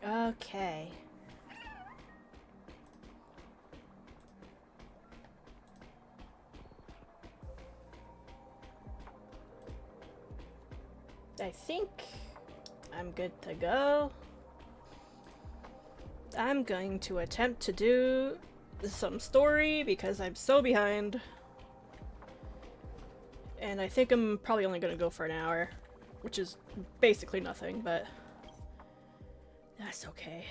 Okay. I think I'm good to go. I'm going to attempt to do some story because I'm so behind. And I think I'm probably only going to go for an hour, which is basically nothing, but that's okay.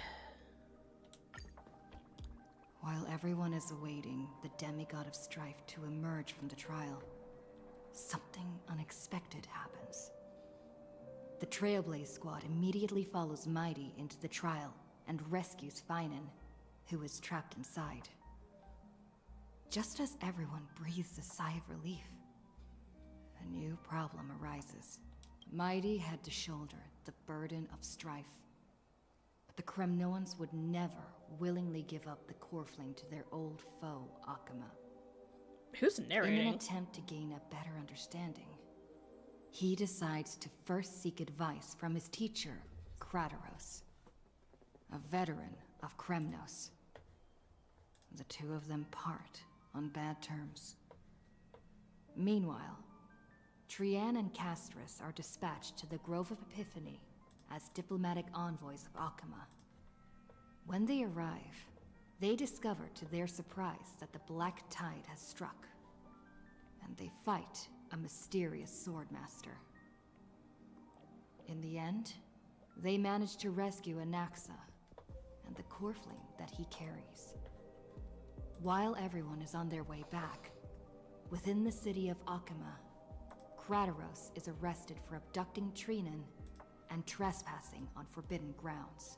While everyone is awaiting the demigod of strife to emerge from the trial, something unexpected happens. The Trailblaze squad immediately follows Mighty into the trial and rescues Finan, who is trapped inside. Just as everyone breathes a sigh of relief, a new problem arises. Mighty had to shoulder the burden of strife. But the Kremnoans would never willingly give up the Coreflame to their old foe, Akama. Who's In narrating? an attempt to gain a better understanding, he decides to first seek advice from his teacher, Krataros, a veteran of Kremnos. The two of them part on bad terms. Meanwhile, Trian and Castris are dispatched to the Grove of Epiphany as diplomatic envoys of Akama. When they arrive, they discover to their surprise that the Black Tide has struck, and they fight a mysterious swordmaster. In the end, they manage to rescue Anaxa and the Coreflame that he carries. While everyone is on their way back, within the city of Akama, Krataros is arrested for abducting Trinan and trespassing on forbidden grounds.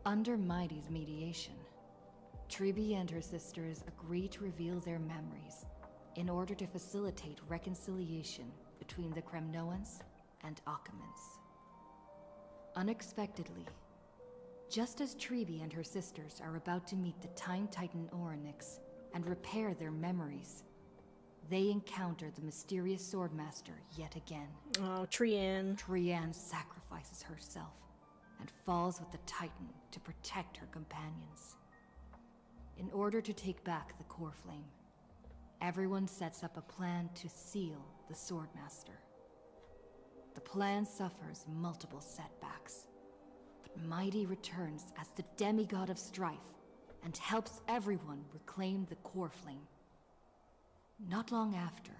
Under Mighty's mediation, Tribi and her sisters agree to reveal their memories in order to facilitate reconciliation between the Kremnoans and Akamans. Unexpectedly, just as Tribi and her sisters are about to meet the Time Titan Orynyx and repair their memories, they encounter the mysterious Swordmaster yet again. Oh, Trian. Trian sacrifices herself and falls with the Titan to protect her companions. In order to take back the Coreflame, everyone sets up a plan to seal the Swordmaster. The plan suffers multiple setbacks, but Mighty returns as the demigod of strife and helps everyone reclaim the Coreflame. Not long after,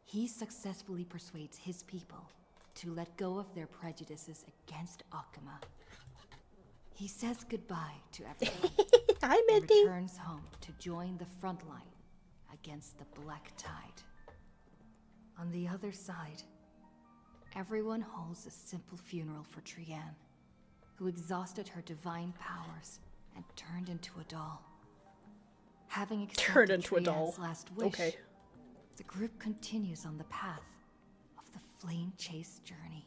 he successfully persuades his people to let go of their prejudices against Akama. He says goodbye to everyone Hi, and Minty. returns home to join the front line against the Black Tide. On the other side, everyone holds a simple funeral for Trian, who exhausted her divine powers and turned into a doll. Having Turned accepted into a doll. Trian's last wish, Okay. the group continues on the path of the Flame Chase journey.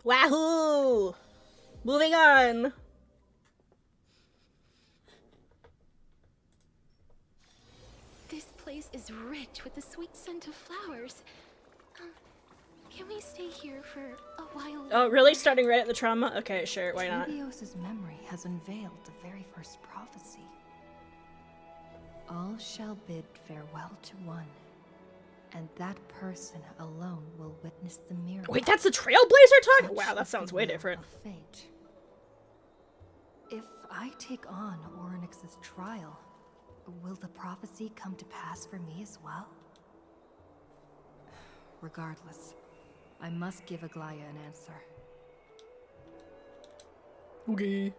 Wahoo! Moving on. This place is rich with the sweet scent of flowers. Can we stay here for a while? Oh, really? Starting right at the trauma? Okay, sure. Why not? Trebios's memory has unveiled the very first prophecy. All shall bid farewell to one, and that person alone will witness the miracle. Wait, that's the Trailblazer talking? Such Wow, that is sounds the way will different. of fate. If I take on Orynyx's trial, will the prophecy come to pass for me as well? Regardless, I must give Aglaya an answer. Okay.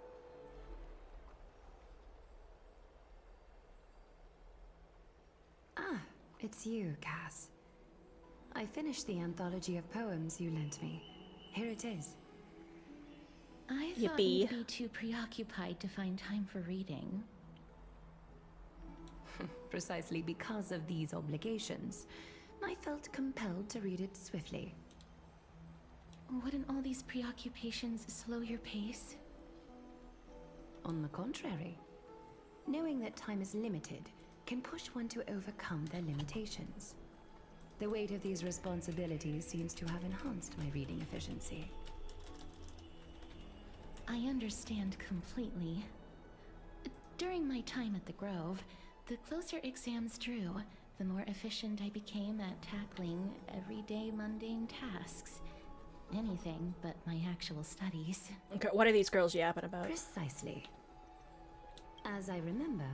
Ah, it's you, Cass. I finished the anthology of poems you lent me. Here it is. I thought Yippee. you'd be too preoccupied to find time for reading. Precisely because of these obligations, I felt compelled to read it swiftly. Wouldn't all these preoccupations slow your pace? On the contrary, knowing that time is limited can push one to overcome their limitations. The weight of these responsibilities seems to have enhanced my reading efficiency. I understand completely. During my time at the Grove, the closer exams drew, the more efficient I became at tackling everyday mundane tasks. Anything but my actual studies. Okay, what are these girls yapping about? Precisely. As I remember,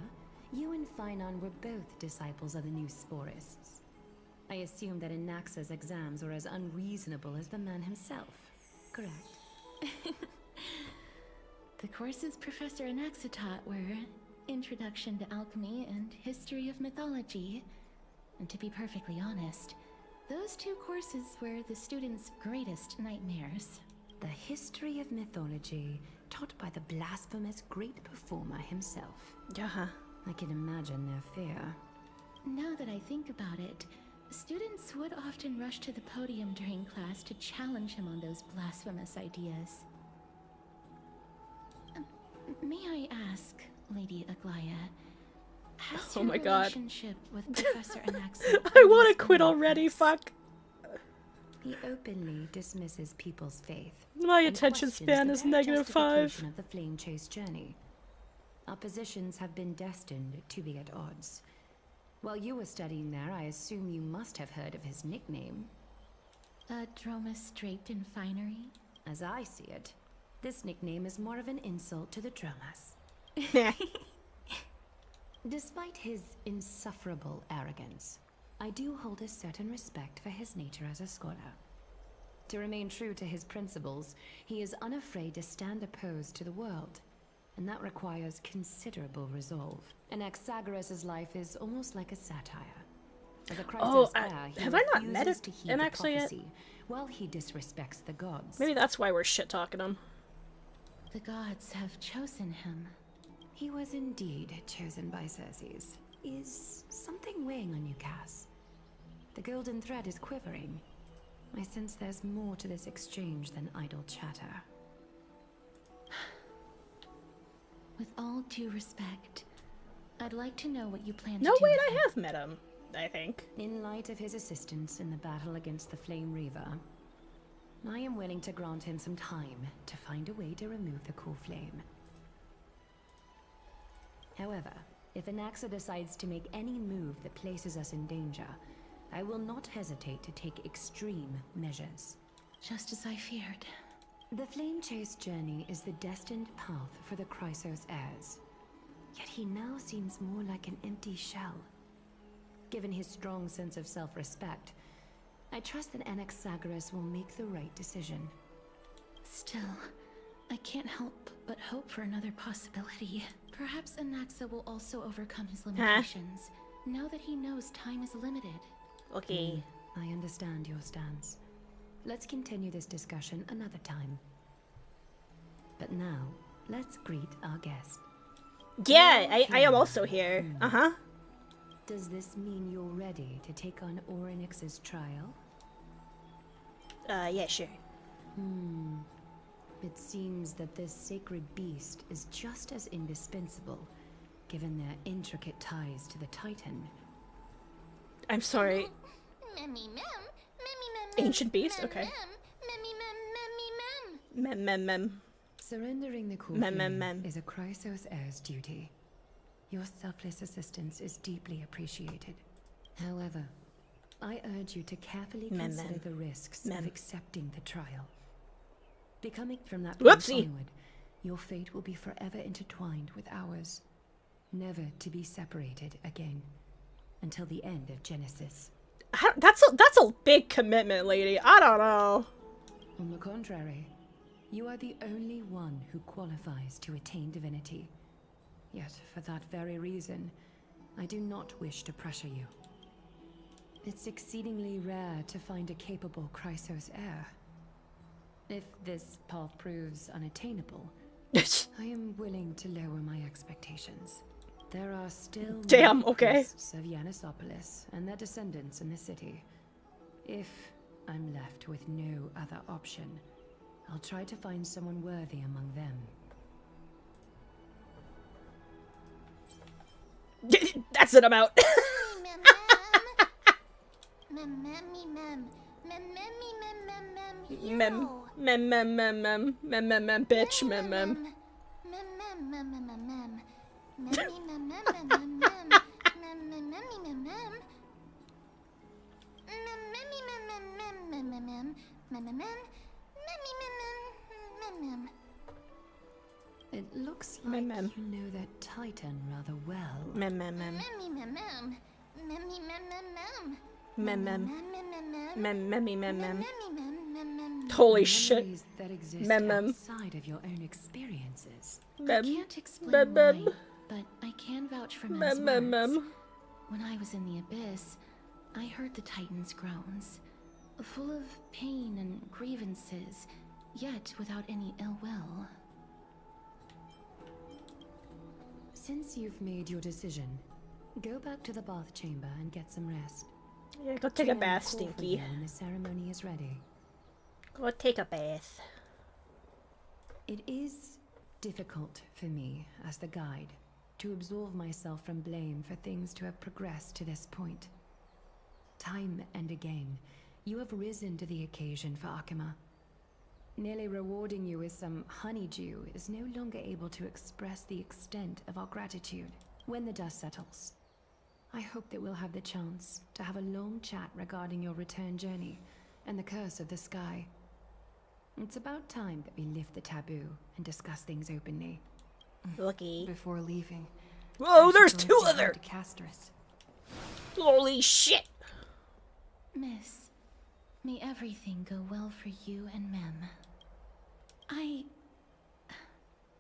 you and Finon were both disciples of the new Sporists. I assume that Anaxa's exams were as unreasonable as the man himself, correct? The courses Professor Anaxa taught were Introduction to Alchemy and History of Mythology. And to be perfectly honest, those two courses were the students' greatest nightmares. The history of mythology, taught by the blasphemous great performer himself. Yeah. I can imagine their fear. Now that I think about it, students would often rush to the podium during class to challenge him on those blasphemous ideas. May I ask, Lady Aglaya, has Oh your my God. relationship with Professor Anaxa I want always to quit been like already, this? fuck. He openly dismisses people's faith. My and attention questions span the is very -5. justification of the Flame Chase journey. Our positions have been destined to be at odds. While you were studying there, I assume you must have heard of his nickname. A Dromus draped in finery? As I see it, this nickname is more of an insult to the Dromas. Despite his insufferable arrogance, I do hold a certain respect for his nature as a scholar. To remain true to his principles, he is unafraid to stand opposed to the world, and that requires considerable resolve. Anaxagoras' life is almost like a satire. As a Chrysos heir, he have I not met refuses to heed the Anaxa yet? prophecy, while he disrespects the gods. Maybe that's why we're shit talking him. The gods have chosen him. He was indeed chosen by Circes. Is something weighing on you, Cass? The golden thread is quivering. I sense there's more to this exchange than idle chatter. With all due respect, I'd like to know what you plan No, to do. wait, with I him. have met him, I think. In light of his assistance in the battle against the Flame Reaver, I am willing to grant him some time to find a way to remove the core flame. However, if Anaxa decides to make any move that places us in danger, I will not hesitate to take extreme measures. Just as I feared. The Flame Chase journey is the destined path for the Chrysos heirs. Yet he now seems more like an empty shell. Given his strong sense of self-respect, I trust that Anaxagoras will make the right decision. Still, I can't help but hope for another possibility. Perhaps Anaxa will also overcome his limitations, now that he knows time is limited. Okay. I understand your stance. Let's continue this discussion another time. But now, let's greet our guest. Yeah, I am also here. Uh-huh. Does this mean you're ready to take on Orynyx's trial? Yeah, sure. It seems that this sacred beast is just as indispensable, given their intricate ties to the Titan. I'm sorry. Memmy mem, Ancient beast? Okay. Mem. Surrendering the core Mem. flame is a Chrysos heir's duty. Your selfless assistance is deeply appreciated. However, I urge you to carefully consider the risks of accepting the trial. Becoming from that point Whoopsie. onward, your fate will be forever intertwined with ours, never to be separated again, until the end of Genesis. That's a big commitment, lady. I don't know. On the contrary, you are the only one who qualifies to attain divinity. Yet, for that very reason, I do not wish to pressure you. It's exceedingly rare to find a capable Chrysos heir. If this path proves unattainable, I am willing to lower my expectations. There are still Damn, many okay. priests of Yanisopoulos and their descendants in the city. If I'm left with no other option, I'll try to find someone worthy among them. That's it, I'm out. bitch, mem. It looks like Mem. you know that Titan rather well. Mem. Holy shit. Memories that exist Mem. outside of your own experiences. I Mem. can't explain Mem. why, but I can vouch for Mem's Mem. words. Mem. When I was in the Abyss, I heard the Titan's groans, full of pain and grievances, yet without any ill will. Since you've made your decision, go back to the bath chamber and get some rest. Yeah, go take a Trian will bath, call for Stinky. you when the ceremony is ready. Go take a bath. It is difficult for me, as the guide, to absolve myself from blame for things to have progressed to this point. Time and again, you have risen to the occasion for Akima. Nearly rewarding you with some honeydew is no longer able to express the extent of our gratitude. When the dust settles, I hope that we'll have the chance to have a long chat regarding your return journey and the curse of the sky. It's about time that we lift the taboo and discuss things openly. Lucky. Before leaving. Whoa, I there's should two go say of hi them! to Castris. Holy shit! Miss, may everything go well for you and Mem.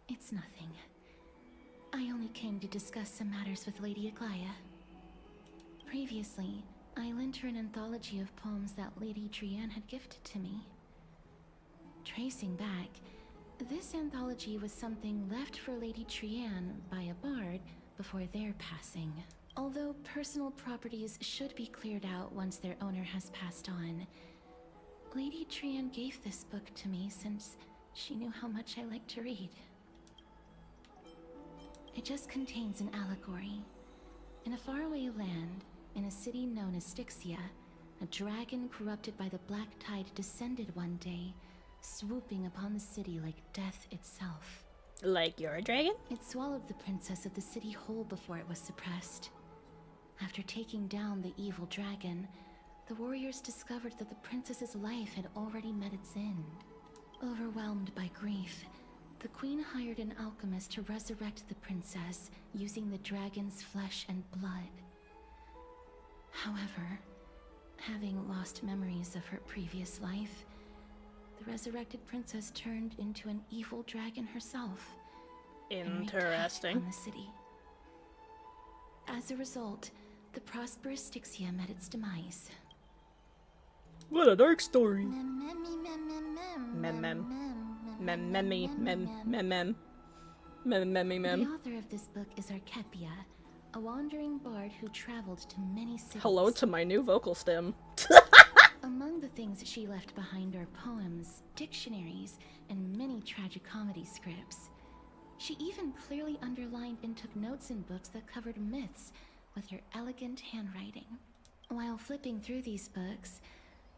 It's nothing. I only came to discuss some matters with Lady Aglaya. Previously, I lent her an anthology of poems that Lady Trian had gifted to me. Tracing back, this anthology was something left for Lady Trian by a bard before their passing. Although personal properties should be cleared out once their owner has passed on, Lady Trian gave this book to me since she knew how much I liked to read. It just contains an allegory. In a faraway land, in a city known as Styxia, a dragon corrupted by the Black Tide descended one day, swooping upon the city like death itself. Like you're a dragon? It swallowed the princess of the city whole before it was suppressed. After taking down the evil dragon, the warriors discovered that the princess's life had already met its end. Overwhelmed by grief, the queen hired an alchemist to resurrect the princess using the dragon's flesh and blood. However, having lost memories of her previous life, the resurrected princess turned into an evil dragon herself and wreaked havoc Interesting. on the city. As a result, the prosperous Styxia met its demise. What a dark story. Mem. The author of this book is Archepia, a wandering bard who traveled to many cities. Hello to my new vocal stem. Among the things she left behind are poems, dictionaries, and many tragicomedy scripts. She even clearly underlined and took notes in books that covered myths with her elegant handwriting. While flipping through these books,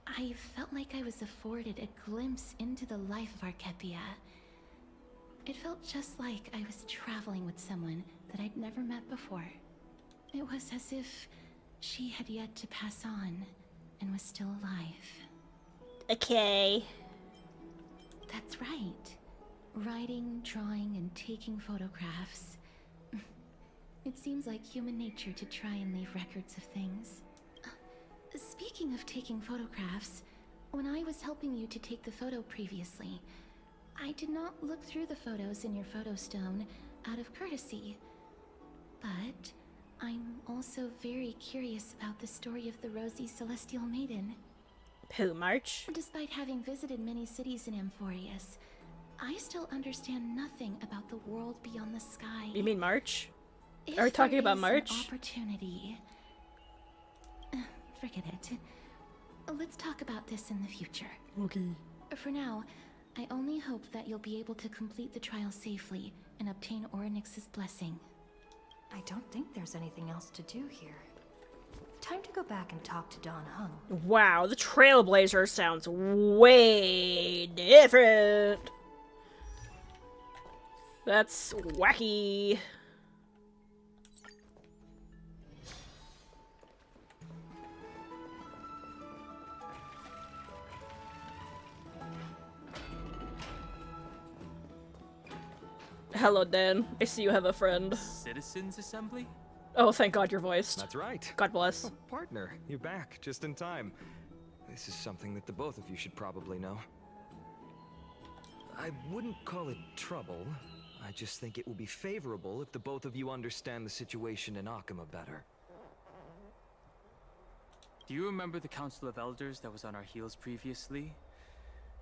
I felt like I was afforded a glimpse into the life of Archepia. It felt just like I was traveling with someone that I'd never met before. It was as if she had yet to pass on and was still alive. Okay. That's right. Writing, drawing, and taking photographs. It seems like human nature to try and leave records of things. Speaking of taking photographs, when I was helping you to take the photo previously, I did not look through the photos in your photo stone out of courtesy. But I'm also very curious about the story of the Rosy Celestial Maiden. Who, March? Despite having visited many cities in Amphorius, I still understand nothing about the world beyond the sky. You mean March? If Are we talking there about is March? An opportunity. Forget it. Let's talk about this in the future. Okay. For now, I only hope that you'll be able to complete the trial safely and obtain Orynyx's blessing. I don't think there's anything else to do here. Time to go back and talk to Don Hung. Wow, the Trailblazer sounds way different. That's wacky. Hello, Dan. I see you have a friend. Citizens Assembly? Oh, thank God you're voiced. That's right. God bless. Oh, partner, you're back just in time. This is something that the both of you should probably know. I wouldn't call it trouble. I just think it will be favorable if the both of you understand the situation in Akima better. Do you remember the Council of Elders that was on our heels previously?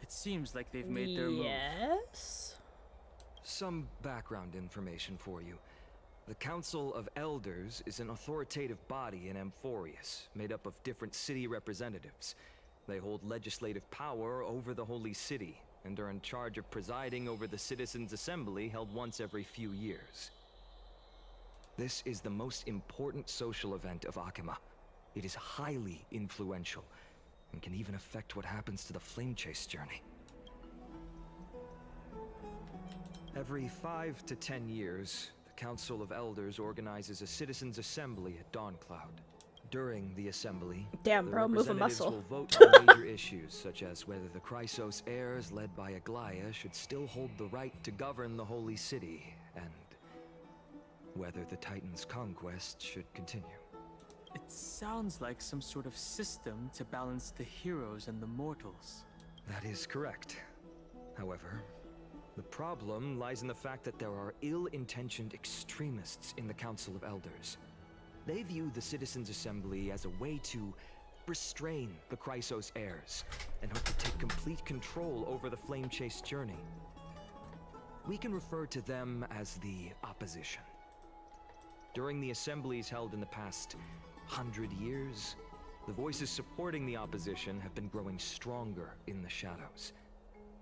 It seems like they've made their move. Yes. Some background information for you. The Council of Elders is an authoritative body in Amphorius, made up of different city representatives. They hold legislative power over the Holy City, and are in charge of presiding over the Citizens' Assembly held once every few years. This is the most important social event of Akima. It is highly influential, and can even affect what happens to the Flame Chase journey. Every 5 to 10 years, the Council of Elders organizes a Citizens' Assembly at Dawncloud. During the assembly, Damn, the bro, move a representatives muscle. will vote on major issues, such as whether the Chrysos heirs led by Aglaya should still hold the right to govern the Holy City, and whether the Titan's conquest should continue. It sounds like some sort of system to balance the heroes and the mortals. That is correct. However, the problem lies in the fact that there are ill-intentioned extremists in the Council of Elders. They view the Citizens' Assembly as a way to restrain the Chrysos heirs, and hope to take complete control over the Flame Chase journey. We can refer to them as the Opposition. During the assemblies held in the past 100 years, the voices supporting the Opposition have been growing stronger in the shadows.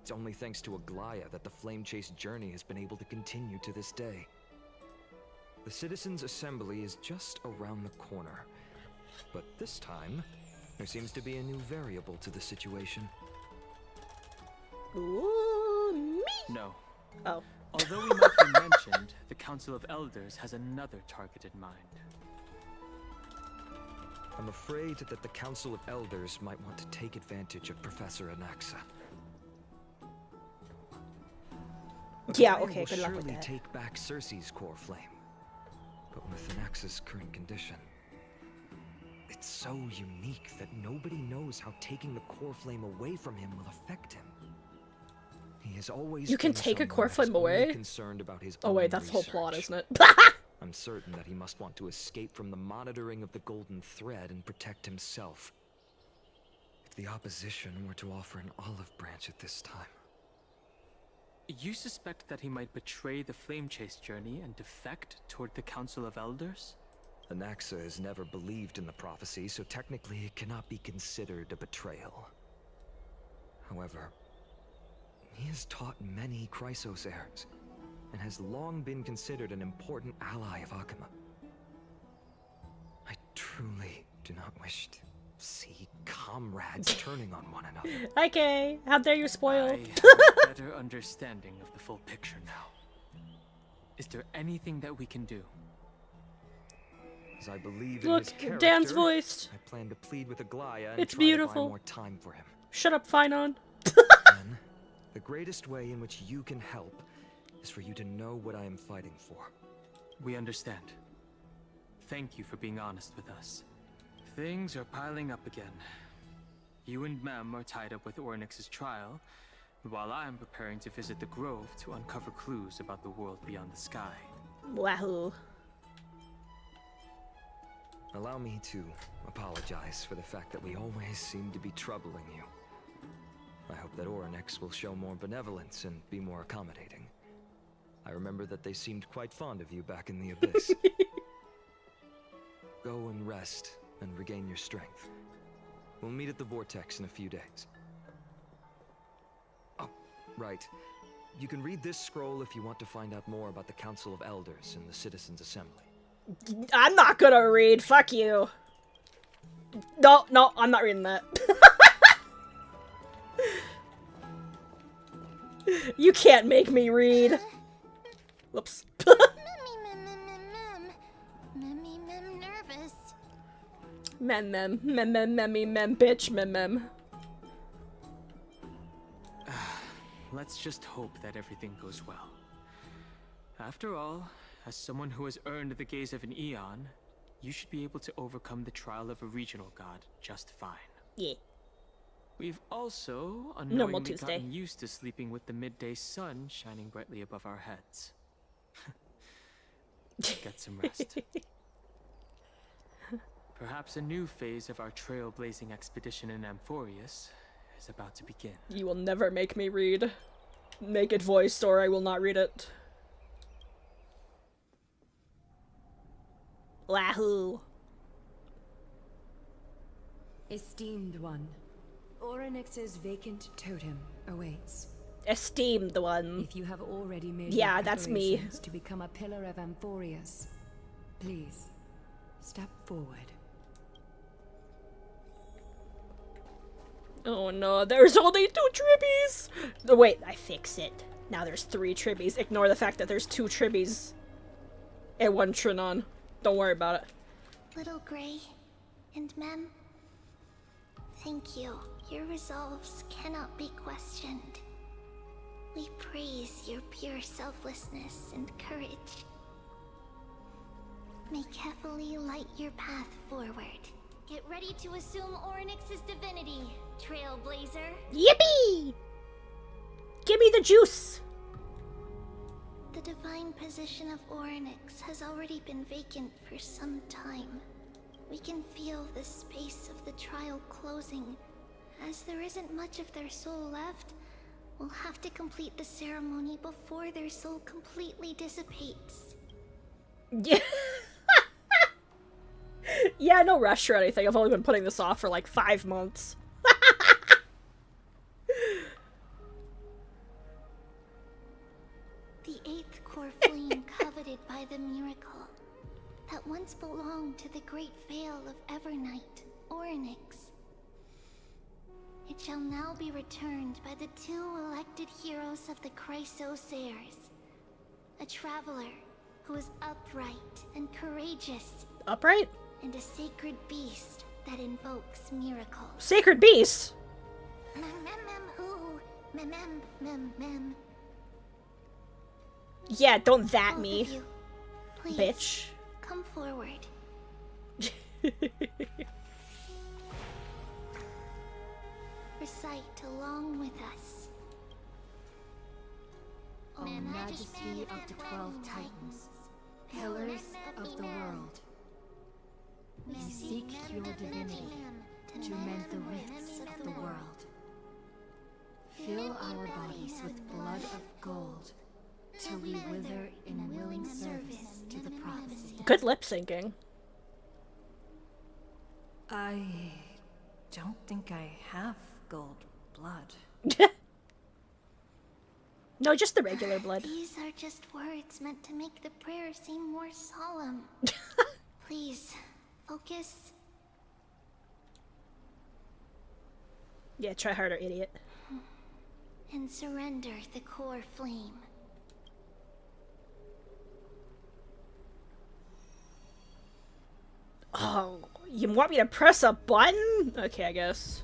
It's only thanks to Aglaya that the Flame Chase journey has been able to continue to this day. The Citizens' Assembly is just around the corner, but this time, there seems to be a new variable to the situation. Ooh, me. No. Oh. Although we might be mentioned, the Council of Elders has another target in mind. I'm afraid that the Council of Elders might want to take advantage of Professor Anaxa. Yeah, Aglaya okay, will good luck with surely that. take back Cersei's core flame. But with Anaxa's current condition, it's so unique that nobody knows how taking the core flame away from him will affect him. He has always You can been take a someone core that's flame only away? concerned about his Oh own wait, that's the whole plot, research. isn't it? I'm certain that he must want to escape from the monitoring of the Golden Thread and protect himself. If the Opposition were to offer an olive branch at this time... You suspect that he might betray the Flame Chase journey and defect toward the Council of Elders? Anaxa has never believed in the prophecy, so technically it cannot be considered a betrayal. However, he has taught many Chrysos heirs, and has long been considered an important ally of Akima. I truly do not wish to see comrades turning on one another. Okay, how dare you spoil? I have a better understanding of the full picture now. Is there anything that we can do? As I believe in Look, his character, Dan's voiced. I plan to plead with Aglaya and It's try to beautiful. buy more time for him. Shut up, Finon. Then, the greatest way in which you can help is for you to know what I am fighting for. We understand. Thank you for being honest with us. Things are piling up again. You and Mem are tied up with Ornyx's trial, while I am preparing to visit the Grove to uncover clues about the world beyond the sky. Wahoo. Allow me to apologize for the fact that we always seem to be troubling you. I hope that Ornyx will show more benevolence and be more accommodating. I remember that they seemed quite fond of you back in the Abyss. Go and rest and regain your strength. We'll meet at the Vortex in a few days. Oh, right. You can read this scroll if you want to find out more about the Council of Elders and the Citizens' Assembly. I'm not gonna read, fuck you. No, no, I'm not reading that. You can't make me read. Whoops. Mem nervous. Mem, bitch, mem. Let's just hope that everything goes well. After all, as someone who has earned the gaze of an Eon, you should be able to overcome the trial of a regional god just fine. Yeah. We've also Normal unknowingly Tuesday. gotten used to sleeping with the midday sun shining brightly above our heads. Get some rest. Perhaps a new phase of our trailblazing expedition in Amphorius is about to begin. You will never make me read. Make it voiced or I will not read it. Wahoo. Esteemed one, Orynyx's vacant totem awaits. Esteemed one. If you have already made Yeah, your that's me. preparations to become a pillar of Amphorius, please step forward. Oh no, there's only 2 tribbies! Oh, wait, I fix it. Now there's 3 tribbies. Ignore the fact that there's 2 tribbies and 1 Trinon. Don't worry about it. Little Gray and Mem, thank you. Your resolves cannot be questioned. We praise your pure selflessness and courage. May Kefali light your path forward. Get ready to assume Orynyx's divinity, Trailblazer. Yippee! Give me the juice! The divine position of Orynyx has already been vacant for some time. We can feel the space of the trial closing. As there isn't much of their soul left, we'll have to complete the ceremony before their soul completely dissipates. Yeah. Yeah, no rush or anything. I've only been putting this off for like 5 months. The 8th core flame coveted by the miracle that once belonged to the great Vale of Evernight, Orynyx. It shall now be returned by the 2 elected heroes of the Chrysosairs. A traveler who is upright and courageous, Upright? and a sacred beast that invokes miracles. Sacred beast? Mem. Yeah, don't that Both me, of you, please, bitch. come forward. Recite along with us. O Majesty of the 12 Titans, Pillars of the world, we seek your divinity to mend the rifts of the world. Fill our bodies with blood of gold, till we wither in willing service to the prophecy. Good lip syncing. I don't think I have gold blood. No, just the regular blood. These are just words meant to make the prayer seem more solemn. Please, focus. Yeah, try harder, idiot. And surrender the core flame. Oh, you want me to press a button? Okay, I guess.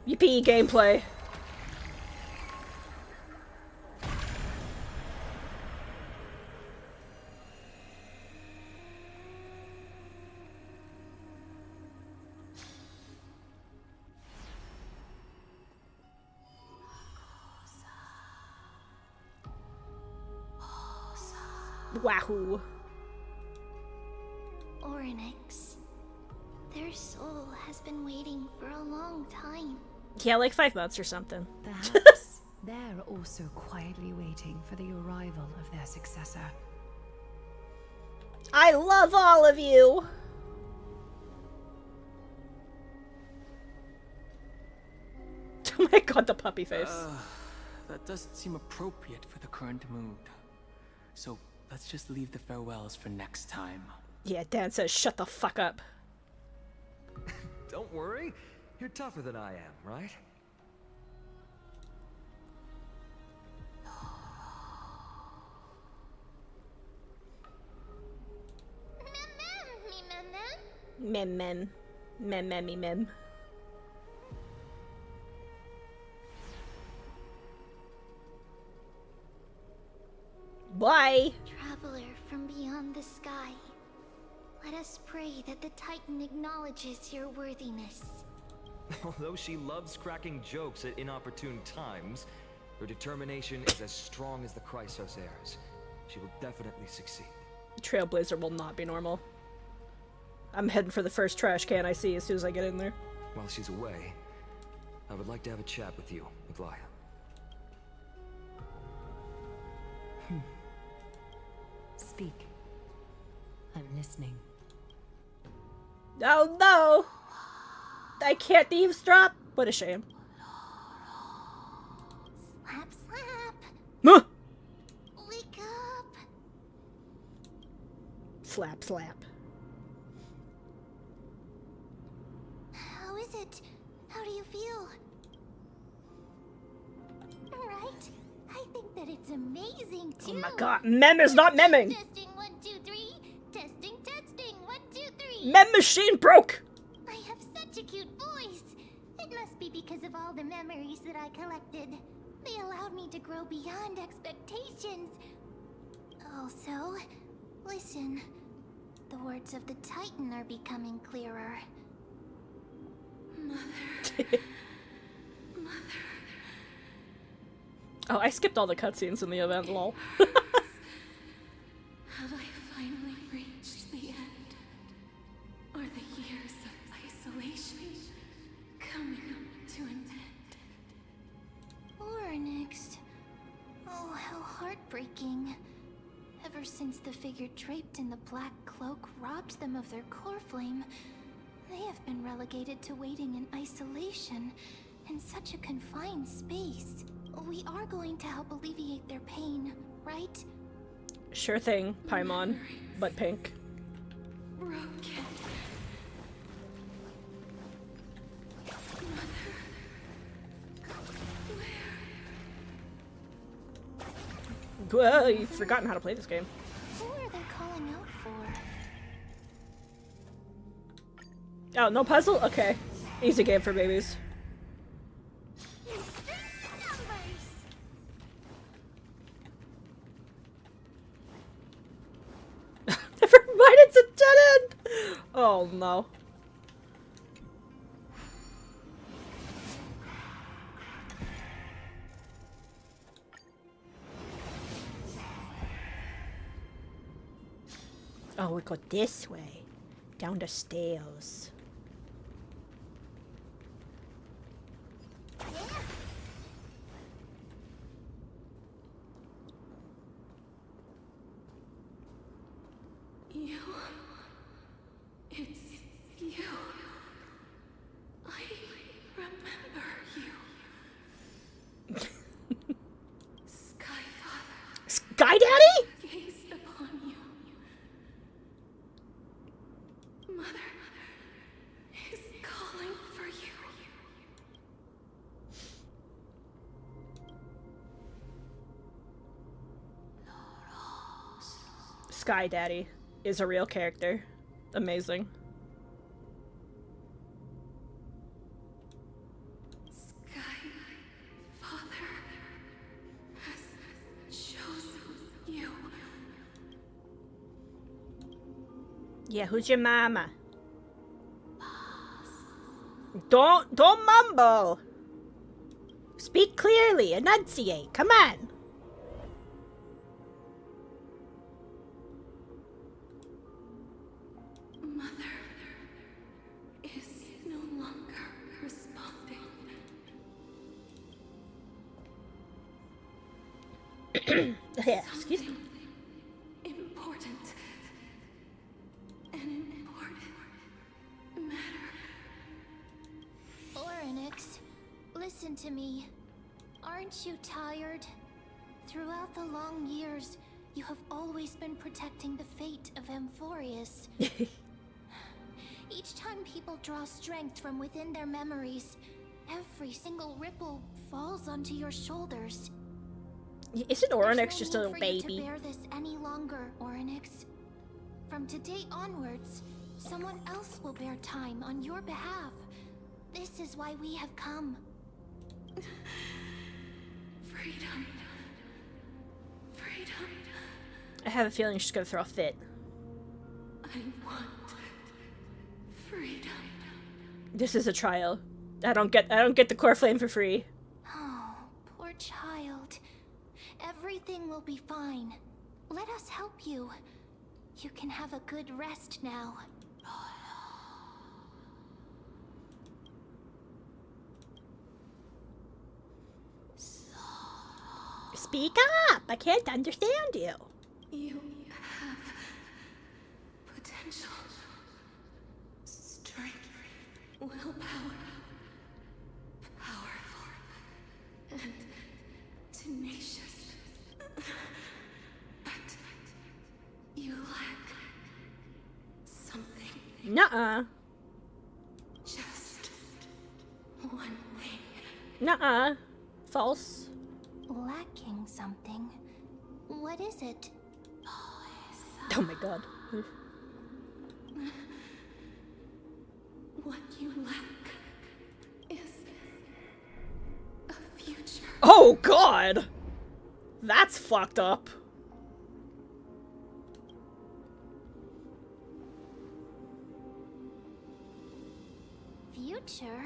Yippee, gameplay. Wahoo. Orynyx. Their soul has been waiting for a long time. Yeah, like 5 months or something. Perhaps they're also quietly waiting for the arrival of their successor. I love all of you! Oh my god, the puppy face. That doesn't seem appropriate for the current mood. So let's just leave the farewells for next time. Yeah, Dan says shut the fuck up. Don't worry. You're tougher than I am, right? Mem mem. Mem mem me mem. Bye! Traveler from beyond the sky, let us pray that the Titan acknowledges your worthiness. Although she loves cracking jokes at inopportune times, her determination is as strong as the Chrysos heirs. She will definitely succeed. Trailblazer will not be normal. I'm heading for the first trash can I see as soon as I get in there. While she's away, I would like to have a chat with you, Aglaya. Speak. I'm listening. Oh no! I can't eavesdrop? What a shame. Slap, slap! Huh! Wake up! Slap, slap. How is it? How do you feel? Right? I think that it's amazing too. Oh my god, Mem is not memming! Testing 1, 2, 3. Testing, testing 1, 2, 3. Mem machine broke! I have such a cute voice. It must be because of all the memories that I collected. They allowed me to grow beyond expectations. Also, listen. The words of the Titan are becoming clearer. Oh, I skipped all the cutscenes in the event, lol. Have I finally reached the end? Are the years of isolation coming to an end? Oryx. Oh, how heartbreaking. Ever since the figure draped in the black cloak robbed them of their core flame, they have been relegated to waiting in isolation in such a confined space. We are going to help alleviate their pain, right? Sure thing, Paimon, but pink. Broken. Well, you've forgotten how to play this game. Who are they calling out for? Oh, no puzzle? Okay. Easy game for babies. Never mind, it's a dead end! Oh no. Oh, we go this way. Down the stairs. You. It's you. I remember you. Skyfather Sky Daddy? gazed upon you. Mother is calling for you. Sky Daddy is a real character. Amazing. Skyfather has chosen you. Yeah, who's your mama? Don't mumble. Speak clearly, enunciate. Come on. Mother is no longer responding. Yeah, excuse me. Important. An important matter. Oryx, listen to me. Aren't you tired? Throughout the long years, You have always been protecting the fate of Amphorius. Each time people draw strength from within their memories, every single ripple falls onto your shoulders. Isn't Oryx There's just no a need little for you baby? to bear this any longer, Oryx. From today onwards, someone else will bear time on your behalf. This is why we have come. Freedom. Freedom. I have a feeling she's gonna throw a fit. I want freedom. This is a trial. I don't get the core flame for free. Oh, poor child. Everything will be fine. Let us help you. You can have a good rest now. Speak up! I can't understand you. You have potential, strength, willpower, powerful, and tenacious. But you lack something. Nuh-uh. Just one thing. Nuh-uh. False. Lacking something. What is it? Oh my god. What you lack is a future. Oh god! That's fucked up. Future?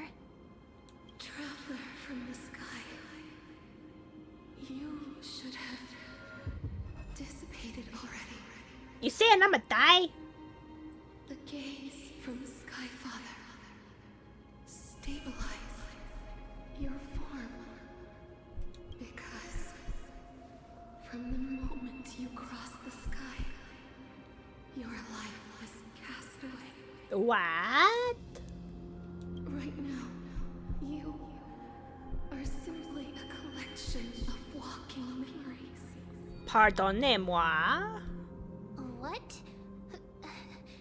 Traveler from the sky. You should have dissipated already. You saying I'ma die? The gaze from the Sky Father. Stabilize your form. Because from the moment you crossed the sky, your life was cast away. What? Right now, you are simply a collection of walking memories. Pardonnez-moi. What?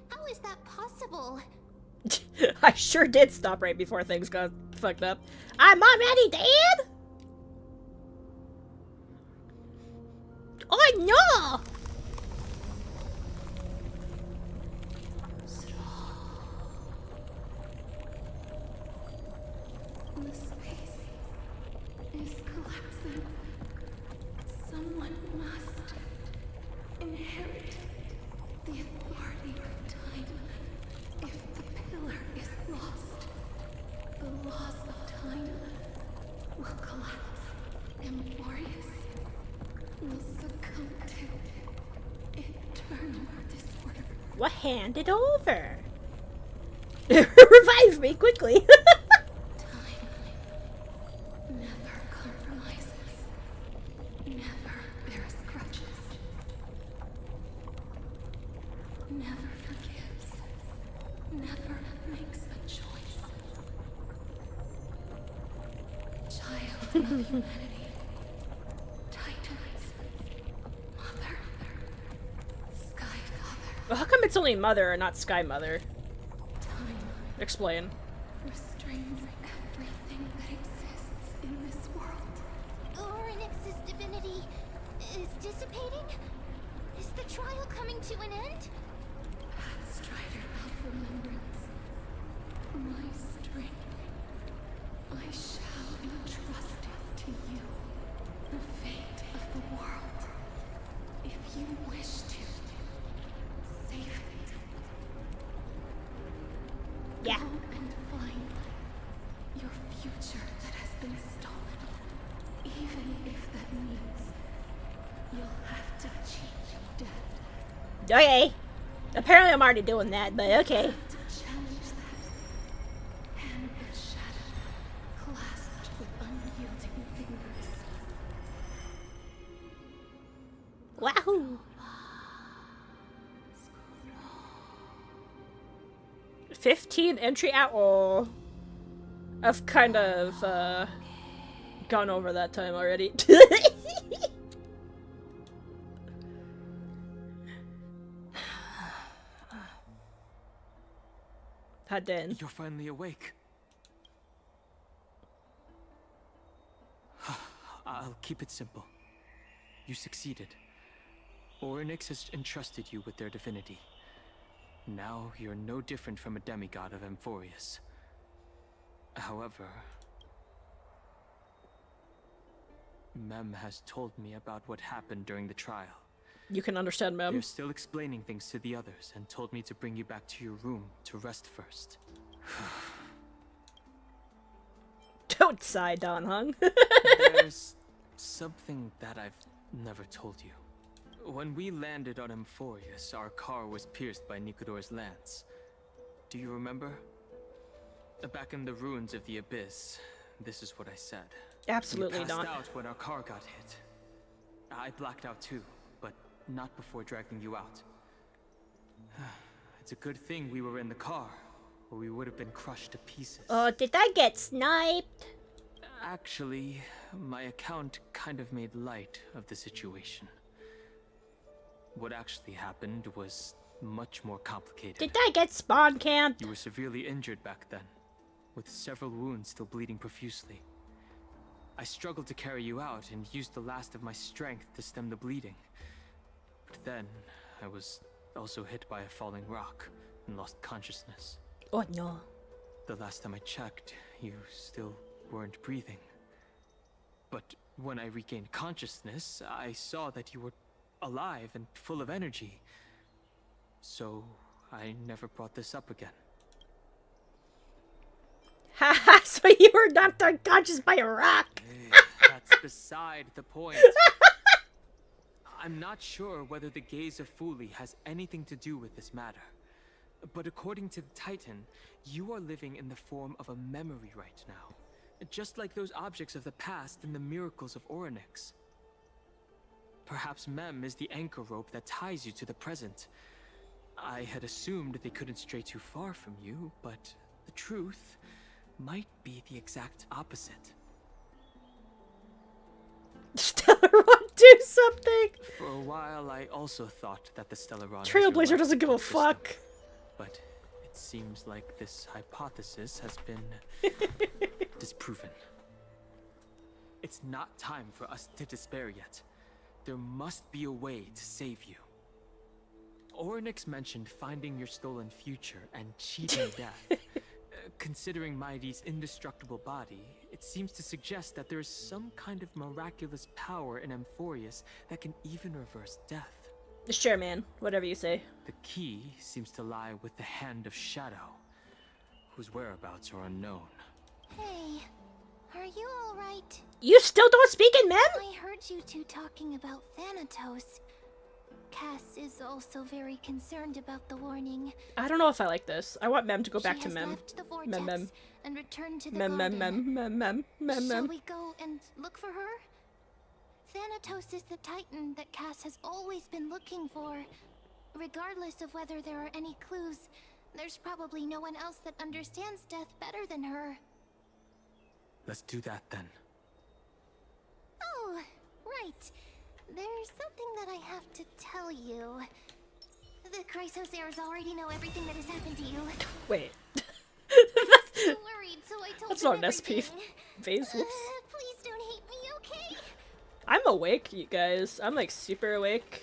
How is that possible? I sure did stop right before things got fucked up. I'm already dead? Oh no! The space is collapsing. Someone must inherit the authority of time. If the pillar is lost, the laws of time will collapse. Amphorius will succumb to eternal disorder. Well, hand it over. Revive me quickly. Time never compromises, never bears grudges, never forgives, never makes a choice. Child of humanity, Titans, Mother, Sky Father, Well, how come it's only Mother and not Sky Mother? time Explain. restrains everything that exists in this world. Oryx's divinity is dissipating? Is the trial coming to an end? Pathstrider of remembrance, my strength, I shall entrust it to you. The fate of the world, if you wish to save it. Yeah. Go and find your future that has been stolen, even if that means you'll have to cheat death. Okay. Apparently I'm already doing that, but okay. To challenge that, hand of shadow, clasped with unyielding fingers. Wahoo! 15 entry out. Oh, I've kind of gone over that time already. Hadden. You're finally awake. I'll keep it simple. You succeeded. Orynyx has entrusted you with their divinity. Now you're no different from a demigod of Amphorius. However, Mem has told me about what happened during the trial. You can understand, They're Mem. still explaining things to the others and told me to bring you back to your room to rest first. Don't sigh, Don Hung. There's something that I've never told you. When we landed on Amphorius, our car was pierced by Nikodor's lance. Do you remember? Back in the ruins of the Abyss, this is what I said. Absolutely we passed not. out when our car got hit. I blacked out too, but not before dragging you out. It's a good thing we were in the car, or we would have been crushed to pieces. Oh, did I get sniped? Actually, my account kind of made light of the situation. What actually happened was much more complicated. Did I get spawn camped? You were severely injured back then, with several wounds still bleeding profusely. I struggled to carry you out and used the last of my strength to stem the bleeding. But then, I was also hit by a falling rock and lost consciousness. Oh no. The last time I checked, you still weren't breathing. But when I regained consciousness, I saw that you were alive and full of energy. So, I never brought this up again. Haha, so you were knocked unconscious by a rock. That's beside the point. I'm not sure whether the gaze of Fuli has anything to do with this matter. But according to the Titan, you are living in the form of a memory right now. Just like those objects of the past and the miracles of Orynyx. Perhaps Mem is the anchor rope that ties you to the present. I had assumed they couldn't stray too far from you, but the truth might be the exact opposite. Stellaron, do something! For a while, I also thought that the Stellaron was Trailblazer your doesn't give a life system, fuck. But it seems like this hypothesis has been disproven. It's not time for us to despair yet. There must be a way to save you. Orynyx mentioned finding your stolen future and cheating death. Considering Mighty's indestructible body, it seems to suggest that there is some kind of miraculous power in Amphorius that can even reverse death. Sure, man. Whatever you say. The key seems to lie with the Hand of Shadow, whose whereabouts are unknown. Hey, are you alright? You still don't speak in Mem? I heard you two talking about Thanatos. Cass is also very concerned about the warning. I don't know if I like this. I want Mem to go back She to has Mem. left the vortex Mem. and returned to the Mem, garden. Mem. Shall we go and look for her? Thanatos is the Titan that Cass has always been looking for. Regardless of whether there are any clues, there's probably no one else that understands death better than her. Let's do that then. Oh, right. There's something that I have to tell you. The Chrysosairs already know everything that has happened to you. Wait. I'm worried, so I told That's them not an SP everything. phase. Whoops. Please don't hate me, okay? I'm awake, you guys. I'm like super awake.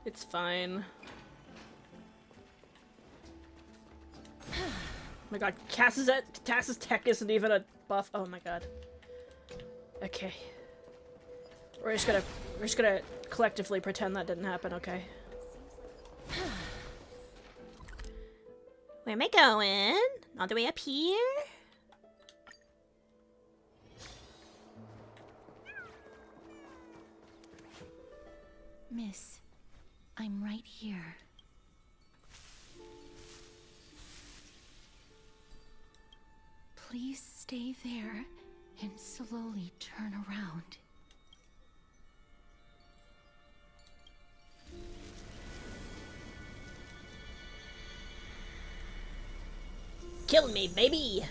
It's fine. Oh my god, Cass's tech isn't even a buff. Oh my god. Okay. We're just gonna collectively pretend that didn't happen, okay? Where am I going? All the way up here? Miss, I'm right here. Please stay there and slowly turn around. Kill me, baby!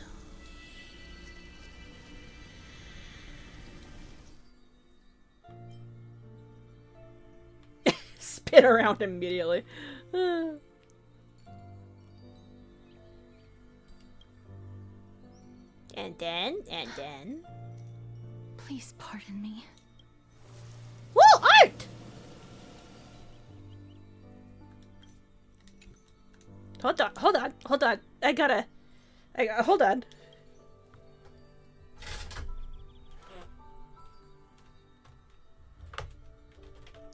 Spin around immediately. And then... Please pardon me. Whoa, art! Hold on. I gotta, hold on.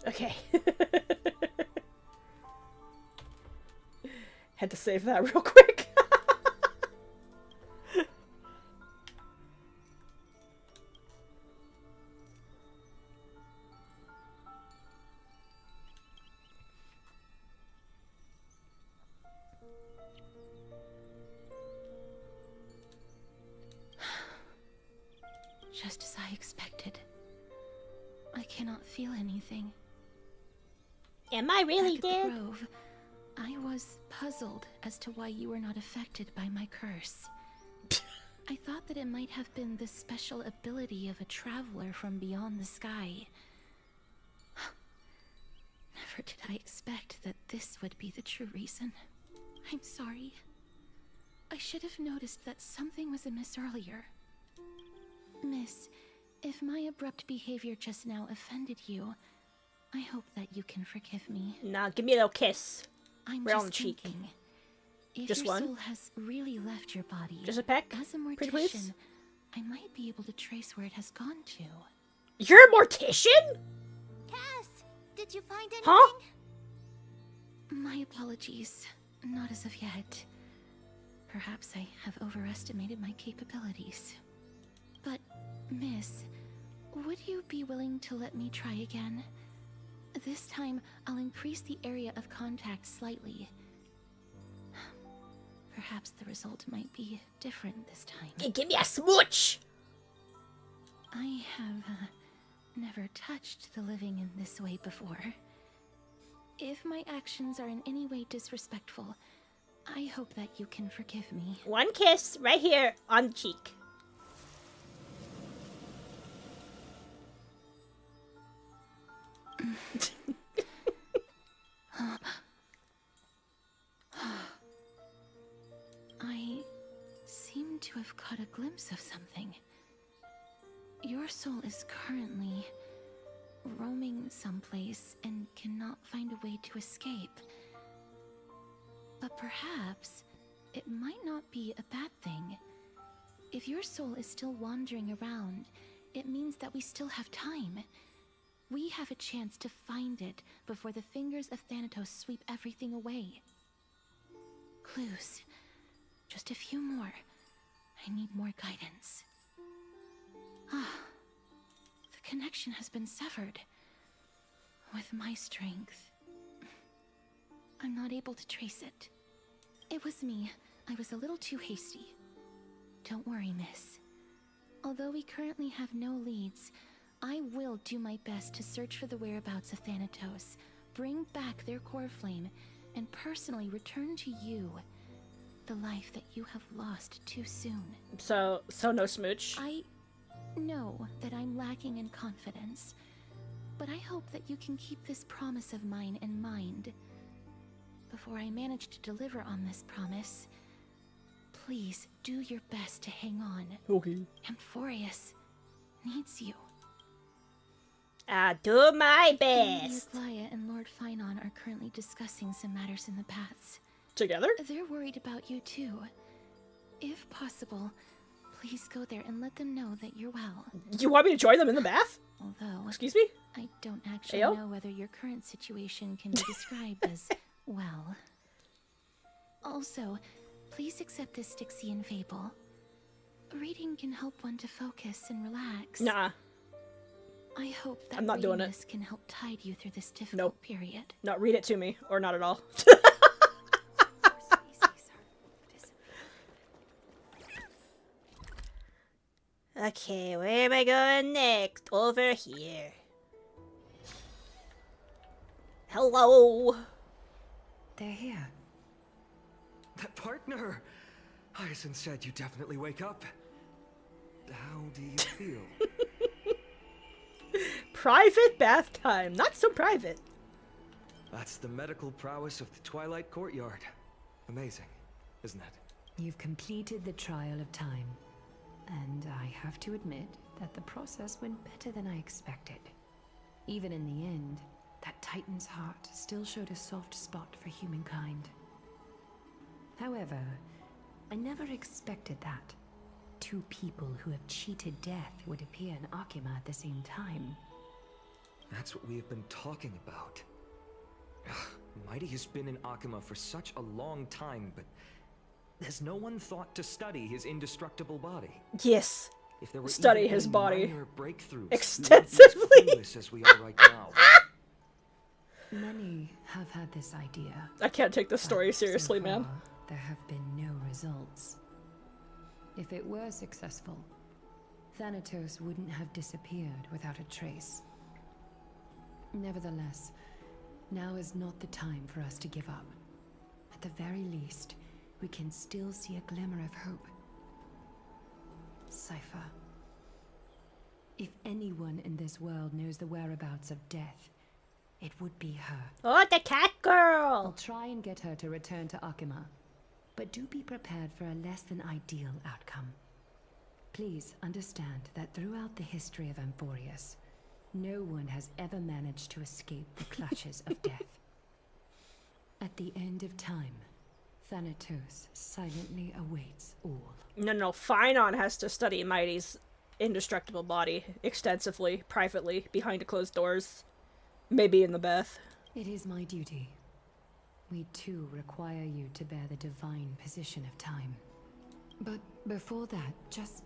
Okay. Had to save that real quick. Just as I expected. I cannot feel anything. Am I really Back at dead? the Grove, I was puzzled as to why you were not affected by my curse. I thought that it might have been the special ability of a traveler from beyond the sky. Never did I expect that this would be the true reason. I'm sorry. I should have noticed that something was amiss earlier. Miss, if my abrupt behavior just now offended you, I hope that you can forgive me. Nah, give me a little kiss. I'm Right on just the cheek. thinking, if Just your one? soul has really left your body, Just a peck? as a Pretty please? mortician, I might be able to trace where it has gone to. You're a mortician? Cass, did you find anything? Huh? My apologies. Not as of yet. Perhaps I have overestimated my capabilities. But, miss, would you be willing to let me try again? This time, I'll increase the area of contact slightly. Perhaps the result might be different this time. Hey, give me a smooch! I have never touched the living in this way before. If my actions are in any way disrespectful, I hope that you can forgive me. One kiss right here on the cheek. I seem to have caught a glimpse of something. Your soul is currently roaming someplace and cannot find a way to escape. But perhaps it might not be a bad thing. If your soul is still wandering around, it means that we still have time. We have a chance to find it before the fingers of Thanatos sweep everything away. Clues. Just a few more. I need more guidance. Ah. The connection has been severed. With my strength, I'm not able to trace it. It was me. I was a little too hasty. Don't worry, miss. Although we currently have no leads, I will do my best to search for the whereabouts of Thanatos, bring back their core flame, and personally return to you the life that you have lost too soon. So no smooch. I know that I'm lacking in confidence, but I hope that you can keep this promise of mine in mind. Before I manage to deliver on this promise, please do your best to hang on. Okay. Amphorius needs you. I'll do my Lady best. Aglaia and Lord Finon are currently discussing some matters in the paths. Together? They're worried about you too. If possible, please go there and let them know that you're well. You want me to join them in the bath? Although, Excuse me? I don't actually Ayo? know whether your current situation can be described as well. Also, please accept this Styxian fable. Reading can help one to focus and relax. Nah. I hope that I'm not doing reading it. this can help tide you through this difficult Nope. period. Not read it to me, or not at all. Okay, where am I going next? Over here. Hello. They're here. That partner! Hyacinth said you definitely wake up. How do you feel? Private bath time. Not so private. That's the medical prowess of the Twilight Courtyard. Amazing, isn't it? You've completed the trial of time. and I have to admit that the process went better than I expected. Even in the end, that Titan's heart still showed a soft spot for humankind. However, I never expected that. Two people who have cheated death would appear in Akima at the same time. That's what we have been talking about. Mighty has been in Akima for such a long time, but has no one thought to study his indestructible body? Yes. If there were Study even his any body minor breakthroughs, extensively. we wouldn't be as clueless as we are right now. Many have had this idea. I can't take this story but seriously, so man. far, there have been no results. If it were successful, Thanatos wouldn't have disappeared without a trace. Nevertheless, now is not the time for us to give up. At the very least, we can still see a glimmer of hope. Cypher. If anyone in this world knows the whereabouts of death, it would be her. Oh, the cat I'll girl! try and get her to return to Akima, but do be prepared for a less than ideal outcome. Please understand that throughout the history of Amphorius, no one has ever managed to escape the clutches of death. At the end of time, Thanatos silently awaits all. No, Phynon has to study Mighty's indestructible body extensively, privately, behind closed doors. Maybe in the bath. It is my duty. We too require you to bear the divine position of time. But before that, just...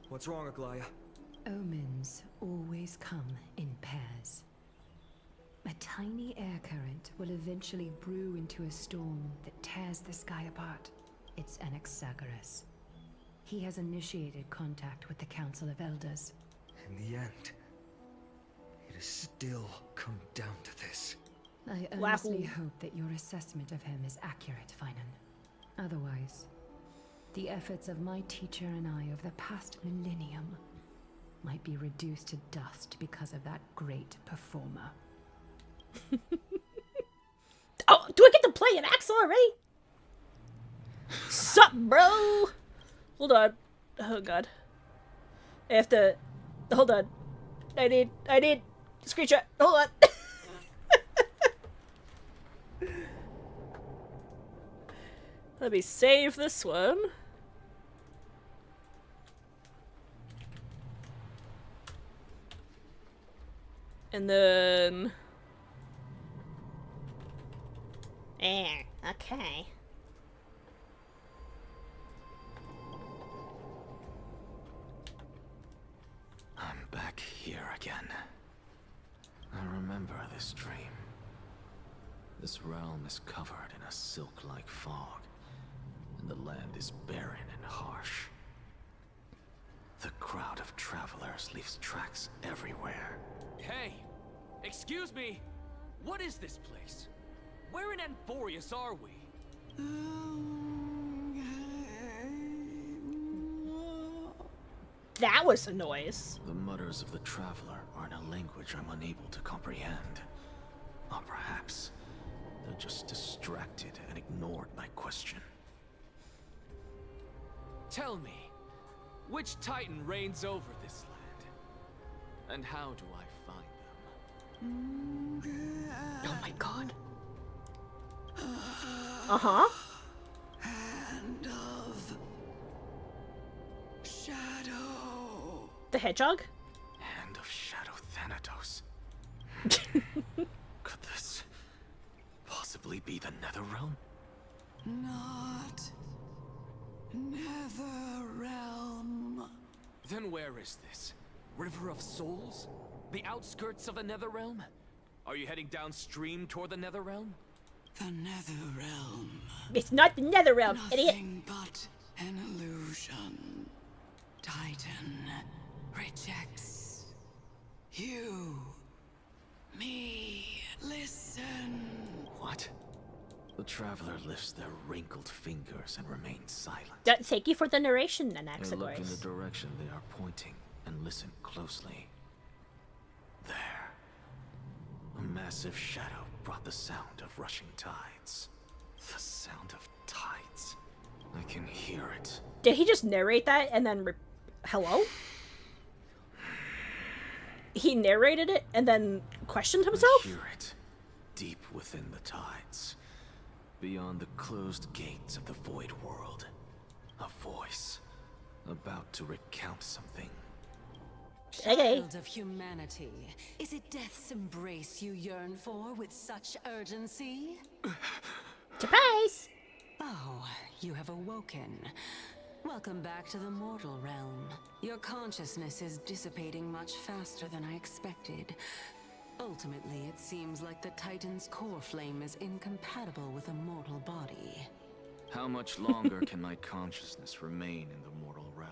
What's wrong, Aglaya? Omens always come in pairs. A tiny air current will eventually brew into a storm that tears the sky apart. It's Anaxagoras. He has initiated contact with the Council of Elders. In the end, it has still come down to this. I earnestly hope that your assessment of him is accurate, Finan. Otherwise, the efforts of my teacher and I over the past millennium might be reduced to dust because of that great performer. Oh, do I get to play an axe already? Sup, bro? Hold on. Oh god. I have to... Hold on. I need... Screenshot. Hold on. Let me save this one. And then... okay. I'm back here again. I remember this dream. This realm is covered in a silk-like fog, and the land is barren and harsh. The crowd of travelers leaves tracks everywhere. Hey! Excuse me! What is this place? Where in Amphorius are we? That was a noise. The mutters of the traveler are in a language I'm unable to comprehend. Or perhaps they're just distracted and ignored my question. Tell me, which Titan reigns over this land? And how do I find them? Oh my god. Uh-huh. Hand of Shadow. The hedgehog? Hand of Shadow Thanatos. Could this possibly be the Netherrealm? Not Netherrealm. Then where is this? River of Souls? The outskirts of the Netherrealm? Are you heading downstream toward the Netherrealm? The Netherrealm. It's not the Netherrealm, idiot. Nothing but an illusion. Titan rejects you. Me. Listen. What? The traveler lifts their wrinkled fingers and remains silent. Thank you for the narration, I look in the Anaxagoras. direction they are pointing and listen closely. There. A massive shadow brought the sound of rushing tides. The sound of tides. I can hear it. Did he just narrate that and then Hello? He narrated it and then questioned himself? I hear it, deep within the tides, beyond the closed gates of the void world. A voice, about to recount something. Okay. Child of humanity, is it death's embrace you yearn for with such urgency? Surprise! Oh, you have awoken. Welcome back to the mortal realm. Your consciousness is dissipating much faster than I expected. Ultimately, it seems like the Titan's core flame is incompatible with a mortal body. How much longer can my consciousness remain in the mortal realm?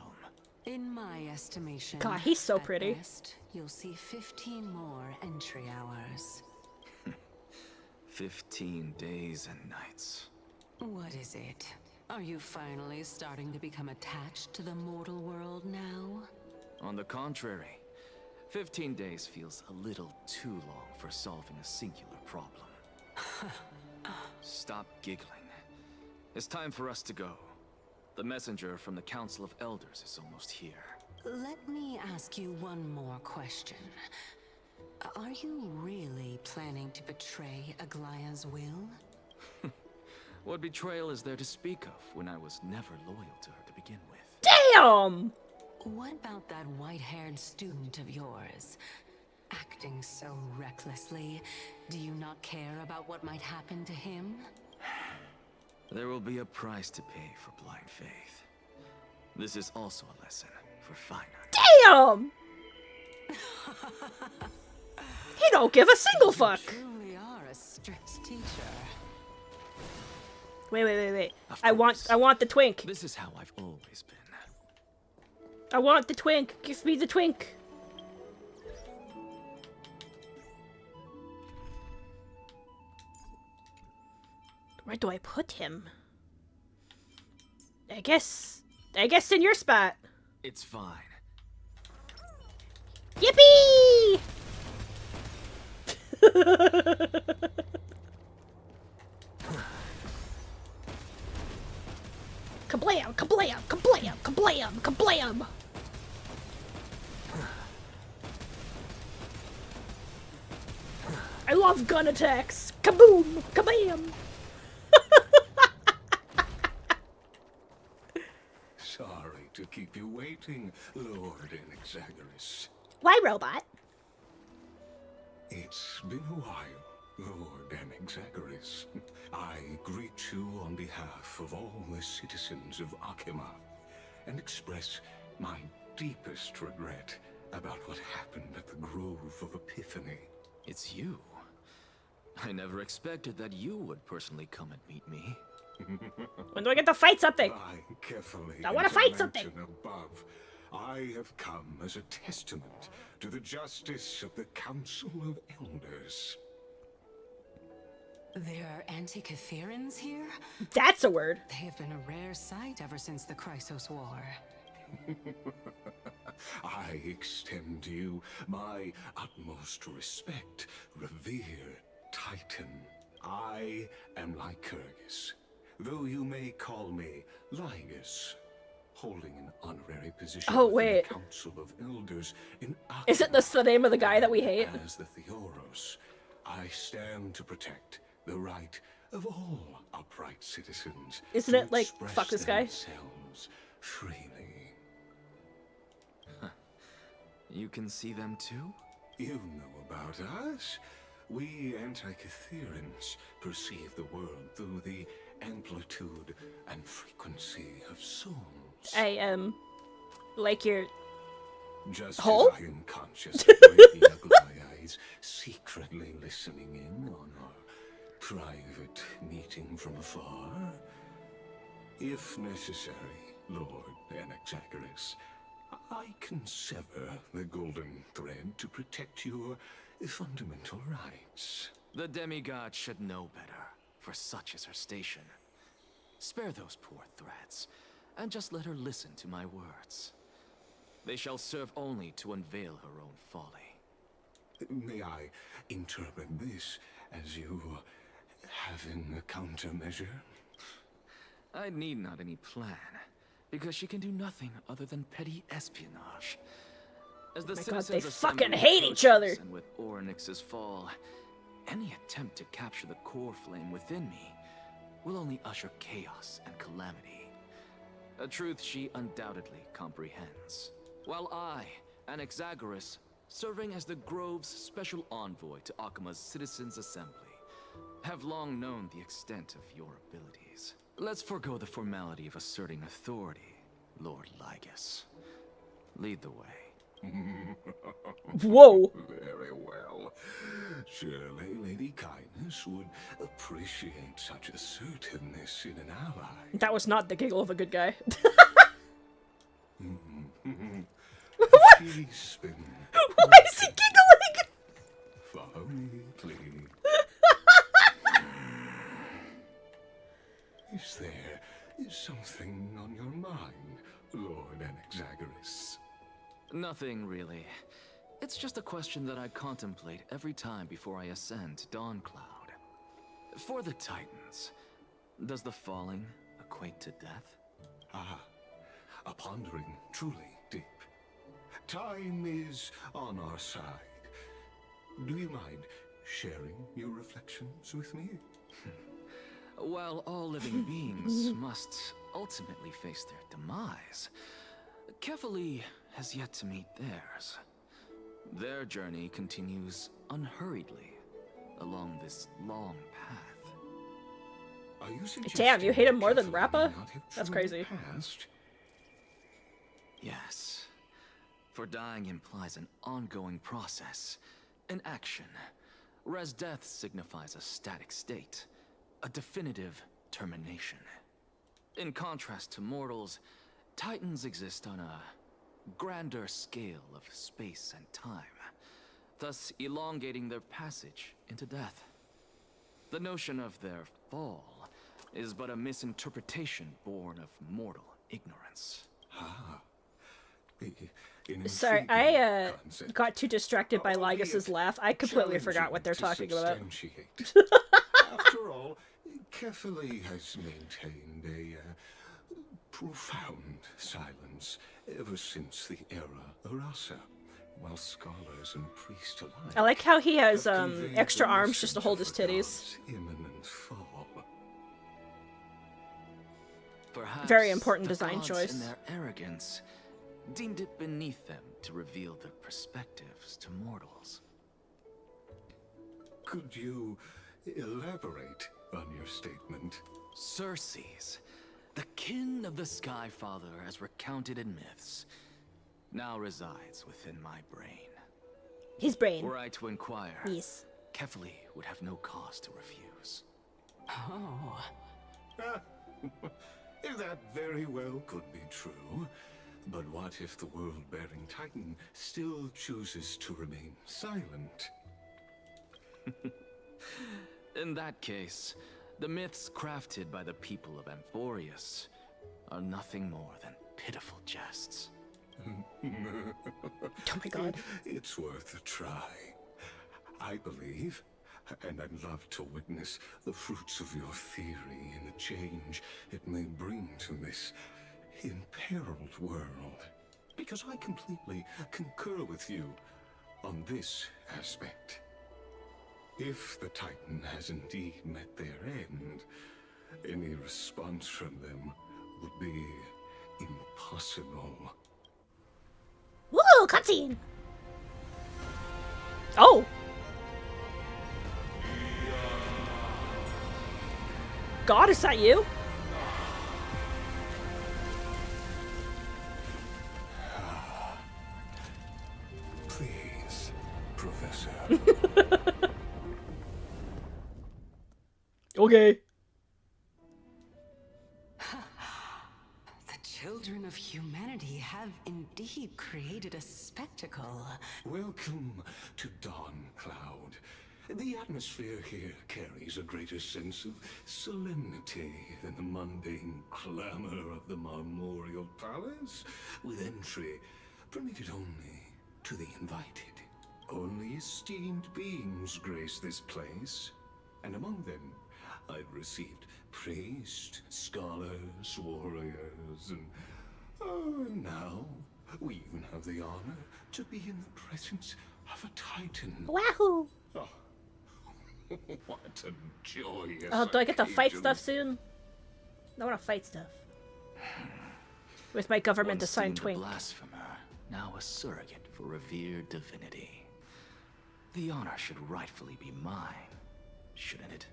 In my estimation, God, he's so at pretty. best, you'll see 15 more entry hours. 15 days and nights. What is it? Are you finally starting to become attached to the mortal world now? On the contrary, 15 days feels a little too long for solving a singular problem. Stop giggling. It's time for us to go. The messenger from the Council of Elders is almost here. Let me ask you one more question. Are you really planning to betray Aglaya's will? What betrayal is there to speak of when I was never loyal to her to begin with? Damn! What about that white-haired student of yours? Acting so recklessly, do you not care about what might happen to him? There will be a price to pay for blind faith. This is also a lesson for finite. Damn! He don't give a single fuck. You truly are a strict teacher. Wait. Of I course. want the twink. This is how I've always been. I want the twink. Give me the twink. Where do I put him? I guess in your spot. It's fine. Yippee! Kablam, kablam, kablam, kablam, kablam! I love gun attacks! Kaboom! Kabam! Sorry to keep you waiting, Lord Anaxagoras. Why, robot? It's been a while, Lord Anaxagoras. I greet you on behalf of all the citizens of Akima and express my deepest regret about what happened at the Grove of Epiphany. It's you. I never expected that you would personally come and meet me. When do I get to fight something? I carefully I wanna enter fight the something. mansion above. I have come as a testament to the justice of the Council of Elders. There are Antikytherans here? That's a word. They have been a rare sight ever since the Chrysos War. I extend to you my utmost respect, revered Titan. I am Lycurgus, though you may call me Lygus, holding an honorary position Oh, within wait. the Council of Elders in Isn't this the name of the guy that we hate? As the Theoros, I stand to protect the right of all upright citizens. Isn't to it like, express fuck this guy? themselves freely. You can see them too? You know about us. We Antikytherans perceive the world through the amplitude and frequency of souls. I like your Just hole? as I am conscious that Lady Aglaya is secretly listening in on our private meeting from afar. If necessary, Lord Anaxagoras, I can sever the golden thread to protect your fundamental rights. The demigod should know better, for such is her station. Spare those poor threats, and just let her listen to my words. They shall serve only to unveil her own folly. May I interpret this as you having a countermeasure? I need not any plan, because she can do nothing other than petty espionage. As the My God, citizens they assembly fucking hate each other. approaches, and with Ornyx's fall, any attempt to capture the core flame within me will only usher chaos and calamity. A truth she undoubtedly comprehends. While I, Anaxagoras, serving as the Grove's special envoy to Akima's Citizens' Assembly, have long known the extent of your abilities. Let's forego the formality of asserting authority, Lord Lygus. Lead the way. Whoa. Very well. Surely Lady Kindness would appreciate such assertiveness in an ally. That was not the giggle of a good guy. She's been... Why is he giggling? Follow me, please. Is there something on your mind, Lord Anaxagoras? Nothing, really. It's just a question that I contemplate every time before I ascend to Dawncloud. For the Titans, does the falling equate to death? Ah, a pondering truly deep. Time is on our side. Do you mind sharing your reflections with me? While all living beings must ultimately face their demise, Kefali has yet to meet theirs. Their journey continues unhurriedly along this long path. Are you Damn, you hate him more than Kefali Rappa? may not have That's truly crazy. passed? Yes. For dying implies an ongoing process, an action, whereas death signifies a static state, a definitive termination. In contrast to mortals, Titans exist on a grander scale of space and time, thus elongating their passage into death. The notion of their fall is but a misinterpretation born of mortal ignorance. Ah. Sorry, I got too distracted by Lygus's laugh. I completely forgot what they're talking about. After all, Kefali has maintained a profound silence ever since the era Arasa, while scholars and priests alike I like how he has have conveyed extra the arms just to message hold of his the titties. gods' imminent fall. Perhaps Very important the design gods choice. in their arrogance deemed it beneath them to reveal their perspectives to mortals. Could you elaborate on your statement? Circes, the kin of the Skyfather as recounted in myths, now resides within my brain. His brain. Were I to inquire, Yes. Kefali would have no cause to refuse. Oh. That very well could be true. But what if the world-bearing Titan still chooses to remain silent? In that case, the myths crafted by the people of Amphorius are nothing more than pitiful jests. Oh my God. It's worth a try. I believe, and I'd love to witness the fruits of your theory and the change it may bring to this imperiled world. Because I completely concur with you on this aspect. If the Titan has indeed met their end, any response from them would be impossible. Woo, cutscene! Oh! God, is that you? Please, Professor. Okay. The children of humanity have indeed created a spectacle. Welcome to Dawncloud. The atmosphere here carries a greater sense of solemnity than the mundane clamor of the Marmorial Palace, with entry permitted only to the invited. Only esteemed beings grace this place, and among them I've received priests, scholars, warriors, and Now, we even have the honor to be in the presence of a Titan. Wahoo! Oh, what a joyous Oh, do I get to fight occasion. stuff soon? I want to fight stuff. With my government Once assigned deemed a twink. blasphemer, now a surrogate for revered divinity. The honor should rightfully be mine, shouldn't it?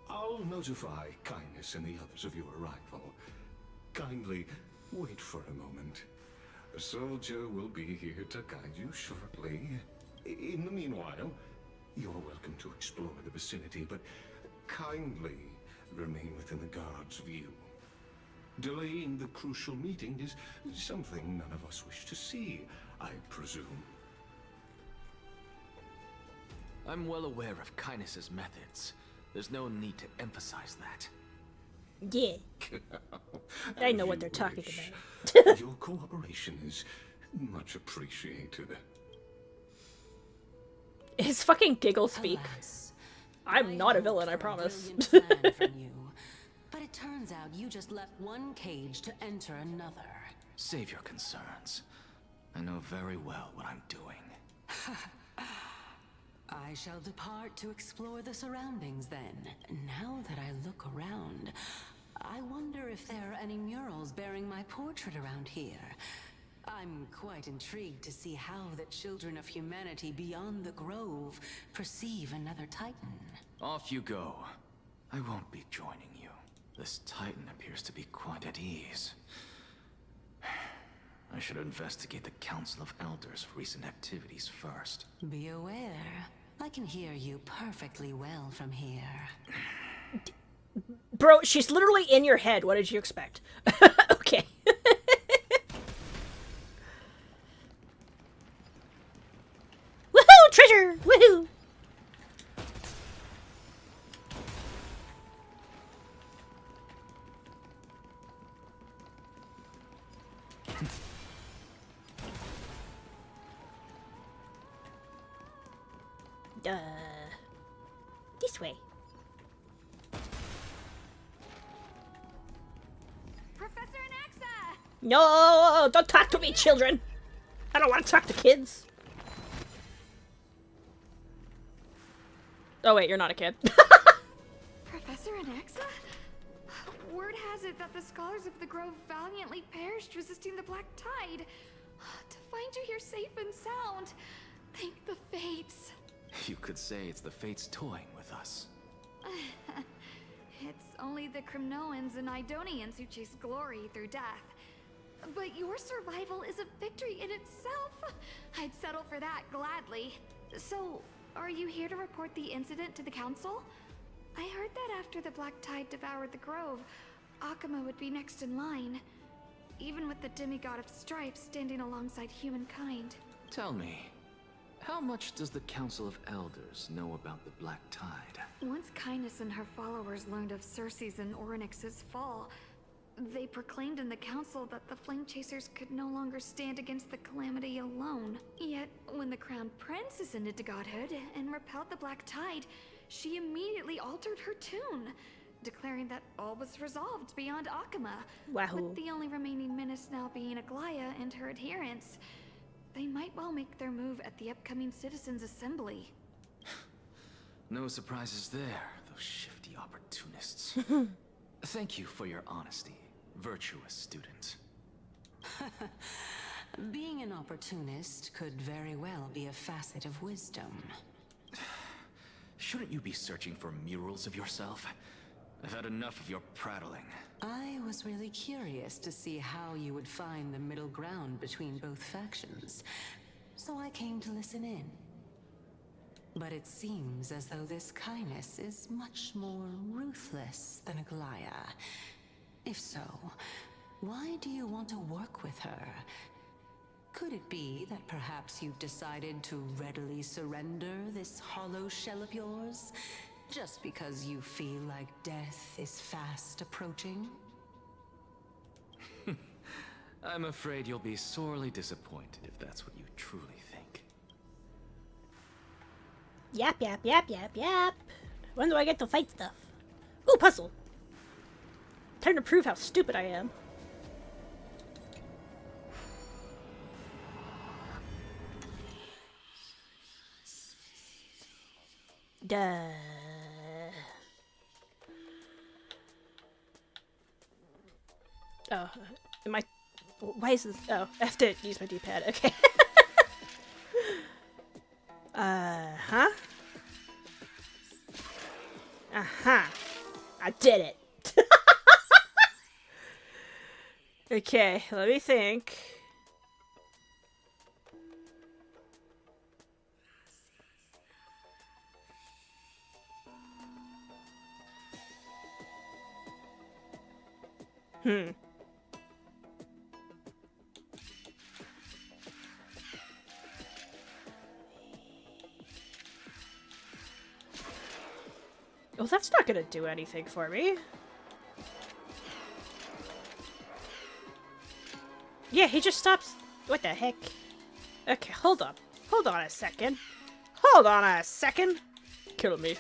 I'll notify Kindness and the others of your arrival. Kindly wait for a moment. A soldier will be here to guide you shortly. In the meanwhile, you're welcome to explore the vicinity, but kindly remain within the guard's view. Delaying the crucial meeting is something none of us wish to see, I presume. I'm well aware of Kindness's methods. There's no need to emphasize that. Yeah. I know what they're talking about. about. Your cooperation is much appreciated. His fucking giggle speak. I'm not a villain, I promise. Plan from you. But it turns out you just left one cage to enter another. Save your concerns. I know very well what I'm doing. I shall depart to explore the surroundings then. Now that I look around, I wonder if there are any murals bearing my portrait around here. I'm quite intrigued to see how the children of humanity beyond the Grove perceive another Titan. Off you go. I won't be joining you. This Titan appears to be quite at ease. I should investigate the Council of Elders' recent activities first. Be aware, I can hear you perfectly well from here. Bro, she's literally in your head. What did you expect? Okay. Woohoo! Treasure! Woohoo! This way. Professor Anaxa! No! Don't talk to me, children! I don't want to talk to kids. Oh wait, you're not a kid. Professor Anaxa? Word has it that the scholars of the Grove valiantly perished resisting the Black Tide. To find you here safe and sound, thank the Fates. You could say it's the Fates toying with us. It's only the Kremnoans and Idonians who chase glory through death. But your survival is a victory in itself. I'd settle for that gladly. So, are you here to report the incident to the Council? I heard that after the Black Tide devoured the Grove, Akuma would be next in line. Even with the demigod of strife standing alongside humankind. Tell me, how much does the Council of Elders know about the Black Tide? Once Kindness and her followers learned of Circe's and Orynyx's fall, they proclaimed in the council that the Flame Chasers could no longer stand against the calamity alone. Yet, when the Crown Prince ascended to godhood and repelled the Black Tide, she immediately altered her tune, declaring that all was resolved beyond Akuma. Wahoo. With the only remaining menace now being Aglaya and her adherents, they might well make their move at the upcoming Citizens' Assembly. No surprises there, those shifty opportunists. Thank you for your honesty, virtuous student. Being an opportunist could very well be a facet of wisdom. Shouldn't you be searching for murals of yourself? I've had enough of your prattling. I was really curious to see how you would find the middle ground between both factions, so I came to listen in. But it seems as though this Kindness is much more ruthless than Aglaya. If so, why do you want to work with her? Could it be that perhaps you've decided to readily surrender this hollow shell of yours? Just because you feel like death is fast approaching? I'm afraid you'll be sorely disappointed if that's what you truly think. Yap, yap, yap, yap, yap. When do I get to fight stuff? Ooh, puzzle. Time to prove how stupid I am. Duh. Oh, am I... Why is this... Oh, I have to use my D-pad. Okay. Huh? Uh-huh. I did it. Okay, let me think. Well, that's not gonna do anything for me. Yeah, he just stops. What the heck? Okay, hold up. Hold on a second. Hold on a second. Kill me.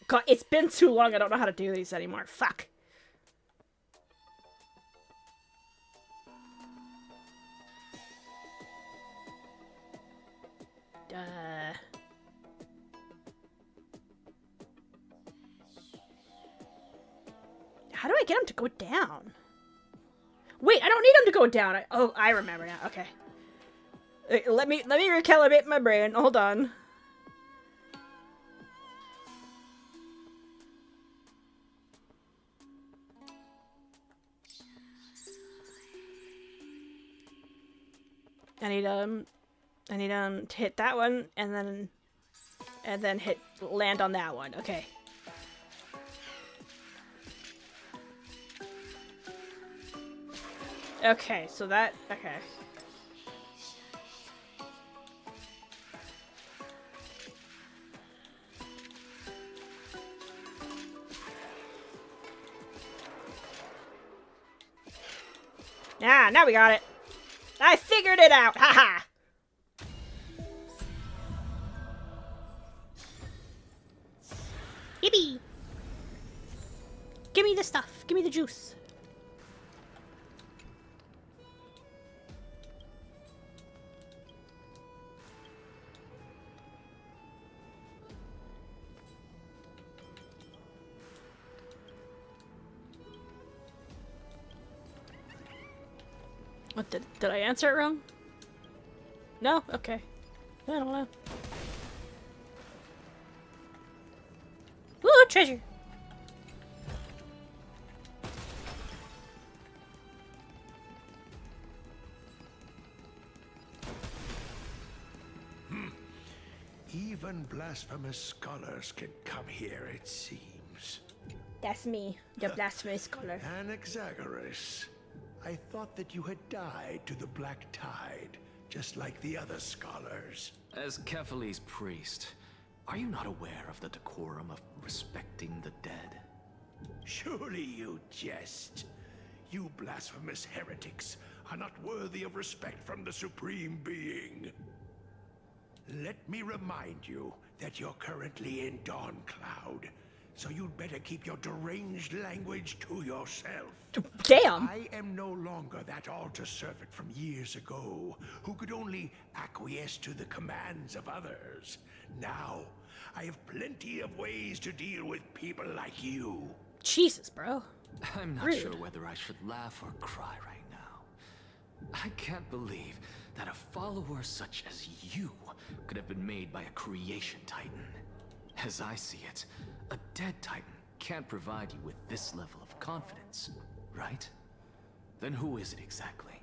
God, it's been too long. I don't know how to do these anymore. Fuck. How do I get him to go down? Wait, I don't need him to go down. Oh, I remember now. Okay. Let me recalibrate my brain. Hold on. I need to hit that one and then hit land on that one. Okay. Okay, so that okay. Ah, now we got it. I figured it out! Haha! Yippee! Give me the stuff. Give me the juice. What, did I answer it wrong? No? Okay. I don't know. Ooh, treasure! Even blasphemous scholars can come here, it seems. That's me, the blasphemous scholar. Anaxagoras. I thought that you had died to the Black Tide, just like the other scholars. As Kefali's priest, are you not aware of the decorum of respecting the dead? Surely you jest. You blasphemous heretics are not worthy of respect from the Supreme Being. Let me remind you that you're currently in Dawncloud, so you'd better keep your deranged language to yourself. Damn! I am no longer that altar servant from years ago, who could only acquiesce to the commands of others. Now, I have plenty of ways to deal with people like you. Jesus, bro. I'm not Rude. sure whether I should laugh or cry right now. I can't believe that a follower such as you could have been made by a creation titan. As I see it, a dead titan can't provide you with this level of confidence, right? Then who is it exactly?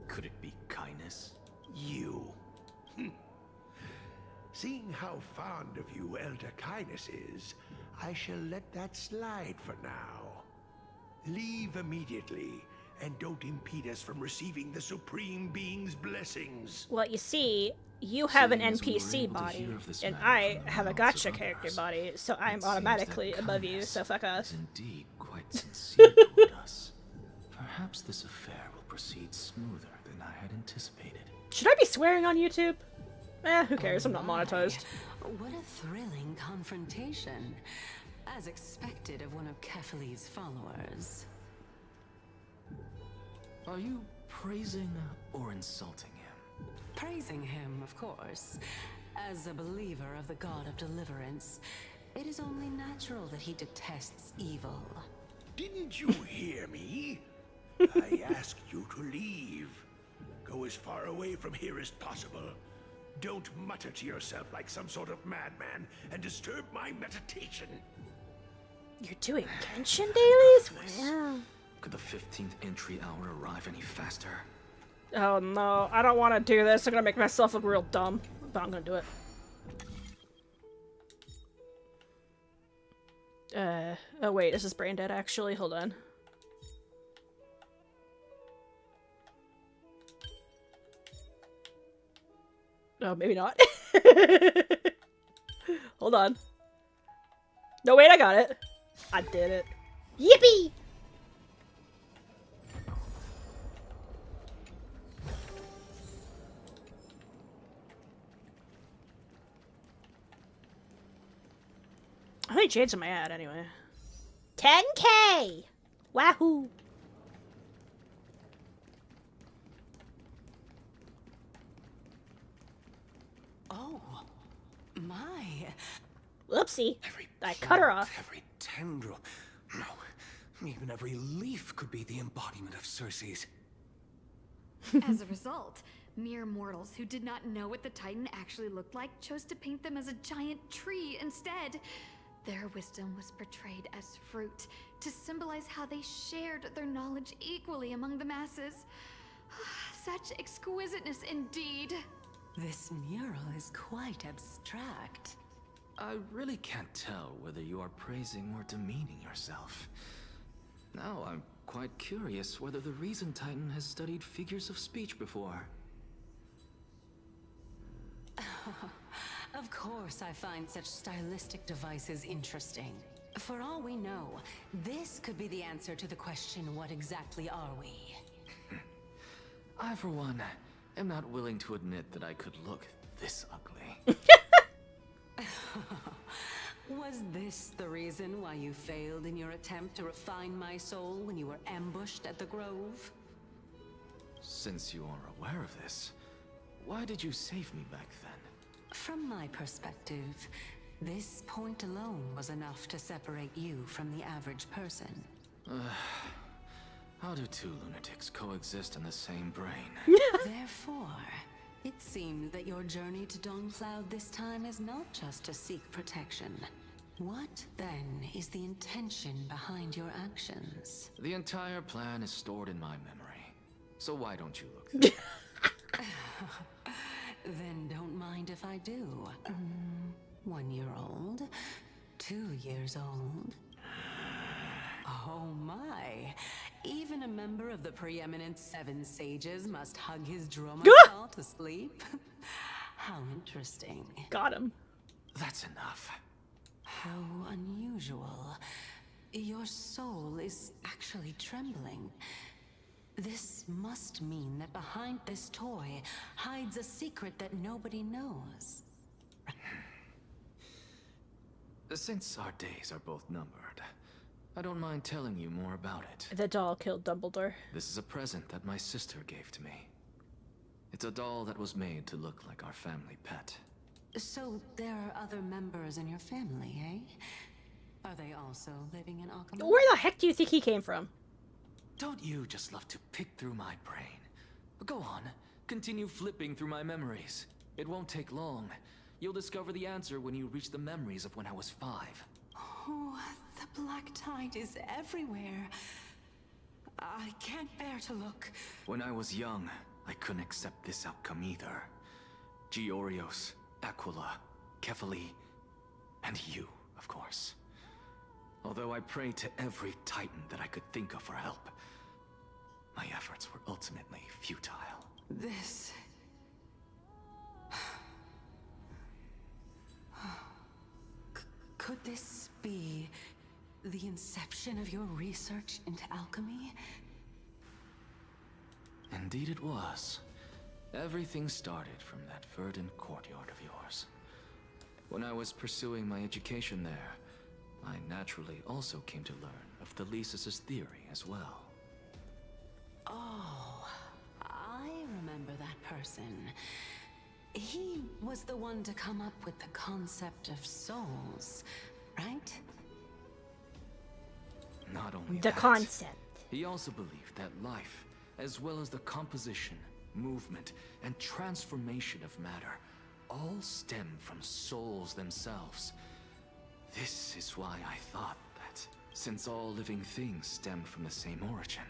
Could it be kindness? You. Seeing how fond of you Elder Kindness is, I shall let that slide for now. Leave immediately, and don't impede us from receiving the Supreme Being's blessings. Well, you see, you have an Seeing as we were NPC able to body, hear of this and matter I from the have a mouths of gotcha character others, body, so I'm it seems automatically that above you, kindness so fuck us. is indeed quite sincere toward us. Perhaps this affair will proceed smoother than I had anticipated. Should I be swearing on YouTube? Who cares? I'm not monetized. What a thrilling confrontation. As expected of one of Kefali's followers. Are you praising or insulting him? Praising him, of course. As a believer of the god of deliverance, it is only natural that he detests evil. Didn't you hear me? I asked you to leave. Go as far away from here as possible. Don't mutter to yourself like some sort of madman and disturb my meditation. You're doing Genshin dailies? Wow. Could the 15th entry hour arrive any faster? Oh no, I don't want to do this. I'm gonna make myself look real dumb, but I'm gonna do it. Oh wait, this is brain dead actually. Hold on. No, maybe not. Hold on. No, wait, I got it. I did it. Yippee! How many jades am I at anyway? 10K! Wahoo! Oh, my. Whoopsie. I cut her off. Every tendril. No. Even every leaf could be the embodiment of Circe's. As a result, mere mortals who did not know what the Titan actually looked like chose to paint them as a giant tree instead. Their wisdom was portrayed as fruit, to symbolize how they shared their knowledge equally among the masses. Such exquisiteness indeed. This mural is quite abstract. I really can't tell whether you are praising or demeaning yourself. Now I'm quite curious whether the Reason Titan has studied figures of speech before. Of course I find such stylistic devices interesting. For all we know, this could be the answer to the question, what exactly are we? I, for one, am not willing to admit that I could look this ugly. Was this the reason why you failed in your attempt to refine my soul when you were ambushed at the Grove? Since you are aware of this, why did you save me back then? From my perspective, this point alone was enough to separate you from the average person. How do two lunatics coexist in the same brain? Therefore, it seems that your journey to Dawncloud this time is not just to seek protection. What, then, is the intention behind your actions? The entire plan is stored in my memory. So why don't you look through it? Then don't mind if I do. 1 year old? 2 years old? Oh my! Even a member of the preeminent Seven Sages must hug his drummer saw to sleep? How interesting. Got him. That's enough. How unusual. Your soul is actually trembling. This must mean that behind this toy hides a secret that nobody knows. Since our days are both numbered, I don't mind telling you more about it. The doll killed Dumbledore. This is a present that my sister gave to me. It's a doll that was made to look like our family pet. So there are other members in your family, eh? Are they also living in Akama? Where the heck do you think he came from? Don't you just love to pick through my brain? Go on, continue flipping through my memories. It won't take long. You'll discover the answer when you reach the memories of when I was 5. Oh, the black tide is everywhere. I can't bear to look. When I was young, I couldn't accept this outcome either. Georios, Aquila, Kefali, and you, of course. Although I prayed to every Titan that I could think of for help, my efforts were ultimately futile. This... Could this be the inception of your research into alchemy? Indeed it was. Everything started from that verdant courtyard of yours. When I was pursuing my education there, I naturally also came to learn of Thelesis' theory as well. Oh, person. He was the one to come up with the concept of souls, right? Not only The that, concept. he also believed that life, as well as the composition, movement, and transformation of matter, all stem from souls themselves. This is why I thought that, since all living things stemmed from the same origin,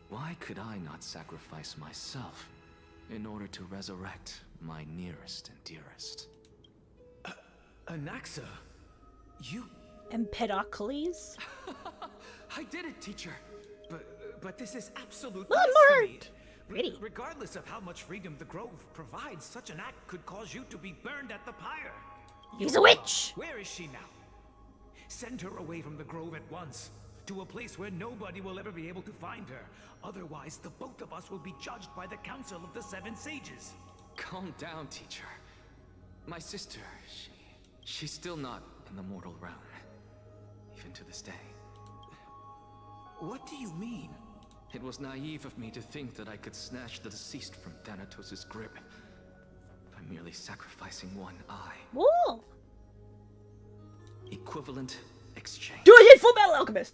why could I not sacrifice myself in order to resurrect my nearest and dearest? Anaxa, you... Empedocles? I did it, teacher. But this is absolute Well, blasphemy. Really? Regardless of how much freedom the Grove provides, such an act could cause you to be burned at the pyre. He's a witch! Where is she now? Send her away from the Grove at once, to a place where nobody will ever be able to find her. Otherwise, the both of us will be judged by the Council of the Seven Sages. Calm down, teacher. My sister, she's still not in the mortal realm. Even to this day. What do you mean? It was naive of me to think that I could snatch the deceased from Thanatos' grip by merely sacrificing one eye. Whoa! Equivalent exchange. Do it in Full Metal Alchemist!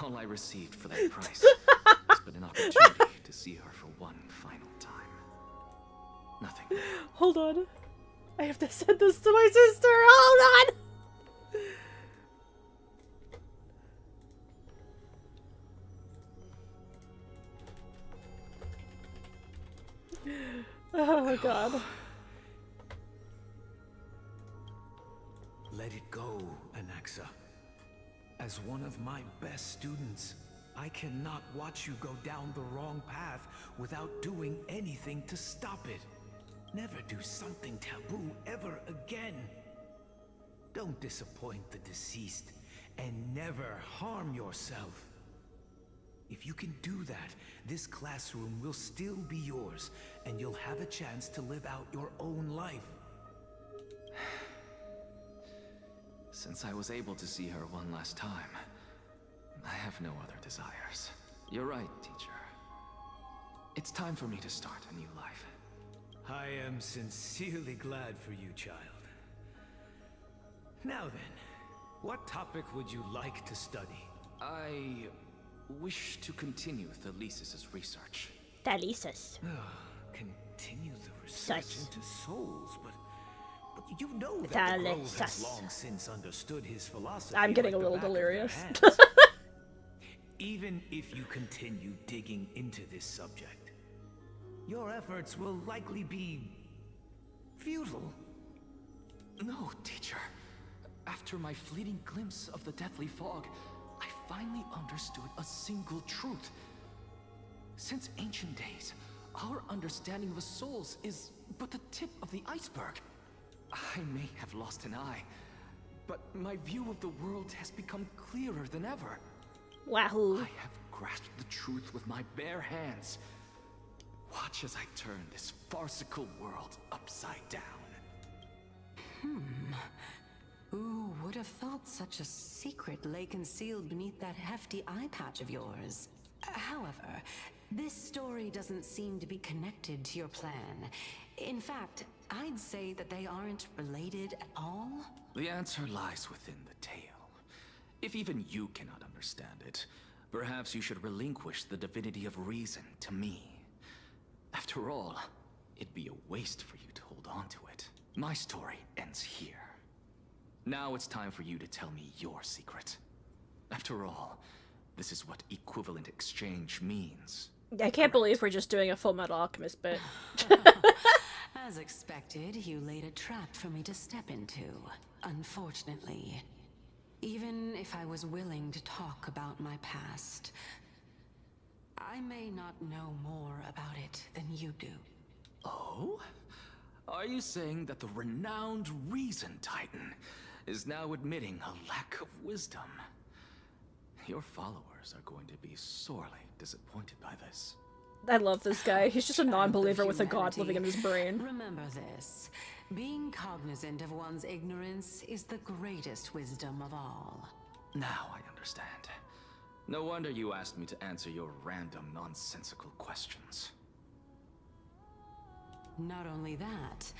All I received for that price has been an opportunity to see her for one final time. Nothing more. Hold on. I have to send this to my sister. Hold on! Oh god. Let it go, Anaxa. As one of my best students, I cannot watch you go down the wrong path without doing anything to stop it. Never do something taboo ever again. Don't disappoint the deceased, and never harm yourself. If you can do that, this classroom will still be yours, and you'll have a chance to live out your own life. Since I was able to see her one last time, I have no other desires. You're right, teacher. It's time for me to start a new life. I am sincerely glad for you, child. Now then, what topic would you like to study? I wish to continue Thalesis' research. Thalesis. Continue the research Sus. into souls, but you know that the Grove has Thalesis. long since understood his philosophy. I'm getting like a the little back of their delirious. hands. Even if you continue digging into this subject, your efforts will likely be futile. No, teacher. After my fleeting glimpse of the deathly fog, I finally understood a single truth. Since ancient days, our understanding of souls is but the tip of the iceberg. I may have lost an eye, but my view of the world has become clearer than ever. Wahoo. I have grasped the truth with my bare hands. Watch as I turn this farcical world upside down. Who would have thought such a secret lay concealed beneath that hefty eye patch of yours? However, this story doesn't seem to be connected to your plan. In fact, I'd say that they aren't related at all. The answer lies within the tale. If even you cannot understand it, perhaps you should relinquish the divinity of reason to me. After all, it'd be a waste for you to hold on to it. My story ends here. Now it's time for you to tell me your secret. After all, this is what equivalent exchange means. I can't believe we're just doing a Full Metal Alchemist bit. As expected, you laid a trap for me to step into. Unfortunately. Even if I was willing to talk about my past, I may not know more about it than you do. Oh? Are you saying that the renowned Reason Titan is now admitting a lack of wisdom? Your followers are going to be sorely disappointed by this. I love this guy. He's just a non-believer with a god living in his brain. Remember this. Being cognizant of one's ignorance is the greatest wisdom of all. Now I understand. No wonder you asked me to answer your random, nonsensical questions. Not only that,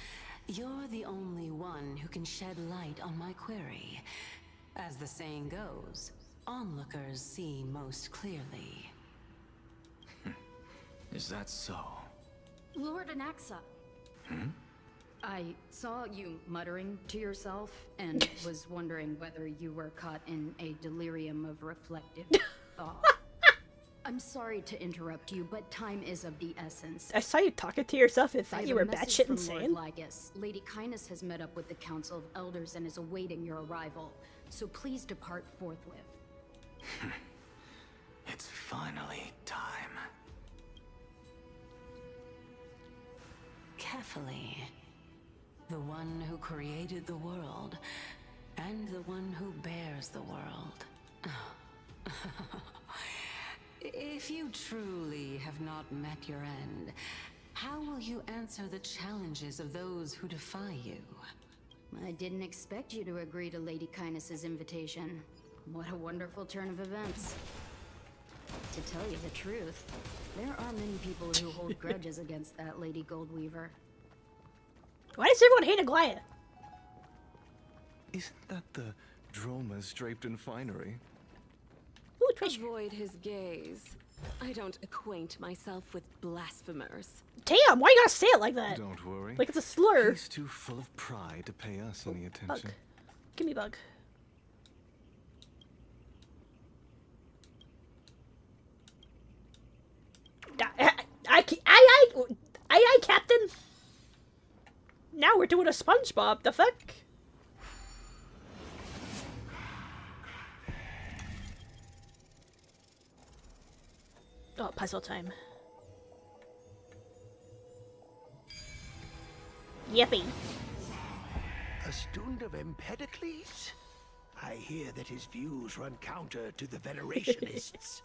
you're the only one who can shed light on my query. As the saying goes, onlookers see most clearly. Is that so? Lord Anaxa. I saw you muttering to yourself and was wondering whether you were caught in a delirium of reflective thought. I'm sorry to interrupt you, but time is of the essence. I saw you talking to yourself and I thought have you a were message batshit from insane. Lord Lygus. Lady Kindness has met up with the Council of Elders and is awaiting your arrival, so please depart forthwith. It's finally time. Carefully. The one who created the world, and the one who bears the world. If you truly have not met your end, how will you answer the challenges of those who defy you? I didn't expect you to agree to Lady Kindness's invitation. What a wonderful turn of events. To tell you the truth, there are many people who hold grudges against that Lady Goldweaver. Why does everyone hate Aglaia? Isn't that the dromas draped in finery? Ooh, treasure. Avoid his gaze. I don't acquaint myself with blasphemers. Damn, why you gotta say it like that? Don't worry. Like it's a slur. He's too full of pride to pay us any attention. Bug. Give me bug. Aye, Captain. Now we're doing a SpongeBob. The fuck? Oh, puzzle time. Yippee. A student of Empedocles? I hear that his views run counter to the Venerationists.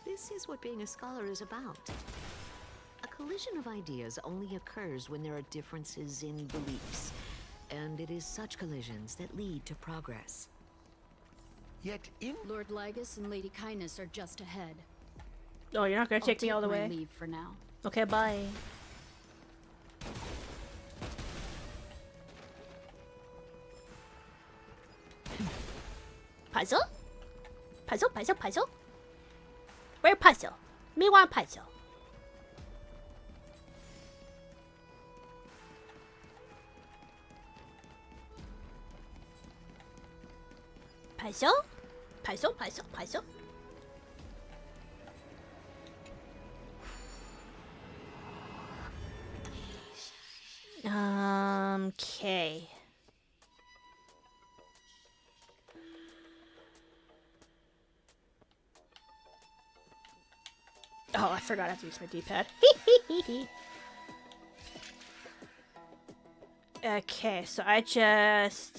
This is what being a scholar is about. A collision of ideas only occurs when there are differences in beliefs, and it is such collisions that lead to progress. Yet in Lord Lygus and Lady Kindness are just ahead. Oh, you're not gonna take me all the my way? leave for now. Okay, bye. Puzzle? Puzzle, puzzle, puzzle? Where puzzle? Me want puzzle. Puzzle? Puzzle, puzzle, puzzle? Okay. Oh, I forgot I have to use my D-pad. Okay, so I just...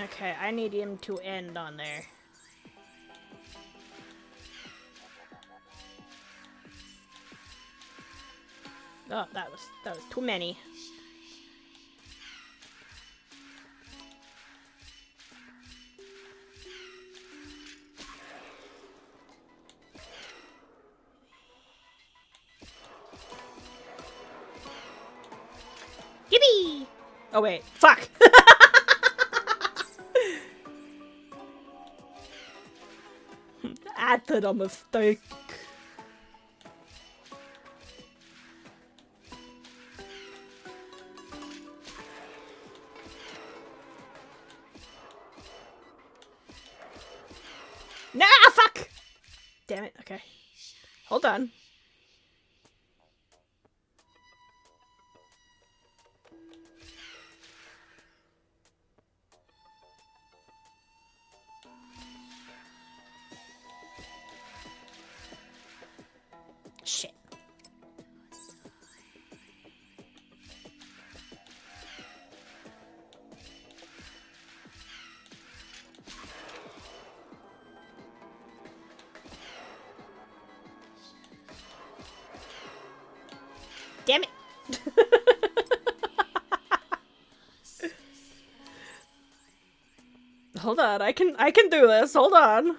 Okay, I need him to end on there. Oh, that was too many. Yippee! Oh wait, fuck! I did a mistake. Nah, fuck! Damn it, okay. Hold on. Shit. Damn it. Hold on, I can do this. Hold on.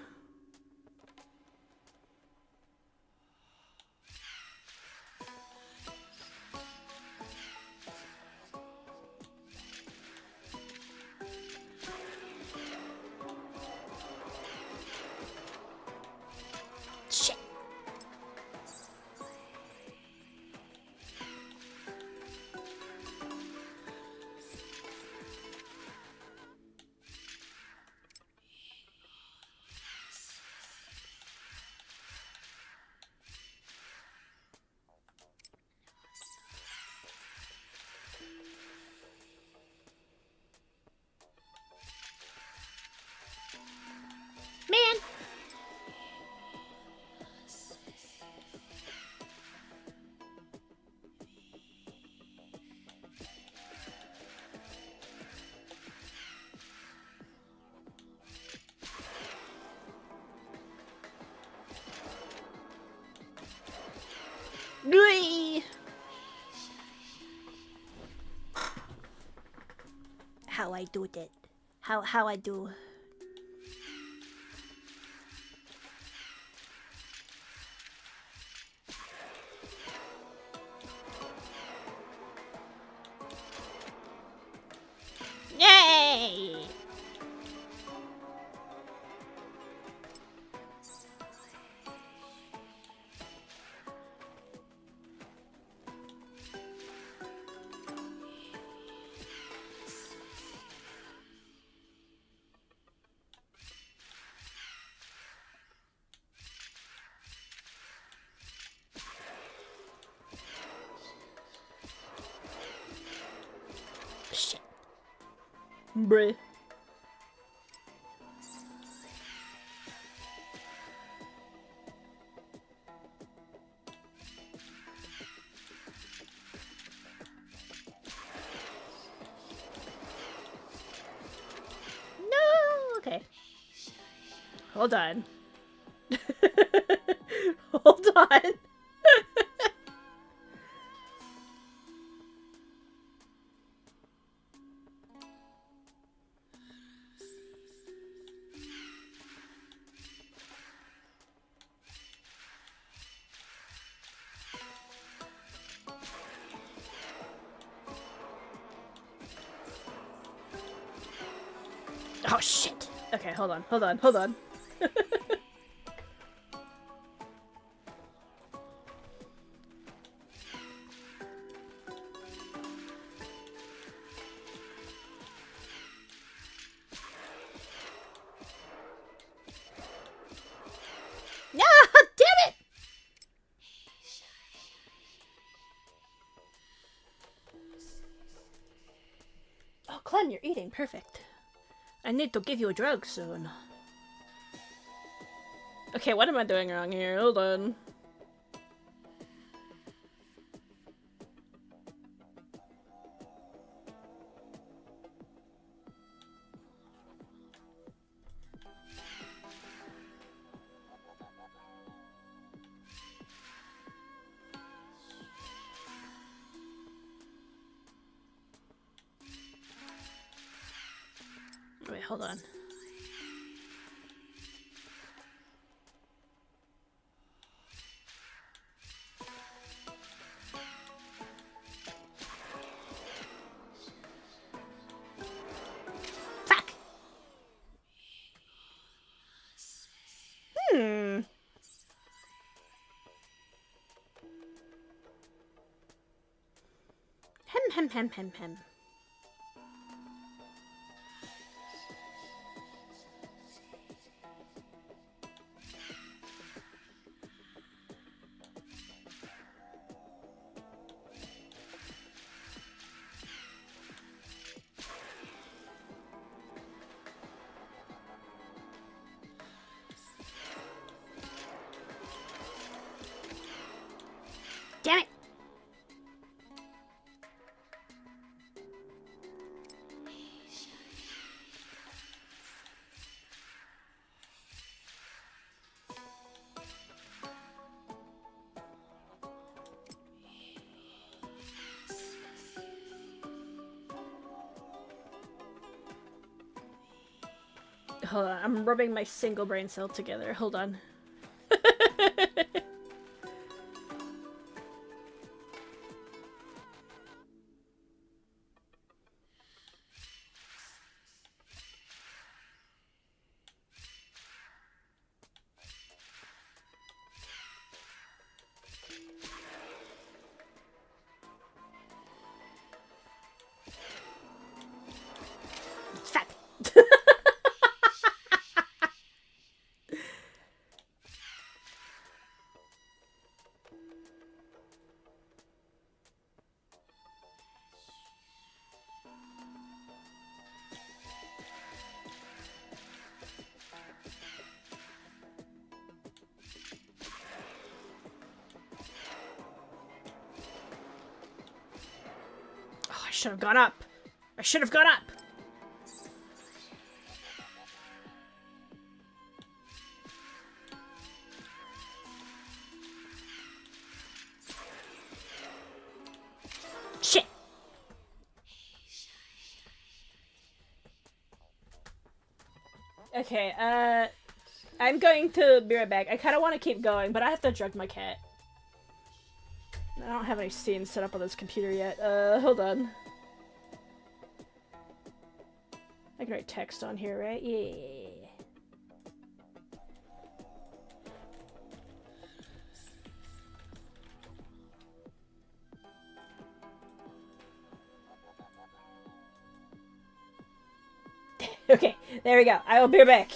do that? How I do? Yay! Shit. Bruh. No, okay. Hold on. Hold on. Oh shit. Okay, hold on. Yeah, damn it! Oh, Clem, you're eating. Perfect. I need to give you a drug soon. Okay, what am I doing wrong here? Hold on. Wait, hold on. Fuck! Hem. Damn it! Hold on, I'm rubbing my single brain cell together. Hold on. Fuck! Oh, I should have gone up. I should have gone up. Shit. Okay, I'm going to be right back. I kind of want to keep going, but I have to drug my cat. I don't have any scenes set up on this computer yet. Hold on. I can write text on here, right? Yeah. Okay, there we go. I will be back.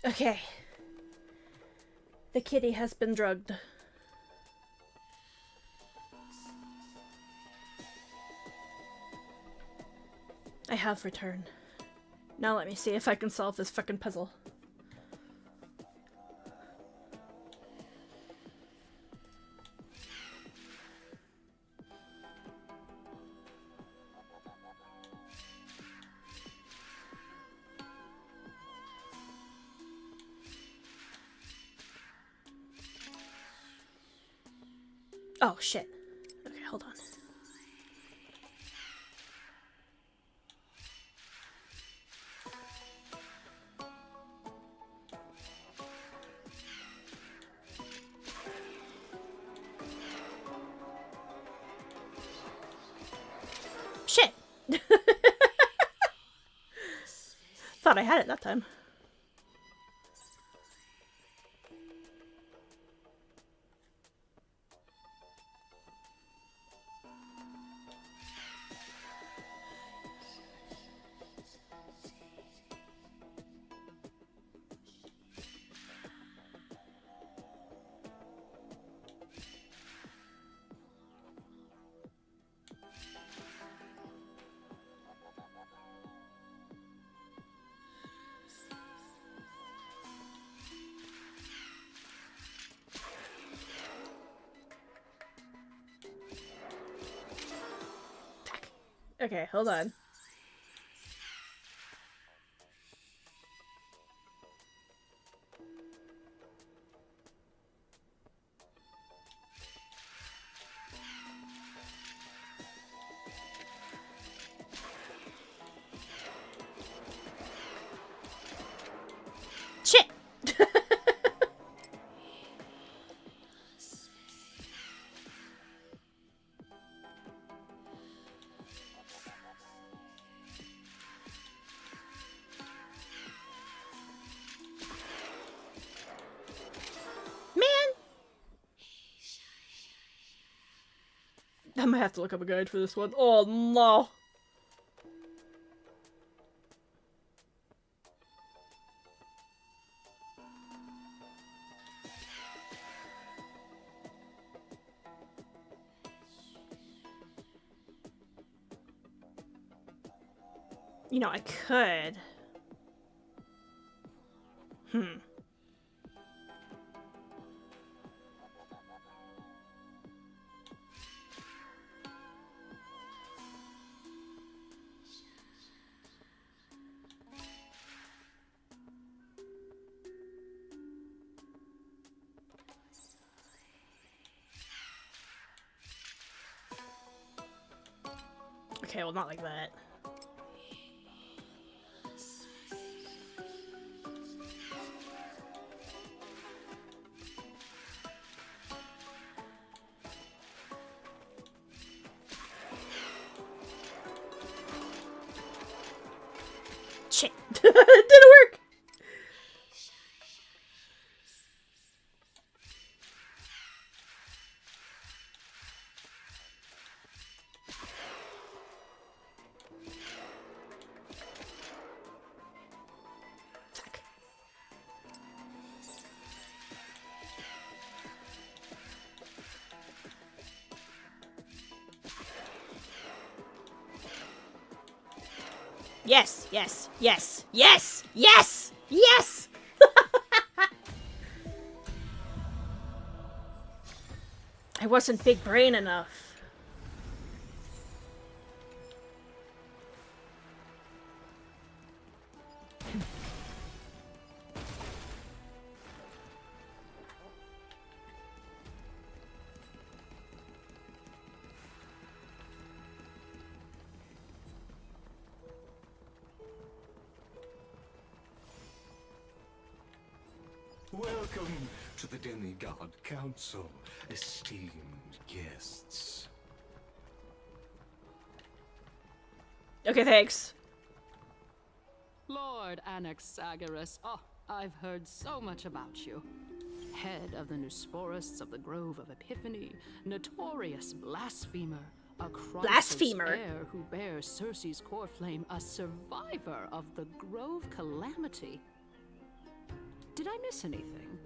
Okay. The kitty has been drugged. I have returned. Now let me see if I can solve this fucking puzzle. Oh, shit. Okay, hold on. Shit! Thought I had it that time. Okay, hold on. Shit! I might have to look up a guide for this one. Oh no! You know, I could. Okay, well, not like that. Shit. It didn't work! Fuck. Yes, yes, yes, yes, yes, yes! I wasn't big brain enough. Welcome to the Demigod Council, esteemed guests. Okay, thanks. Lord Anaxagoras, oh, I've heard so much about you. Head of the Nusporists of the Grove of Epiphany, notorious blasphemer, a Blasphemer. heir who bears Circe's core flame, a survivor of the Grove Calamity. I miss anything?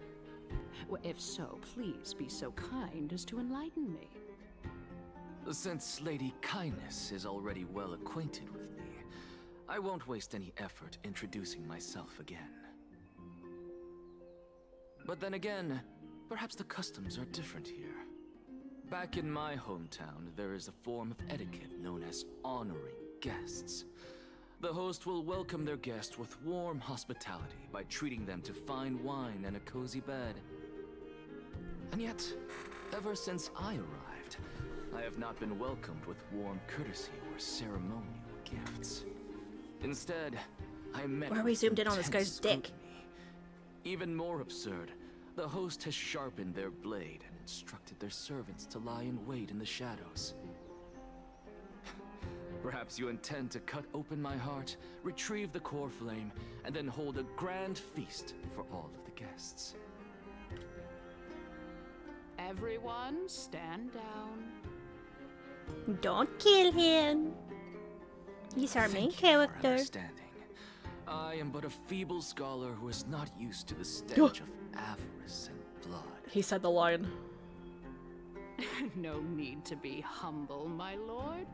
Well, if so, please be so kind as to enlighten me. Since Lady Kindness is already well acquainted with me, I won't waste any effort introducing myself again. But then again, perhaps the customs are different here. Back in my hometown, there is a form of etiquette known as honoring guests. The host will welcome their guest with warm hospitality by treating them to fine wine and a cozy bed. And yet, ever since I arrived, I have not been welcomed with warm courtesy or ceremonial gifts. Instead, I met Why are we zoomed in on this guy's dick? Even more absurd, the host has sharpened their blade and instructed their servants to lie in wait in the shadows. Perhaps you intend to cut open my heart, retrieve the core flame, and then hold a grand feast for all of the guests. Everyone, stand down. Don't kill him. He's our main character. Understanding. I am but a feeble scholar who is not used to the stench of avarice and blood. He said the line. No need to be humble, my lord.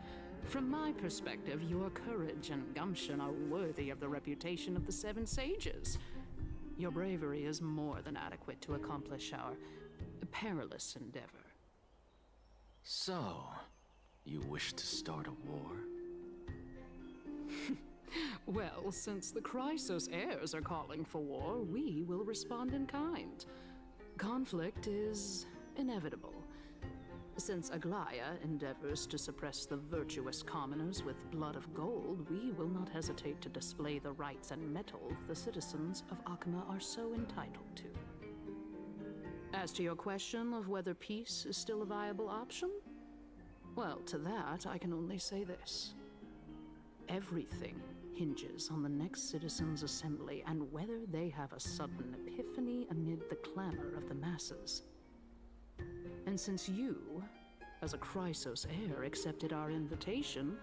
From my perspective, your courage and gumption are worthy of the reputation of the Seven Sages. Your bravery is more than adequate to accomplish our perilous endeavor. So, you wish to start a war? Well, since the Chrysos heirs are calling for war, we will respond in kind. Conflict is inevitable. Since Aglaya endeavors to suppress the virtuous commoners with blood of gold, we will not hesitate to display the rights and mettle the citizens of Akama are so entitled to. As to your question of whether peace is still a viable option, well, to that I can only say this. Everything hinges on the next citizens' assembly and whether they have a sudden epiphany amid the clamor of the masses. And since you, as a Chrysos heir, accepted our invitation,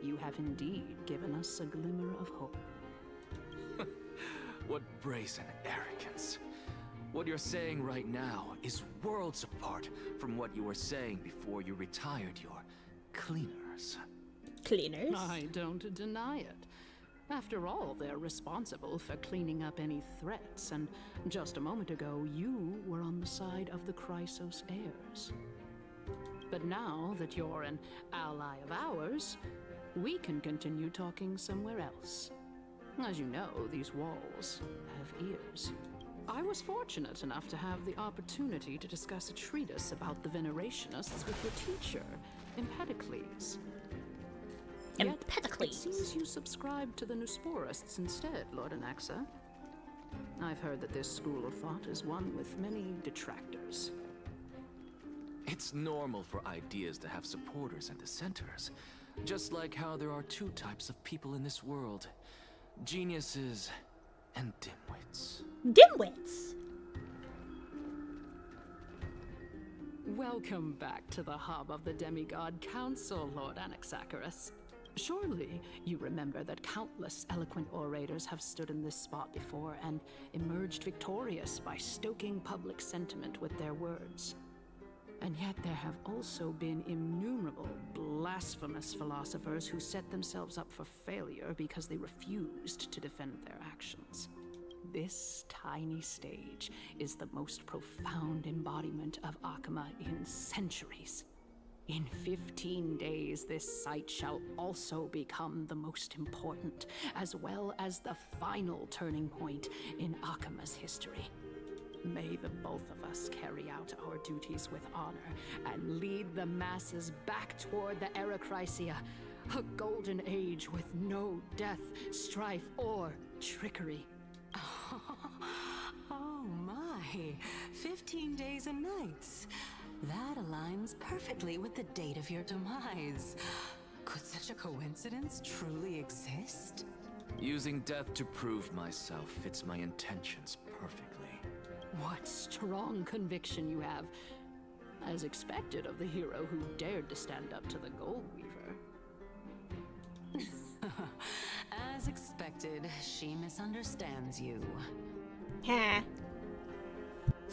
you have indeed given us a glimmer of hope. What brazen arrogance. What you're saying right now is worlds apart from what you were saying before you retired your cleaners. Cleaners? I don't deny it. After all, they're responsible for cleaning up any threats, and just a moment ago, you were on the side of the Chrysos heirs. But now that you're an ally of ours, we can continue talking somewhere else. As you know, these walls have ears. I was fortunate enough to have the opportunity to discuss a treatise about the Venerationists with your teacher, Empedocles. Empedocles? It seems you subscribe to the Nusporists instead, Lord Anaxa. I've heard that this school of thought is one with many detractors. It's normal for ideas to have supporters and dissenters, just like how there are two types of people in this world: geniuses and dimwits. Dimwits? Welcome back to the hub of the Demigod Council, Lord Anaxagoras. Surely you remember that countless eloquent orators have stood in this spot before and emerged victorious by stoking public sentiment with their words. And yet there have also been innumerable blasphemous philosophers who set themselves up for failure because they refused to defend their actions. This tiny stage is the most profound embodiment of Akama in centuries. In 15 days, this site shall also become the most important, as well as the final turning point in Akama's history. May the both of us carry out our duties with honor and lead the masses back toward the Era Chrysia, a golden age with no death, strife, or trickery. Oh my, 15 days and nights. That aligns perfectly with the date of your demise. Could such a coincidence truly exist? Using death to prove myself fits my intentions perfectly. What strong conviction you have, as expected of the hero who dared to stand up to the Gold Weaver. As expected, she misunderstands you. Ha.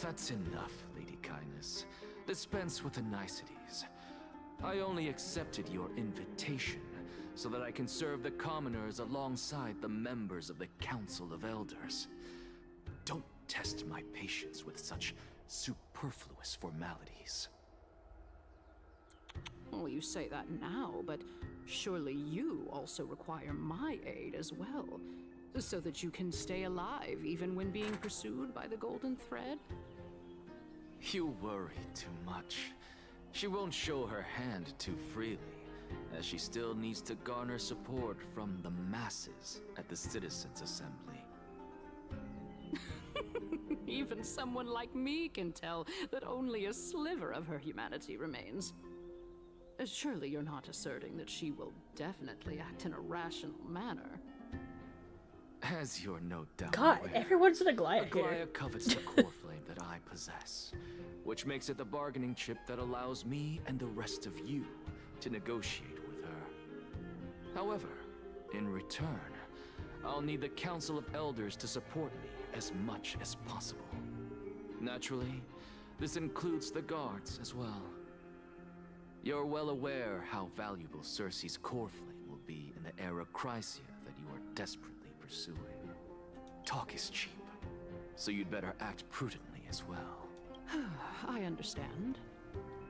That's enough, Lady Kindness. Dispense with the niceties. I only accepted your invitation so that I can serve the commoners alongside the members of the Council of Elders. Don't test my patience with such superfluous formalities. Well, you say that now, but surely you also require my aid as well, so that you can stay alive even when being pursued by the Golden Thread? You worry too much. She won't show her hand too freely, as she still needs to garner support from the masses at the Citizens' Assembly. Even someone like me can tell that only a sliver of her humanity remains. Surely you're not asserting that she will definitely act in a rational manner. As you're no doubt God, aware, everyone's an Aglaia hater. Aglaia covets the core flame that I possess, which makes it the bargaining chip that allows me and the rest of you to negotiate with her. However, in return, I'll need the Council of Elders to support me as much as possible. Naturally, this includes the guards as well. You're well aware how valuable Cersei's core flame will be in the era Chrysia that you are desperately pursuing. Talk is cheap, so you'd better act prudently as well. I understand.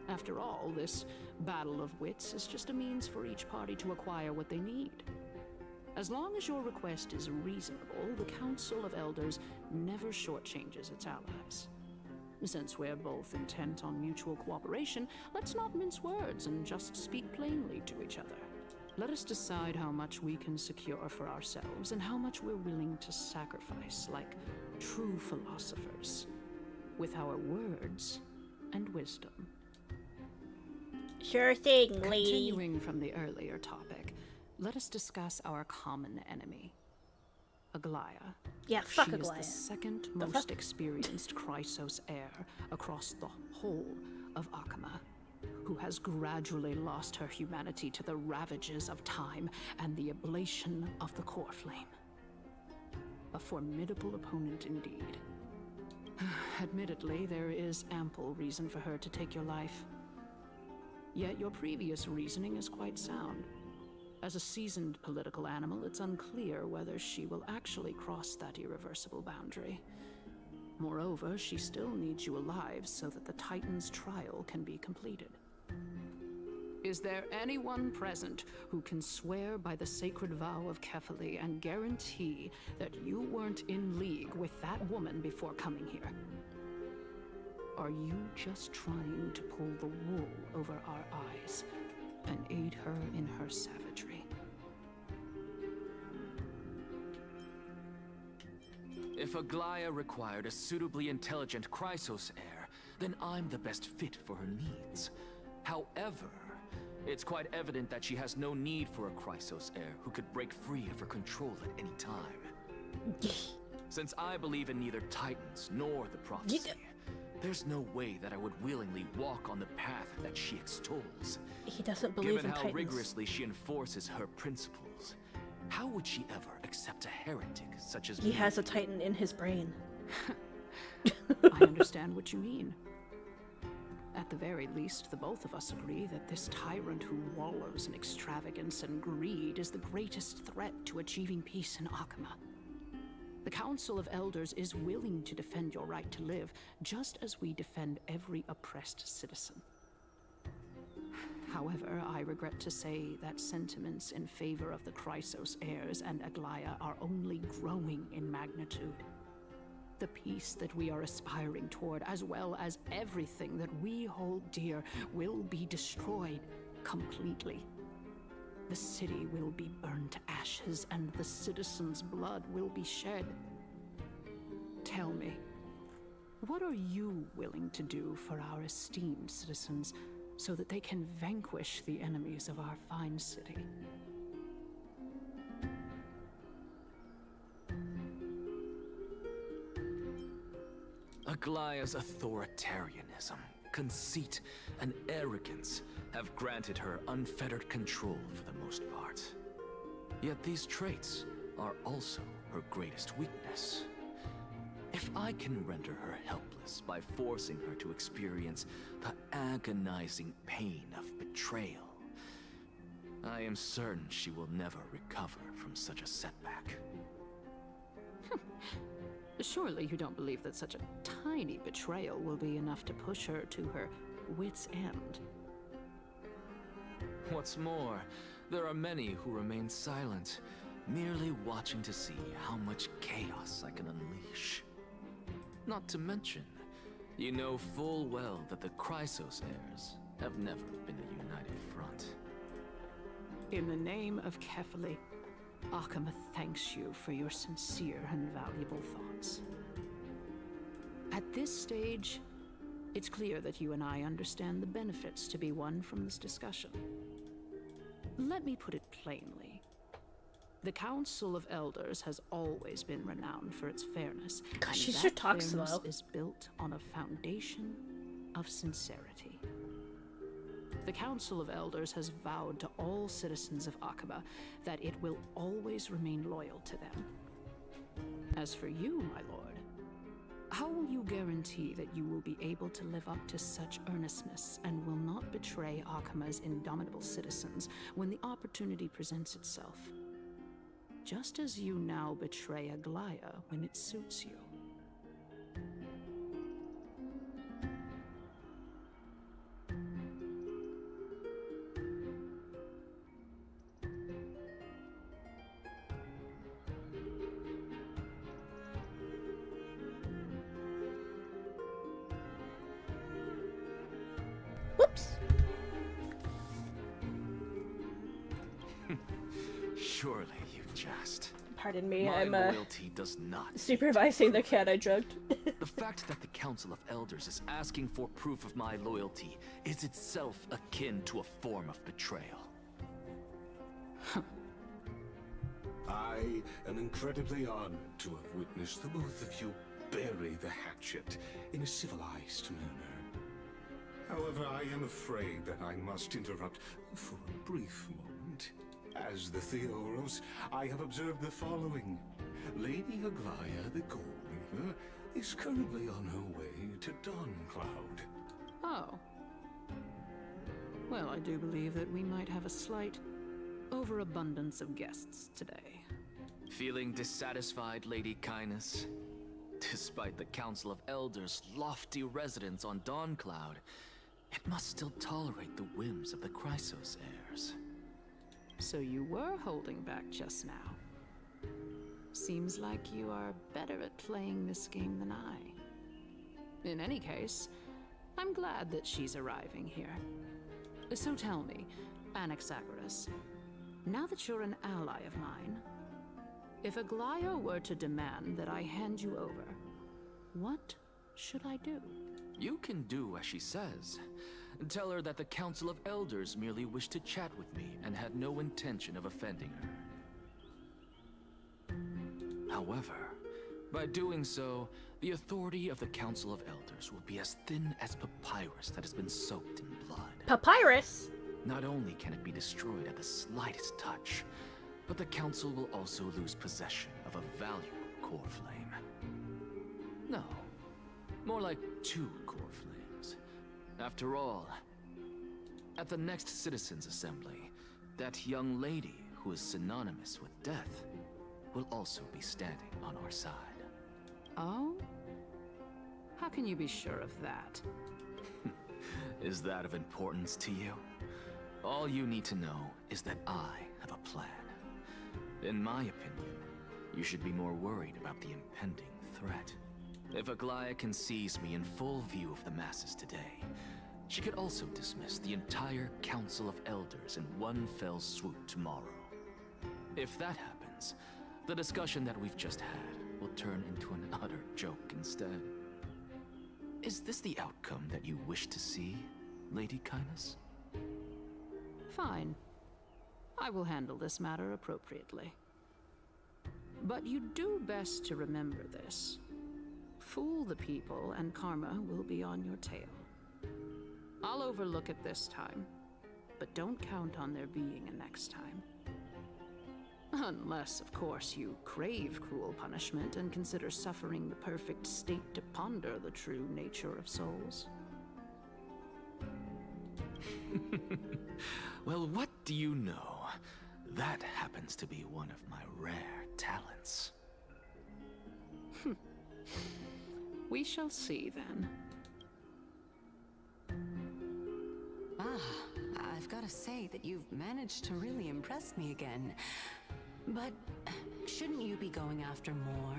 After all, this battle of wits is just a means for each party to acquire what they need. As long as your request is reasonable, the Council of Elders never shortchanges its allies. Since we're both intent on mutual cooperation, let's not mince words and just speak plainly to each other. Let us decide how much we can secure for ourselves and how much we're willing to sacrifice, like true philosophers, with our words and wisdom. Sure thing, lady. Continuing from the earlier topic, let us discuss our common enemy, Aglaia. Yeah, fuck She Aglaia. is the second The most fuck? experienced Chrysos heir across the whole of Akama, who has gradually lost her humanity to the ravages of time and the ablation of the core flame. A formidable opponent indeed. Admittedly, there is ample reason for her to take your life. Yet your previous reasoning is quite sound. As a seasoned political animal, it's unclear whether she will actually cross that irreversible boundary. Moreover, she still needs you alive so that the Titan's trial can be completed. Is there anyone present who can swear by the sacred vow of Kefali and guarantee that you weren't in league with that woman before coming here? Are you just trying to pull the wool over our eyes and aid her in her savagery? If Aglaia required a suitably intelligent Chrysos heir, then I'm the best fit for her needs. However, it's quite evident that she has no need for a Chrysos heir who could break free of her control at any time. Since I believe in neither Titans nor the prophecy, there's no way that I would willingly walk on the path that she extols. He doesn't believe Given in how Titans. rigorously she enforces her principles, how would she ever accept a heretic such as He me? has a Titan in his brain. I understand what you mean. At the very least, the both of us agree that this tyrant who wallows in extravagance and greed is the greatest threat to achieving peace in Akama. The Council of Elders is willing to defend your right to live, just as we defend every oppressed citizen. However, I regret to say that sentiments in favor of the Chrysos heirs and Aglaia are only growing in magnitude. The peace that we are aspiring toward, as well as everything that we hold dear, will be destroyed completely. The city will be burned to ashes, and the citizens' blood will be shed. Tell me, what are you willing to do for our esteemed citizens so that they can vanquish the enemies of our fine city? Aglaia's authoritarianism, conceit, and arrogance have granted her unfettered control for the most part. Yet these traits are also her greatest weakness. If If I can render her helpless by forcing her to experience the agonizing pain of betrayal, I am certain she will never recover from such a setback. Surely you don't believe that such a tiny betrayal will be enough to push her to her wit's end. What's more, there are many who remain silent, merely watching to see how much chaos I can unleash. Not to mention, you know full well that the Chrysos heirs have never been a united front. In the name of Kefali, Akama thanks you for your sincere and valuable thoughts. At this stage, it's clear that you and I understand the benefits to be won from this discussion. Let me put it plainly. The Council of Elders has always been renowned for its fairness. Gosh, and she that sure talks fairness slow. is built on a foundation of sincerity. The Council of Elders has vowed to all citizens of Akaba that it will always remain loyal to them. As for you, my lord, how will you guarantee that you will be able to live up to such earnestness and will not betray Akama's indomitable citizens when the opportunity presents itself? Just as you now betray Aglaya when it suits you. Whoops. Surely you jest. Pardon me, My I'm loyalty does not. supervising the cat I drugged. The fact that the Council of Elders is asking for proof of my loyalty is itself akin to a form of betrayal. I am incredibly honored to have witnessed the both of you bury the hatchet in a civilized manner. However, I am afraid that I must interrupt for a brief moment. As the Theoros, I have observed the following. Lady Aglaya, the Gold Weaver, is currently on her way to Dawncloud. Oh. Well, I do believe that we might have a slight overabundance of guests today. Feeling dissatisfied, Lady Kindness? Despite the Council of Elders' lofty residence on Dawncloud, it must still tolerate the whims of the Chrysos heirs. So you were holding back just now. Seems like you are better at playing this game than I. In any case, I'm glad that she's arriving here. So tell me, Anaxagoras, now that you're an ally of mine, if Aglaya were to demand that I hand you over, what should I do? You can do as she says. Tell her that the Council of Elders merely wished to chat with me and had no intention of offending her. However, by doing so, the authority of the Council of Elders will be as thin as papyrus that has been soaked in blood. Papyrus? Not only can it be destroyed at the slightest touch, but the Council will also lose possession of a valuable core flame. No, more like 2 core flames. After all, at the next Citizens' Assembly, that young lady who is synonymous with death will also be standing on our side. Oh? How can you be sure of that? Is that of importance to you? All you need to know is that I have a plan. In my opinion, you should be more worried about the impending threat. If Aglaya can seize me in full view of the masses today, she could also dismiss the entire Council of Elders in one fell swoop tomorrow. If that happens, the discussion that we've just had will turn into an utter joke instead. Is this the outcome that you wish to see, Lady Kindness? Fine. I will handle this matter appropriately. But you do best to remember this. Fool the people and karma will be on your tail. I'll overlook it this time, but don't count on there being a next time. Unless, of course, you crave cruel punishment and consider suffering the perfect state to ponder the true nature of souls. Well, what do you know? That happens to be one of my rare talents. We shall see then. I've got to say that you've managed to really impress me again. But shouldn't you be going after more?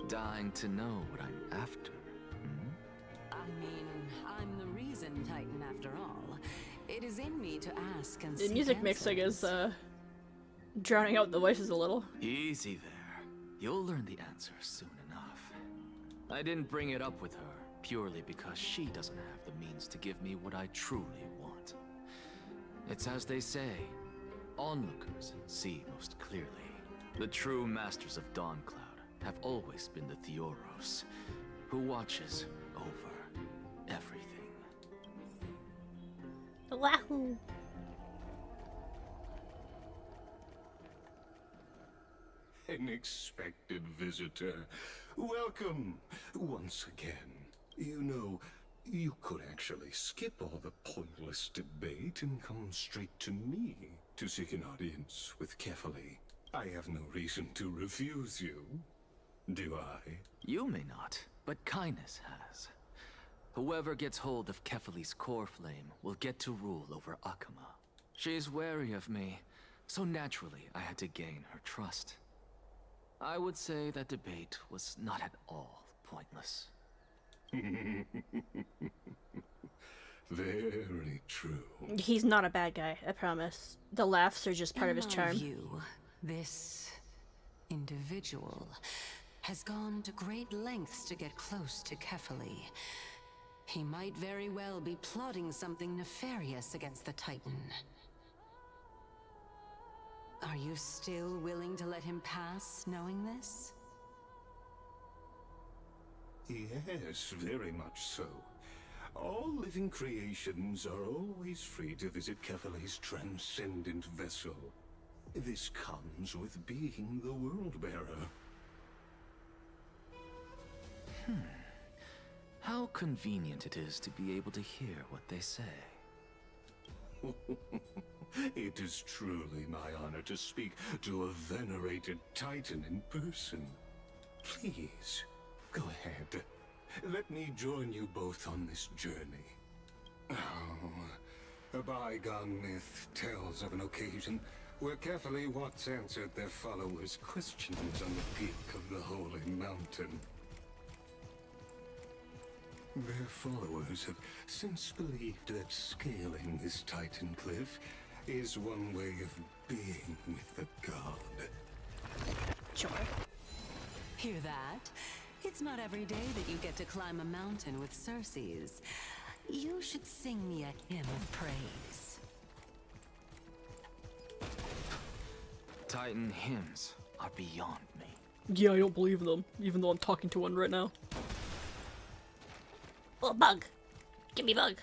Dying to know what I'm after. I mean, I'm the reason Titan after all. It is in me to ask and The seek music mixing answers. is drowning out the voices a little. Easy there. You'll learn the answer soon enough. I didn't bring it up with her purely because she doesn't have the means to give me what I truly want. It's as they say, onlookers see most clearly. The true masters of Dawncloud have always been the Theoros, who watches over everything. Wahoo! An expected visitor. Welcome once again. You know, you could actually skip all the pointless debate and come straight to me to seek an audience with Kefali. I have no reason to refuse you, do I? You may not, but kindness has. Whoever gets hold of Kefali's core flame will get to rule over Akama. She's wary of me, so naturally I had to gain her trust. I would say that debate was not at all pointless. Very true. He's not a bad guy, I promise. The laughs are just part of his In my charm. view, this individual has gone to great lengths to get close to Kefali. He might very well be plotting something nefarious against the Titan. Are you still willing to let him pass, knowing this? Yes, very much so. All living creations are always free to visit Kefali's transcendent vessel. This comes with being the World-Bearer. How convenient it is to be able to hear what they say. It is truly my honor to speak to a venerated Titan in person. Please, go ahead. Let me join you both on this journey. Oh, a bygone myth tells of an occasion where Kefali once answered their followers' questions on the peak of the Holy Mountain. Their followers have since believed that scaling this Titan cliff is one way of being with the god. Sure. Hear that? It's not every day that you get to climb a mountain with Circes. You should sing me a hymn of praise. Titan hymns are beyond me. Yeah, I don't believe them, even though I'm talking to one right now. Oh, bug! Give me bug!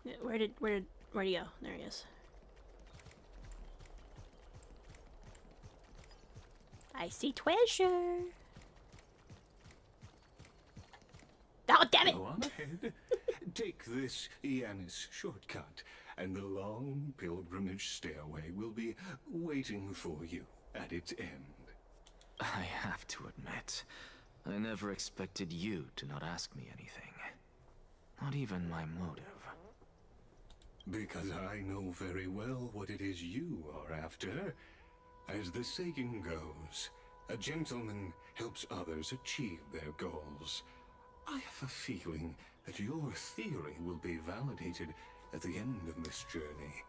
Yeah, where'd he go? There he is. I see treasure! Oh, damn it! Go on ahead. Take this Yanis shortcut, and the long pilgrimage stairway will be waiting for you at its end. I have to admit, I never expected you to not ask me anything. Not even my motive. Because I know very well what it is you are after. As the saying goes, a gentleman helps others achieve their goals. I have a feeling that your theory will be validated at the end of this journey.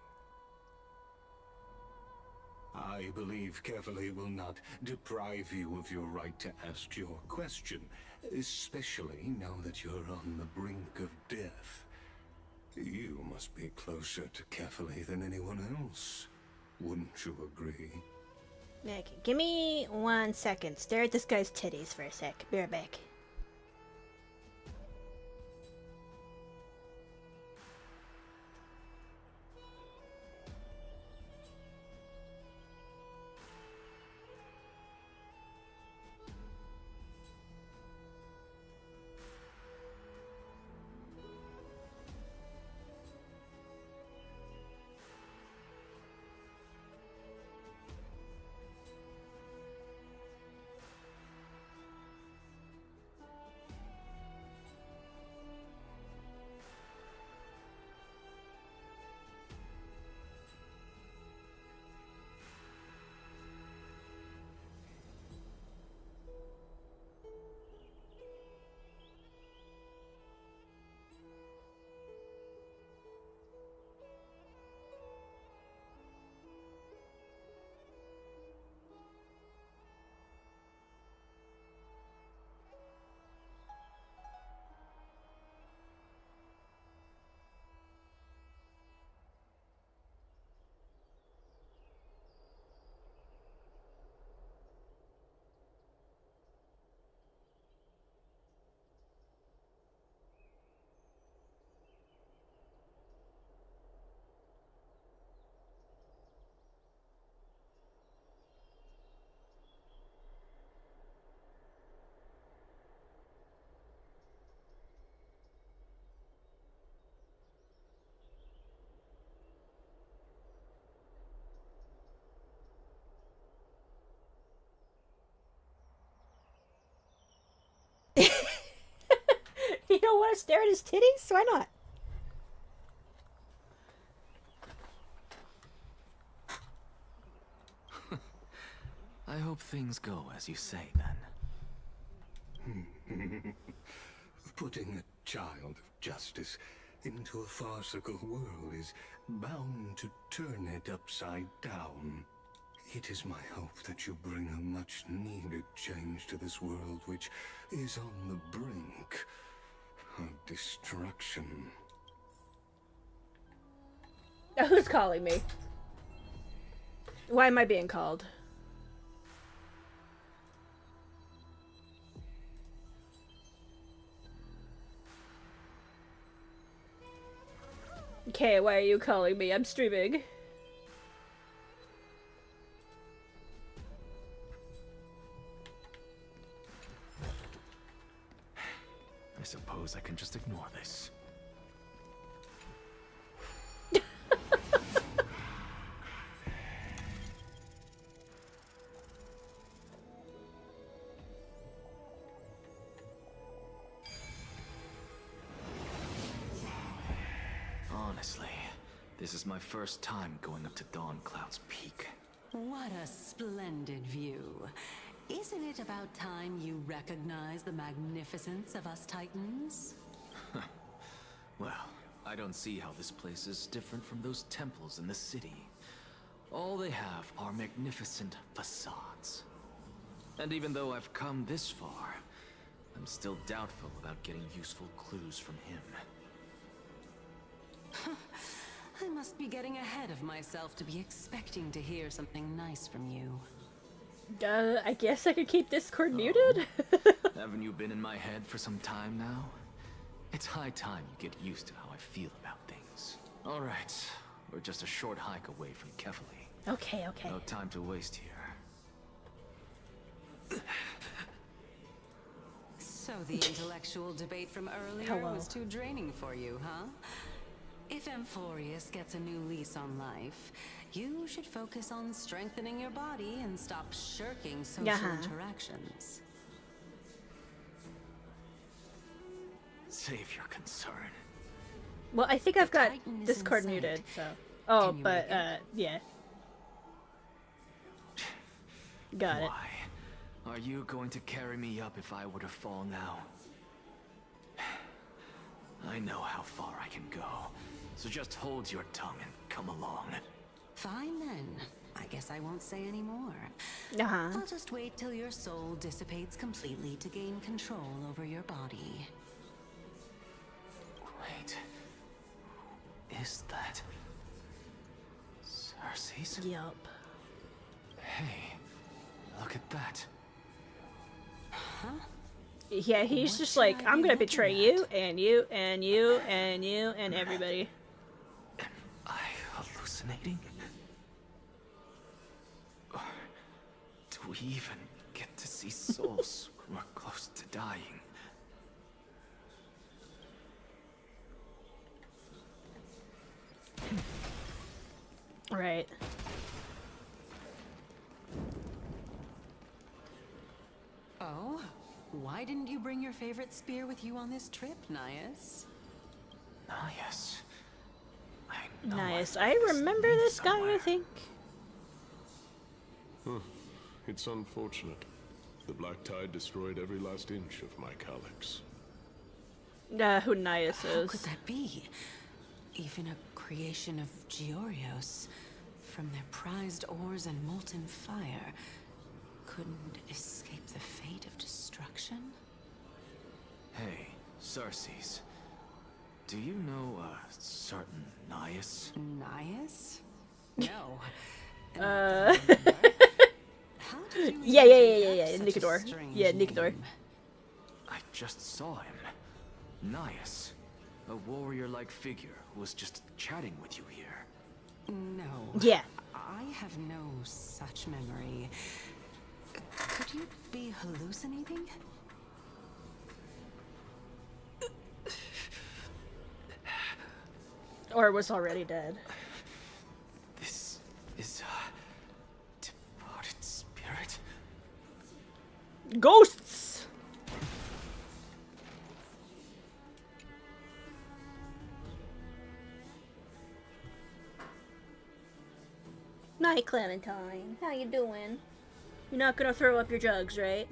I believe Kefali will not deprive you of your right to ask your question, especially now that you're on the brink of death. You must be closer to Kefali than anyone else. Wouldn't you agree? Okay, give me 1 second. Stare at this guy's titties for a sec. Be right back. You don't want to stare at his titties? Why not? I hope things go as you say, then. Putting a child of justice into a farcical world is bound to turn it upside down. It is my hope that you bring a much-needed change to this world, which is on the brink of destruction. Now, who's calling me? Why am I being called? Okay, why are you calling me? I'm streaming. I suppose I can just ignore this. Honestly, this is my first time going up to Dawncloud's Peak. What a splendid view. Isn't it about time you recognize the magnificence of us Titans? Well, I don't see how this place is different from those temples in the city. All they have are magnificent facades. And even though I've come this far, I'm still doubtful about getting useful clues from him. I must be getting ahead of myself to be expecting to hear something nice from you. I guess I could keep Discord muted? Haven't you been in my head for some time now? It's high time you get used to how I feel about things. Alright, we're just a short hike away from Kefali. Okay, okay. No time to waste here. So the intellectual debate from earlier was too draining for you, huh? If Amphorius gets a new lease on life, you should focus on strengthening your body and stop shirking social interactions. Save your concern. Well, I think I've got Discord muted, so... Oh, but, yeah. Got it. Why? Are you going to carry me up if I were to fall now? I know how far I can go, so just hold your tongue and come along. Fine then. I guess I won't say any more. I'll just wait till your soul dissipates completely to gain control over your body. Wait. Is that... Cersei's? Yup. Hey, Look at that. Huh? Yeah, he's What just should like, I be I'm gonna looking betray at? you, and you, and you, and you, and everybody. Am I hallucinating? Or do we even get to see souls who are close to dying? Right. Oh? Why didn't you bring your favorite spear with you on this trip, Nias? Nias. Nice. I remember this guy, I think. Huh. It's unfortunate. The Black Tide destroyed every last inch of my calyx. Who Nias How is. could that be? Even a creation of Georios, from their prized ores and molten fire, couldn't escape the fate of destruction? Hey, Cersei's. Do you know a certain Nias? Nias? No. How did you Yeah, even think up such a Nikador. strange Yeah, Nikador. name? I just saw him. Nias. A warrior-like figure who was just chatting with you here. No. Yeah. I have no such memory. Could you be hallucinating? Or was already dead. This is a departed spirit. Ghosts! Night, Clementine. How you doing? You're not gonna throw up your jugs, right?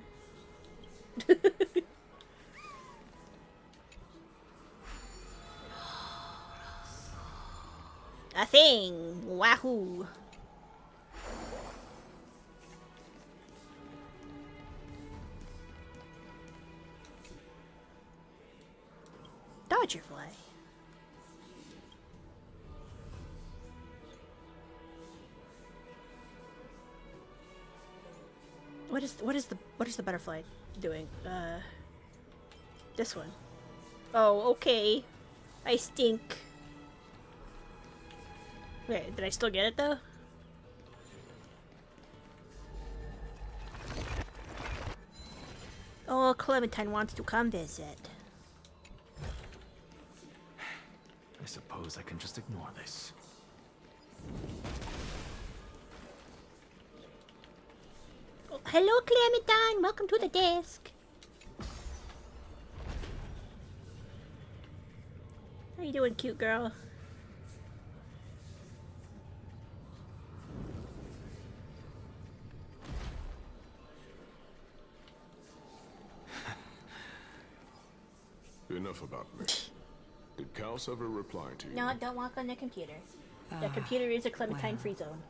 A thing! Wahoo! Dodger fly. What is the butterfly doing? This one. Oh, okay. I stink. Wait, did I still get it though? Oh, Clementine wants to come visit. I suppose I can just ignore this. Oh, hello, Clementine. Welcome to the desk. How you doing, cute girl? Enough about me. Did Kaos ever reply to you? No, don't walk on the computer. The computer is a Clementine free zone.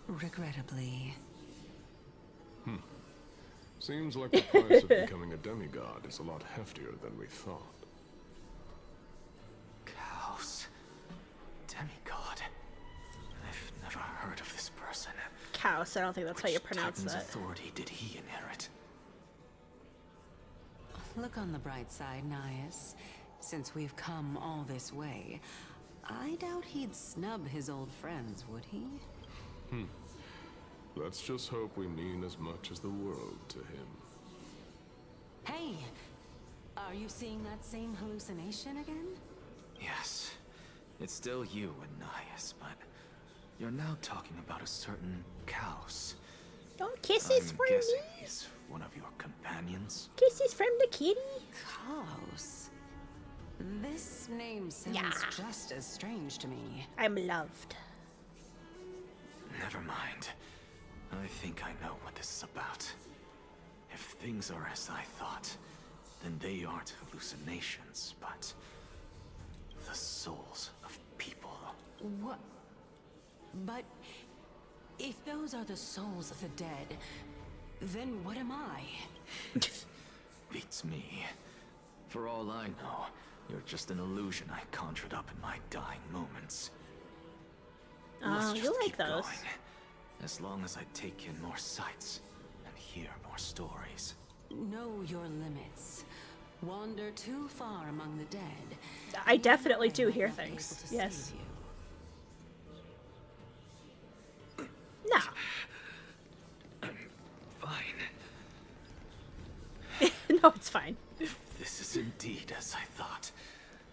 Regrettably. Seems like the price of becoming a demigod is a lot heftier than we thought. Kaos. Demigod. I've never heard of this person. Chaos, I don't think that's how you pronounce Titan's that. authority did he inherit? Look on the bright side, Nias. Since we've come all this way, I doubt he'd snub his old friends, would he? Let's just hope we mean as much as the world to him. Hey! Are you seeing that same hallucination again? Yes. It's still you and Nias, but you're now talking about a certain Kaos. Oh, kisses I'm for guessing me. he's one of your companions. Kisses from the kitty. Kaos. This name sounds just as strange to me. I'm loved. Never mind. I think I know what this is about. If things are as I thought, then they aren't hallucinations, but the souls of people. What? But if those are the souls of the dead, then what am I? Beats me. For all I know, you're just an illusion I conjured up in my dying moments. Oh, Let's you just like keep those. going. As long as I take in more sights hear more stories. Know your limits. Wander too far among the dead. I definitely do hear things. Yes. No. Fine. No, it's fine. If this is indeed as I thought,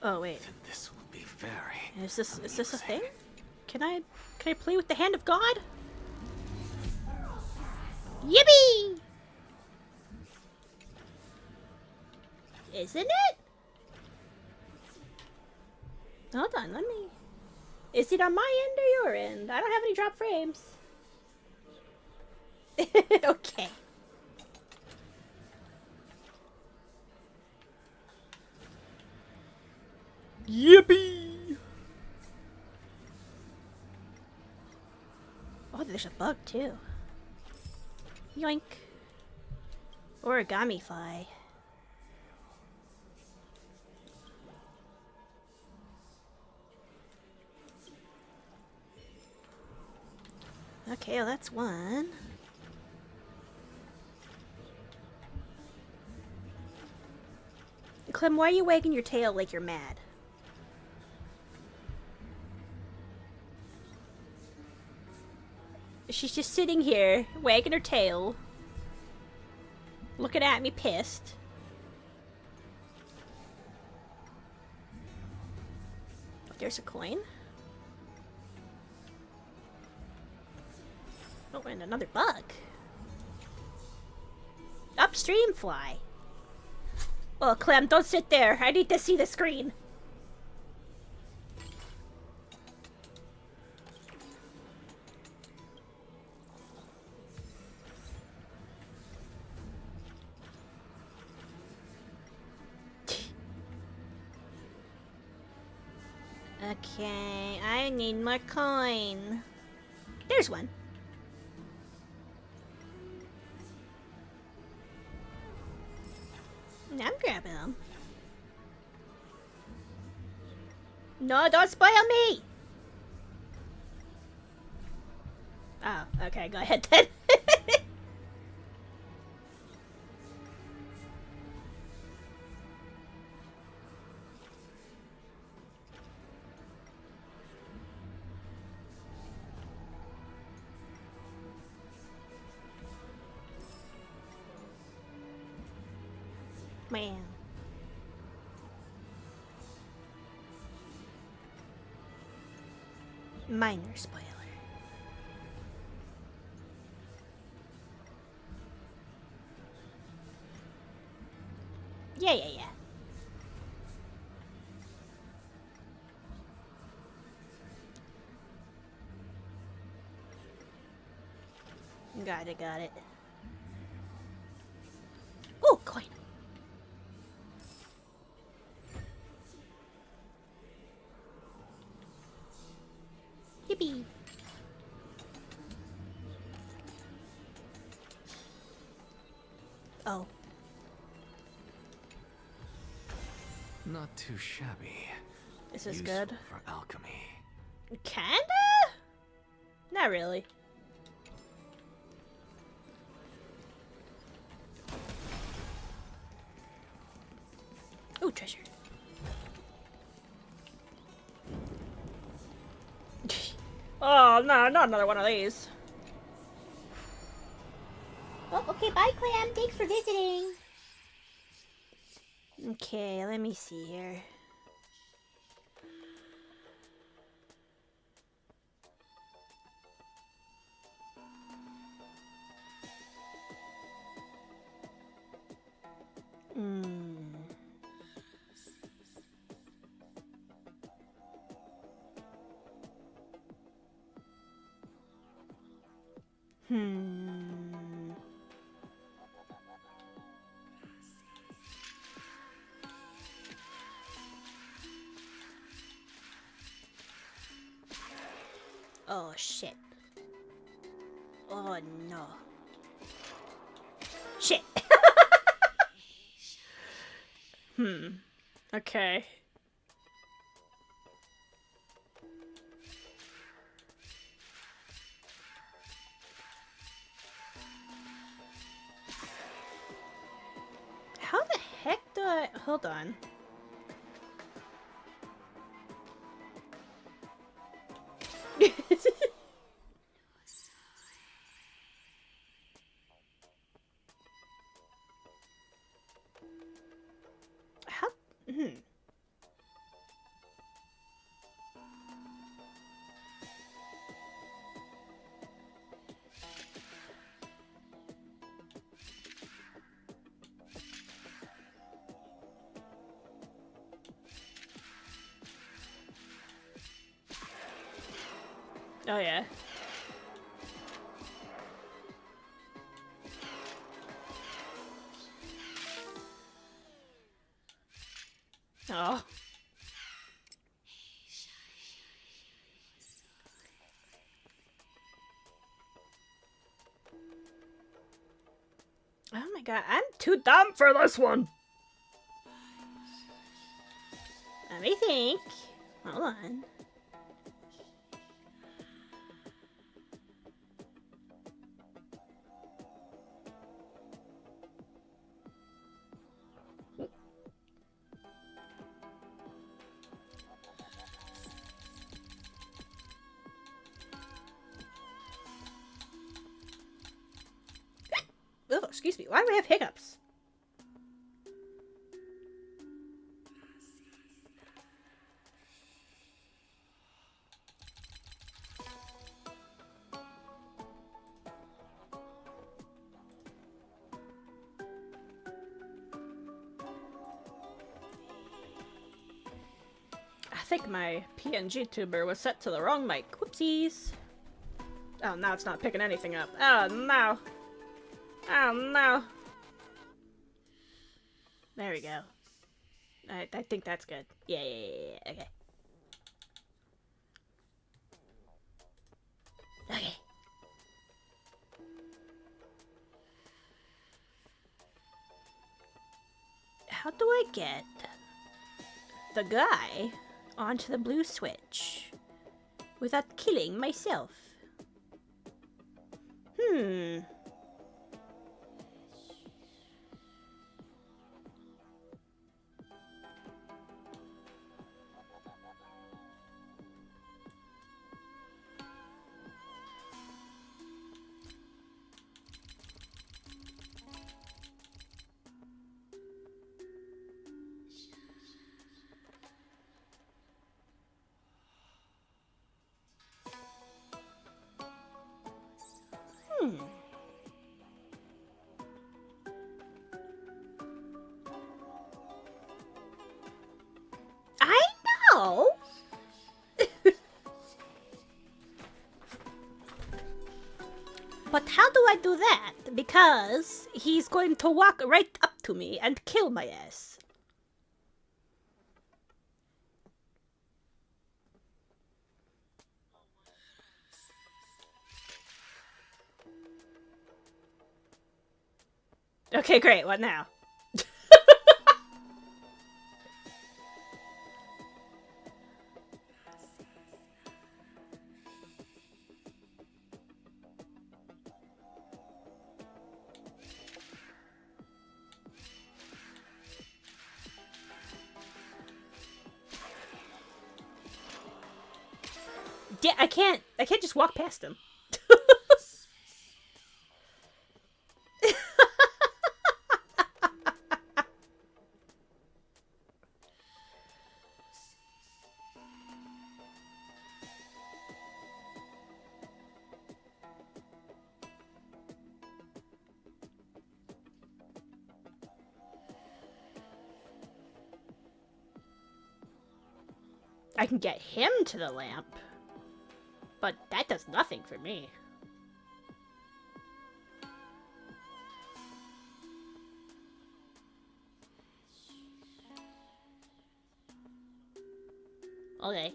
oh wait, then this will be very is this a thing? Can I play with the hand of God? Yippee! Isn't it? Hold on, let me. Is it on my end or your end? I don't have any drop frames. Okay. Yippee! Oh, there's a bug too. Yoink. Origami fly. Okay, well that's one. Clem, why are you wagging your tail like you're mad? She's just sitting here, wagging her tail. Looking at me pissed. There's a coin. Oh, and another bug. Upstream fly. Oh, Clem, don't sit there. I need to see the screen. Okay, I need more coin. There's one. I'm grabbing them. No, don't spoil me! Oh, okay, go ahead then. Man. Minor spoiler. Yeah. Got it. Oh, coin. Yippee. Oh. Not too shabby. This is Useful good. for alchemy. Kinda? Not really. Oh, treasure. Oh, no, not another one of these. Oh, okay, bye, Clam. Thanks for visiting. Okay, let me see here. Oh, shit. Oh, no. Shit. Okay. Hold on. How? Oh yeah. Oh. Oh my god, I'm too dumb for this one. Let me think. Hold on. Oh, excuse me. Why do we have hiccups? I think my PNG tuber was set to the wrong mic. Whoopsies. Oh, now it's not picking anything up. Oh, no. Oh, no. There we go. I think that's good. Yeah. Okay. Okay. How do I get the guy onto the blue switch without killing myself? I know! But how do I do that? Because he's going to walk right up to me and kill my ass. Okay, great. What now? Yeah, I can't just walk past him. I can get him to the lamp, but that does nothing for me. Okay.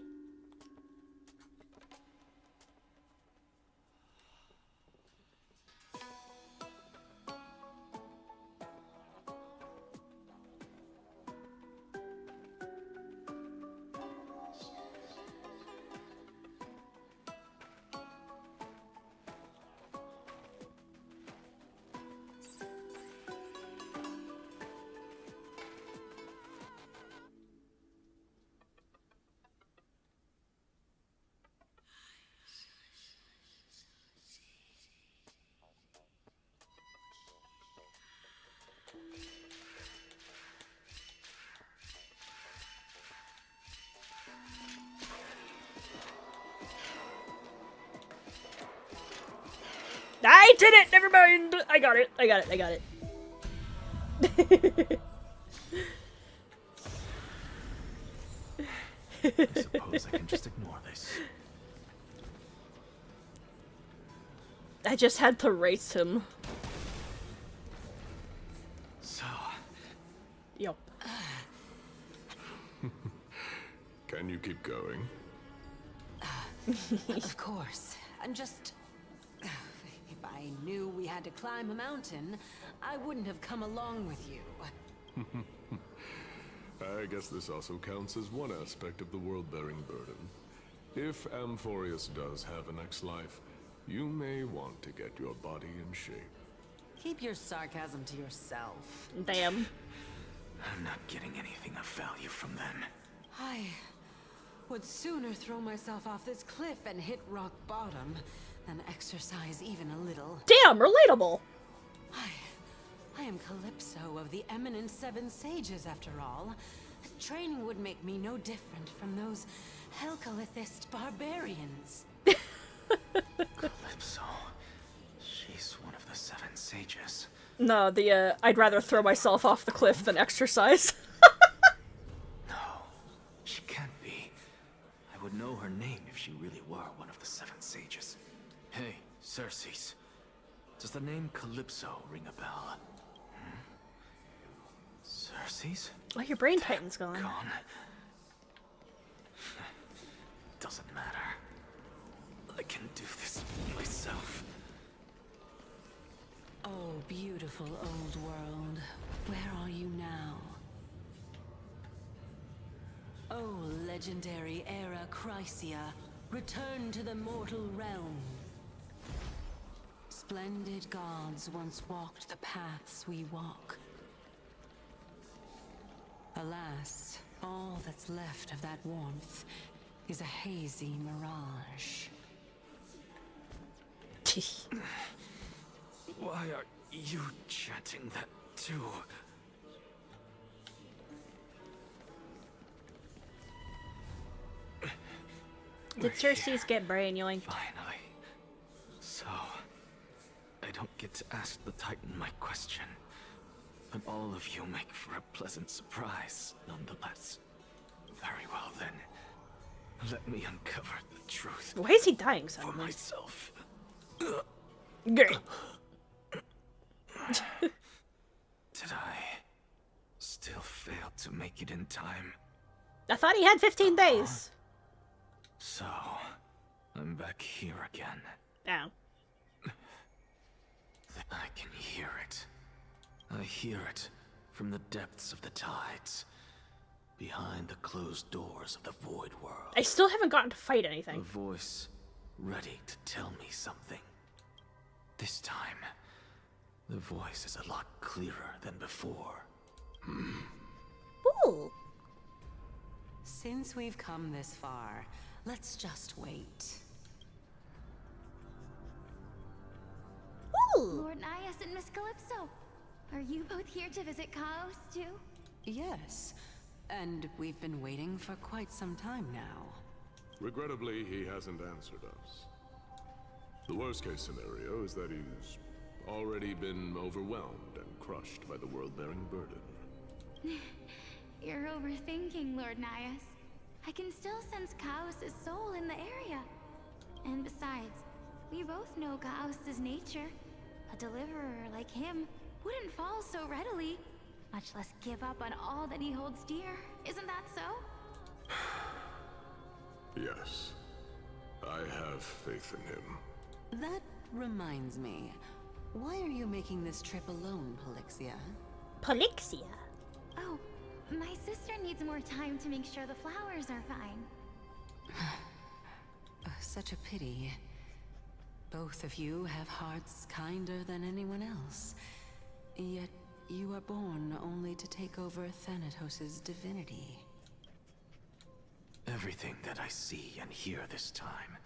I did it! Never mind! I got it. I got it. I got it. I suppose I can just ignore this. I just had to race him. So... Yup. Can you keep going? Of course. I'm just... If I knew we had to climb a mountain, I wouldn't have come along with you. I guess this also counts as one aspect of the world-bearing burden. If Amphorius does have a next life, you may want to get your body in shape. Keep your sarcasm to yourself. Damn. I'm not getting anything of value from them. I would sooner throw myself off this cliff and hit rock bottom than exercise even a little. Damn, relatable. I am Calypso of the Eminent Seven Sages, after all. Training would make me no different from those Helcalithist barbarians. Calypso. She's one of the Seven Sages. No, I'd rather throw myself off the cliff than exercise. No, she can't be. I would know her name if she really were one of the Seven Sages. Hey, Circes. Does the name Calypso ring a bell? Circes? Oh, your brain titan's gone. Doesn't matter. I can do this myself. Oh, beautiful old world. Where are you now? Oh, legendary era Chrysia, return to the mortal realm. Splendid gods once walked the paths we walk. Alas, all that's left of that warmth is a hazy mirage. Why are you chanting that too? Did Circes get brain yoinked? Finally. So, I don't get to ask the Titan my question. But all of you make for a pleasant surprise, nonetheless. Very well then. Let me uncover the truth. Why is he dying for suddenly? myself. Gay. Did I still fail to make it in time? I thought he had 15 days. So, I'm back here again. Ow. I can hear it. I hear it from the depths of the tides, behind the closed doors of the Void World. I still haven't gotten to fight anything. A voice ready to tell me something. This time, the voice is a lot clearer than before. Ooh. Since we've come this far, let's just wait. Ooh. Lord Nias and Miss Calypso, are you both here to visit Chaos too? Yes, and we've been waiting for quite some time now. Regrettably, he hasn't answered us. The worst-case scenario is that he's already been overwhelmed and crushed by the world-bearing burden. You're overthinking, Lord Nias. I can still sense Chaos' soul in the area. And besides, we both know Chaos' nature. A deliverer like him wouldn't fall so readily, much less give up on all that he holds dear. Isn't that so? Yes. I have faith in him. That reminds me. Why are you making this trip alone, Polixia? Polixia? Oh, my sister needs more time to make sure the flowers are fine. Such a pity. Both of you have hearts kinder than anyone else. Yet you are born only to take over Thanatos' divinity. Everything that I see and hear this time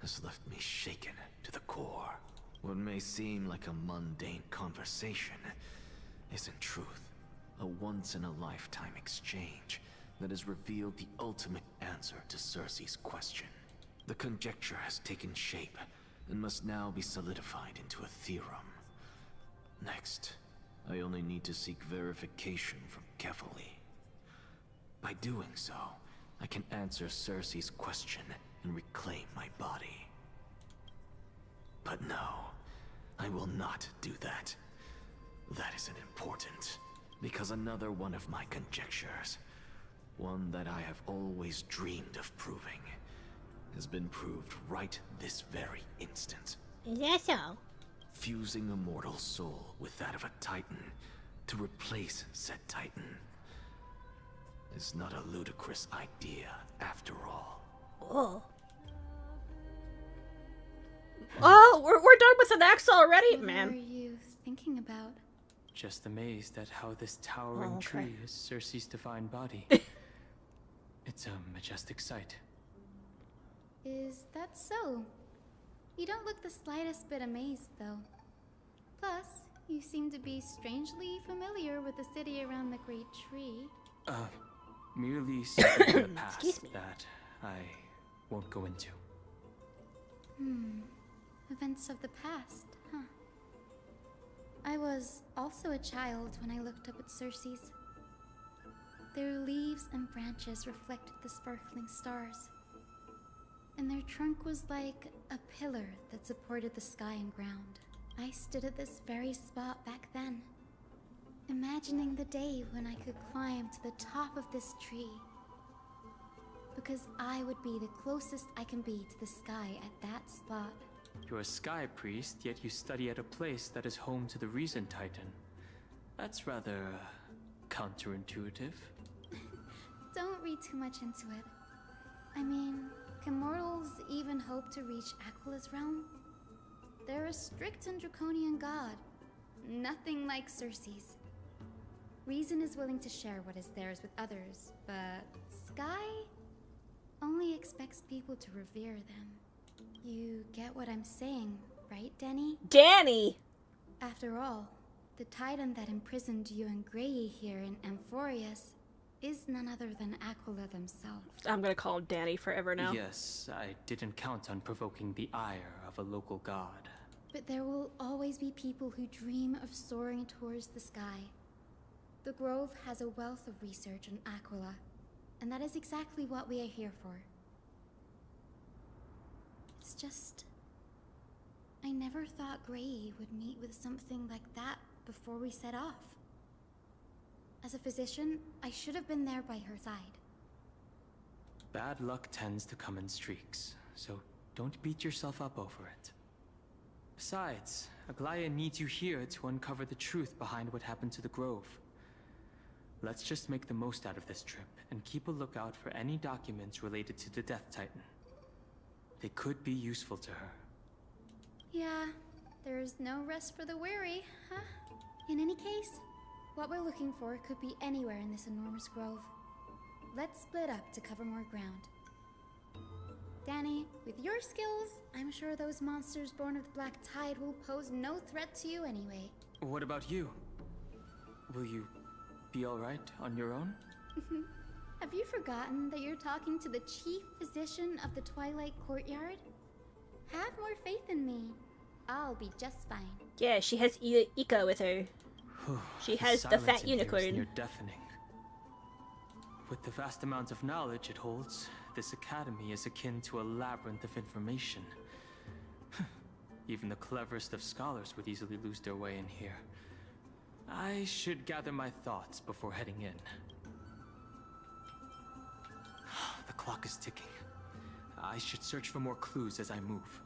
has left me shaken to the core. What may seem like a mundane conversation is in truth a once-in-a-lifetime exchange that has revealed the ultimate answer to Circe's question. The conjecture has taken shape and must now be solidified into a theorem. Next, I only need to seek verification from Kefali. By doing so, I can answer Cersei's question and reclaim my body. But no, I will not do that. That isn't important, because another one of my conjectures, one that I have always dreamed of proving, has been proved right this very instant. Is that so? Fusing a mortal soul with that of a Titan to replace said Titan is not a ludicrous idea after all. Oh. Oh, we're done with an axe already, man. What are you thinking about? Just amazed at how this towering tree is Cersei's divine body. It's a majestic sight. Is that so? You don't look the slightest bit amazed, though. Plus, you seem to be strangely familiar with the city around the Great Tree. Merely something in the past that I won't go into. Events of the past, huh? I was also a child when I looked up at Cersei's. Their leaves and branches reflected the sparkling stars, and their trunk was like a pillar that supported the sky and ground. I stood at this very spot back then, imagining the day when I could climb to the top of this tree, because I would be the closest I can be to the sky at that spot. You're a sky priest, yet you study at a place that is home to the Reason Titan. That's rather counterintuitive. Don't read too much into it. I mean, can mortals even hope to reach Aquala's realm? They're a strict and draconian god. Nothing like Cersei's. Reason is willing to share what is theirs with others, but Sky only expects people to revere them. You get what I'm saying, right, Danny? Danny! After all, the Titan that imprisoned you and Grey here in Amphorius is none other than Aquila themselves. I'm gonna call him Danny forever now. Yes, I didn't count on provoking the ire of a local god. But there will always be people who dream of soaring towards the sky. The Grove has a wealth of research on Aquila, and that is exactly what we are here for. It's just, I never thought Grey would meet with something like that before we set off. As a physician, I should have been there by her side. Bad luck tends to come in streaks, so don't beat yourself up over it. Besides, Aglaya needs you here to uncover the truth behind what happened to the Grove. Let's just make the most out of this trip and keep a lookout for any documents related to the Death Titan. They could be useful to her. Yeah, there's no rest for the weary, huh? In any case, what we're looking for could be anywhere in this enormous grove. Let's split up to cover more ground. Danny, with your skills, I'm sure those monsters born of the Black Tide will pose no threat to you anyway. What about you? Will you be alright on your own? Have you forgotten that you're talking to the chief physician of the Twilight Courtyard? Have more faith in me. I'll be just fine. Yeah, she has Ika with her. She has the fat unicorn. Near deafening. With the vast amount of knowledge it holds, this academy is akin to a labyrinth of information. Even the cleverest of scholars would easily lose their way in here. I should gather my thoughts before heading in. The clock is ticking. I should search for more clues as I move.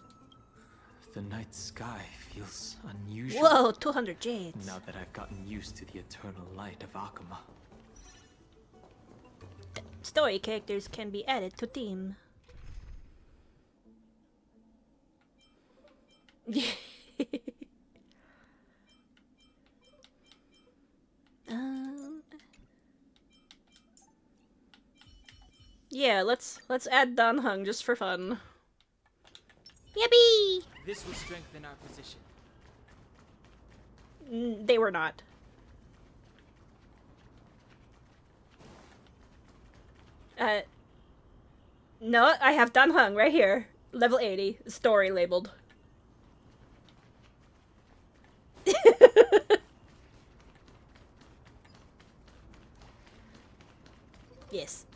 The night sky feels unusual. Whoa, 200 jades. Now that I've gotten used to the eternal light of Akuma. Story characters can be added to theme. Yeah, let's add Dan Heng just for fun. Yippee! This will strengthen our position. They were not. No, I have Dan Heng right here. Level 80. Story labeled. Yes.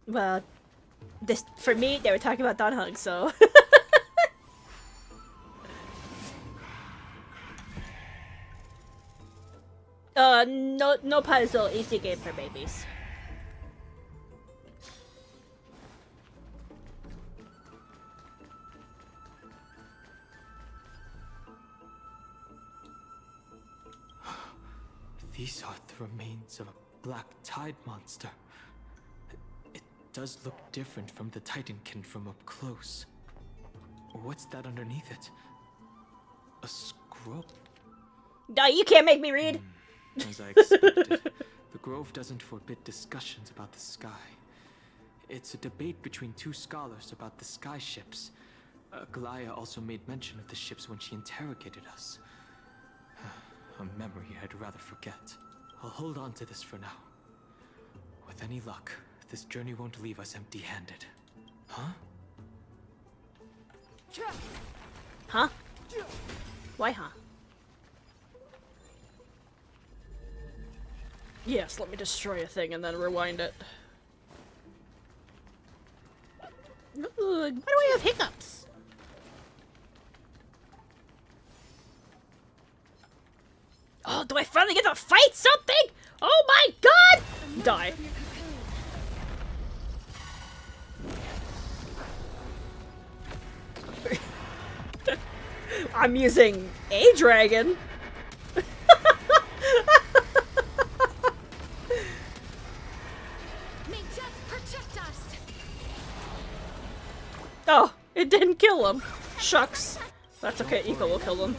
Well, this for me, they were talking about Don Hung, so. No puzzle, easy game for babies. These are the remains of a black tide monster. It does look different from the Titankin from up close. What's that underneath it? A scroll? No, you can't make me read! As I expected, the Grove doesn't forbid discussions about the sky. It's a debate between two scholars about the sky ships. Galaya also made mention of the ships when she interrogated us. A memory I'd rather forget. I'll hold on to this for now. With any luck, this journey won't leave us empty-handed. Huh? Huh? Why, huh? Yes, let me destroy a thing and then rewind it. Ooh, why do I have hiccups? Oh, do I finally get to fight something? Oh my god! Die. I'm using a dragon. Oh, it didn't kill him. Shucks. That's okay, Eco will kill him.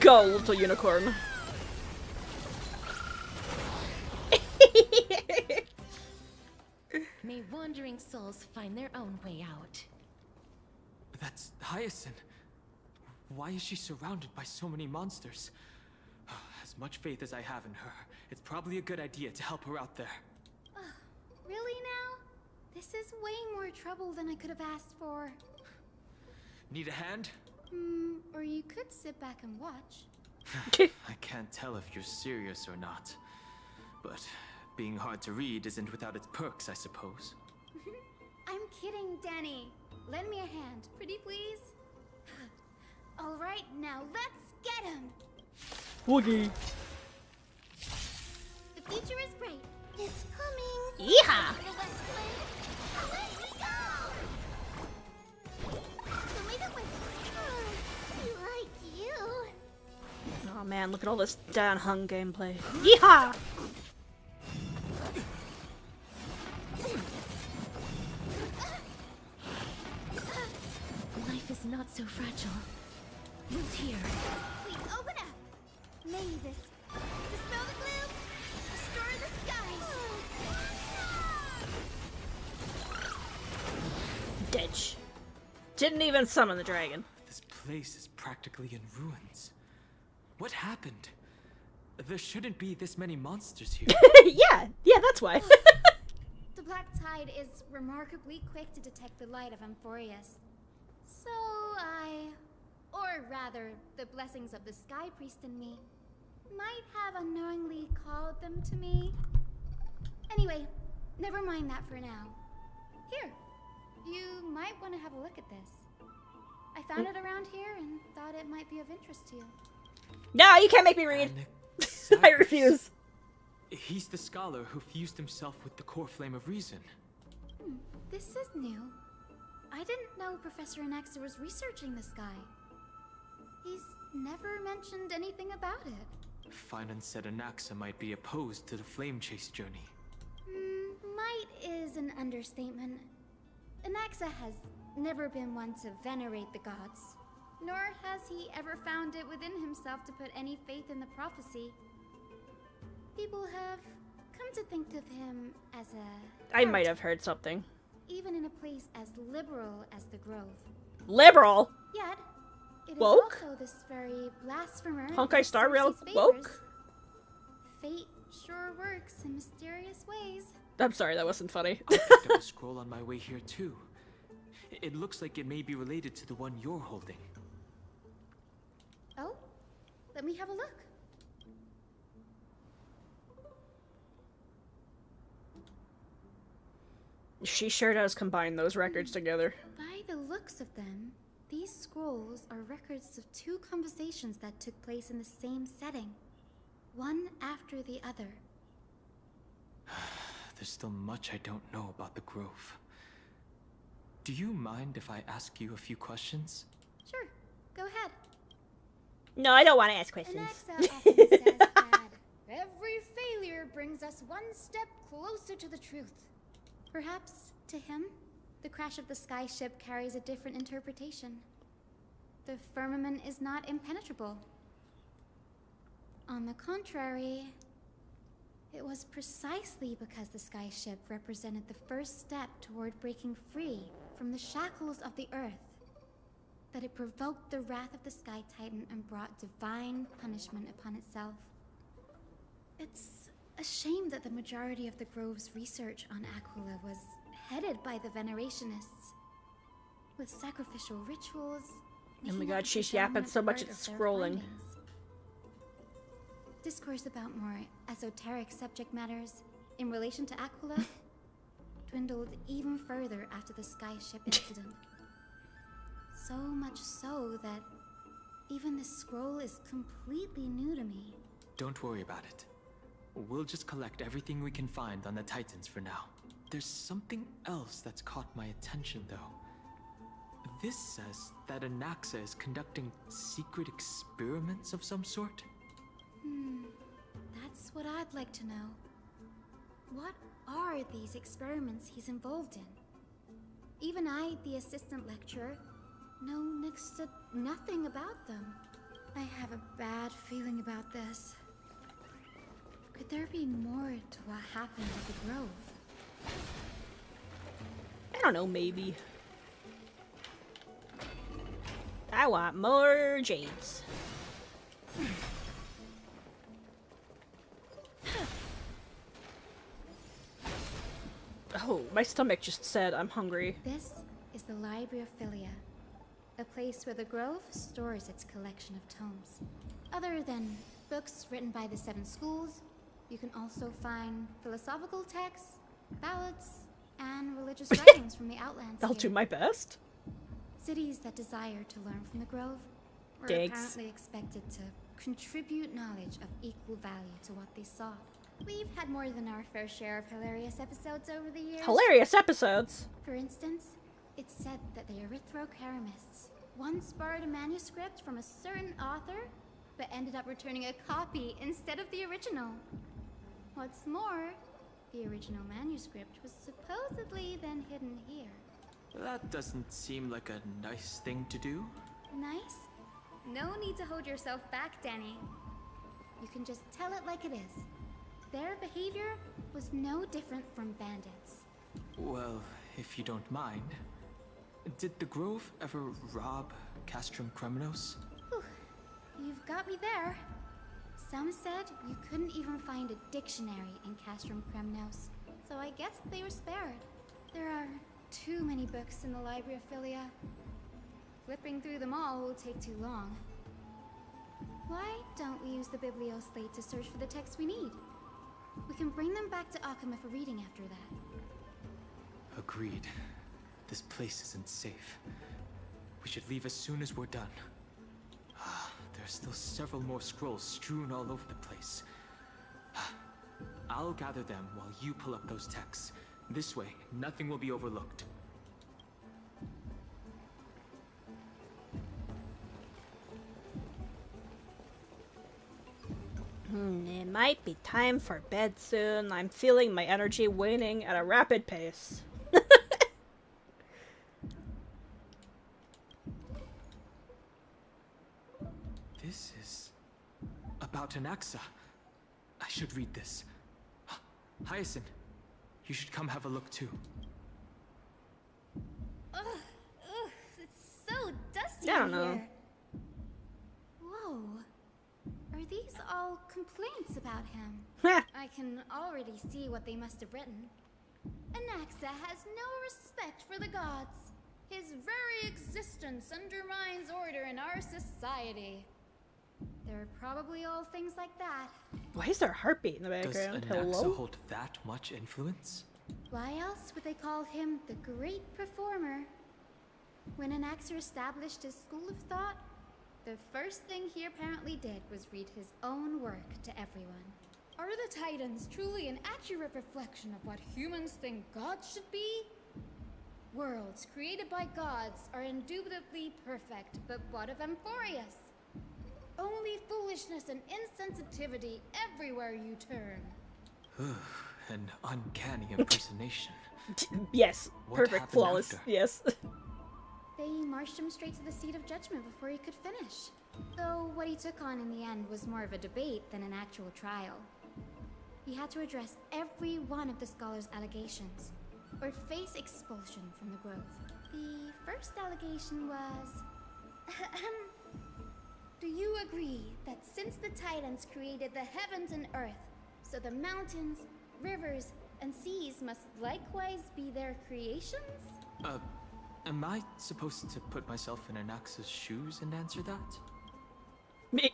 Go, little unicorn. May wandering souls find their own way out. That's Hyacinth. Why is she surrounded by so many monsters? As much faith as I have in her, it's probably a good idea to help her out there. Really now? This is way more trouble than I could have asked for. Need a hand? Or you could sit back and watch. I can't tell if you're serious or not. But being hard to read isn't without its perks, I suppose. I'm kidding, Danny. Lend me a hand, pretty please. All right, now let's get him. Woogie. The future is bright. It's coming. Yeehaw! Away we go! Show me the way. Oh, like you. Oh man, look at all this Dan Hung gameplay. Yeehaw! Life is not so fragile. Who's here? Please open up. May this dispel the gloom, restore the skies. Ditch. Didn't even summon the dragon. This place is practically in ruins. What happened? There shouldn't be this many monsters here. yeah, that's why. The Black Tide is remarkably quick to detect the light of Amphorius. So or rather, the blessings of the Sky Priest in me, might have unknowingly called them to me. Anyway, never mind that for now. Here, you might want to have a look at this. I found it around here and thought it might be of interest to you. No, you can't make me read. I refuse. He's the scholar who fused himself with the core flame of reason. This is new. I didn't know Professor Anaxa was researching the sky. He's never mentioned anything about it. Finan said Anaxa might be opposed to the flame chase journey. Might is an understatement. Anaxa has never been one to venerate the gods, nor has he ever found it within himself to put any faith in the prophecy. People have come to think of him as a... I might have heard something. Even in a place as liberal as the Grove. Liberal? Yet, It Woke? is also this very blasphemer. Honkai Star Rail Cersei's favors. woke? Fate sure works in mysterious ways. I'm sorry, that wasn't funny. I picked up a scroll on my way here too. It looks like it may be related to the one you're holding. Oh? Let me have a look. She sure does combine those records together. By the looks of them, these scrolls are records of two conversations that took place in the same setting. One after the other. There's still much I don't know about the Grove. Do you mind if I ask you a few questions? Sure, go ahead. No, I don't want to ask questions. Anaxa often says that every failure brings us one step closer to the truth. Perhaps, to him, the crash of the sky ship carries a different interpretation. The firmament is not impenetrable. On the contrary, it was precisely because the sky ship represented the first step toward breaking free from the shackles of the earth that it provoked the wrath of the Sky Titan and brought divine punishment upon itself. It's a shame that the majority of the Grove's research on Aquila was headed by the Venerationists, with sacrificial rituals. Oh my making god, up she's the yapping dominant so much part it's of their scrolling. findings. Discourse about more esoteric subject matters in relation to Aquila dwindled even further after the sky ship incident. So much so that even this scroll is completely new to me. Don't worry about it. We'll just collect everything we can find on the Titans for now. There's something else that's caught my attention, though. This says that Anaxa is conducting secret experiments of some sort. That's what I'd like to know. What are these experiments he's involved in? Even I, the assistant lecturer, know next to nothing about them. I have a bad feeling about this. Could there be more to what happened at the Grove? I don't know, maybe. I want more jades. Oh, my stomach just said I'm hungry. This is the Library of Philia, a place where the Grove stores its collection of tomes. Other than books written by the 7 schools, you can also find philosophical texts, ballads, and religious writings from the Outlands. I'll do my best. Cities that desire to learn from the Grove were Thanks. apparently expected to contribute knowledge of equal value to what they sought. We've had more than our fair share of hilarious episodes over the years. Hilarious episodes. For instance, it's said that the Erythrocheramists once borrowed a manuscript from a certain author, but ended up returning a copy instead of the original. What's more, the original manuscript was supposedly then hidden here. That doesn't seem like a nice thing to do. Nice? No need to hold yourself back, Danny. You can just tell it like it is. Their behavior was no different from bandits. Well, if you don't mind, did the Grove ever rob Castrum Kremnos? Whew. You've got me there. Some said you couldn't even find a dictionary in Castrum Kremnos, so I guess they were spared. There are too many books in the Library of Philia. Flipping through them all will take too long. Why don't we use the Biblioslate to search for the texts we need? We can bring them back to Akama for reading after that. Agreed. This place isn't safe. We should leave as soon as we're done. There's still several more scrolls strewn all over the place. I'll gather them while you pull up those texts. This way, nothing will be overlooked. It might be time for bed soon. I'm feeling my energy waning at a rapid pace. This is about Anaxa. I should read this. Hyacinth, you should come have a look too. Ugh, it's so dusty I don't in know. here. all complaints about him. I can already see what they must have written. Anaxa has no respect for the gods. His very existence undermines order in our society. They're probably all things like that. Why is there a heartbeat in the background? Does Anaxa Hello? hold that much influence? Why else would they call him the Great Performer? When Anaxer established his school of thought, the first thing he apparently did was read his own work to everyone. Are the Titans truly an accurate reflection of what humans think gods should be? Worlds created by gods are indubitably perfect, but what of Amphorius? Only foolishness and insensitivity everywhere you turn. An uncanny impersonation. Yes, What perfect, happened flawless. after? Yes. They marched him straight to the seat of judgment before he could finish. Though what he took on in the end was more of a debate than an actual trial. He had to address every one of the scholar's allegations, or face expulsion from the Grove. The first allegation was... Do you agree that since the Titans created the heavens and earth, so the mountains, rivers, and seas must likewise be their creations? Am I supposed to put myself in Anaxa's shoes and answer that?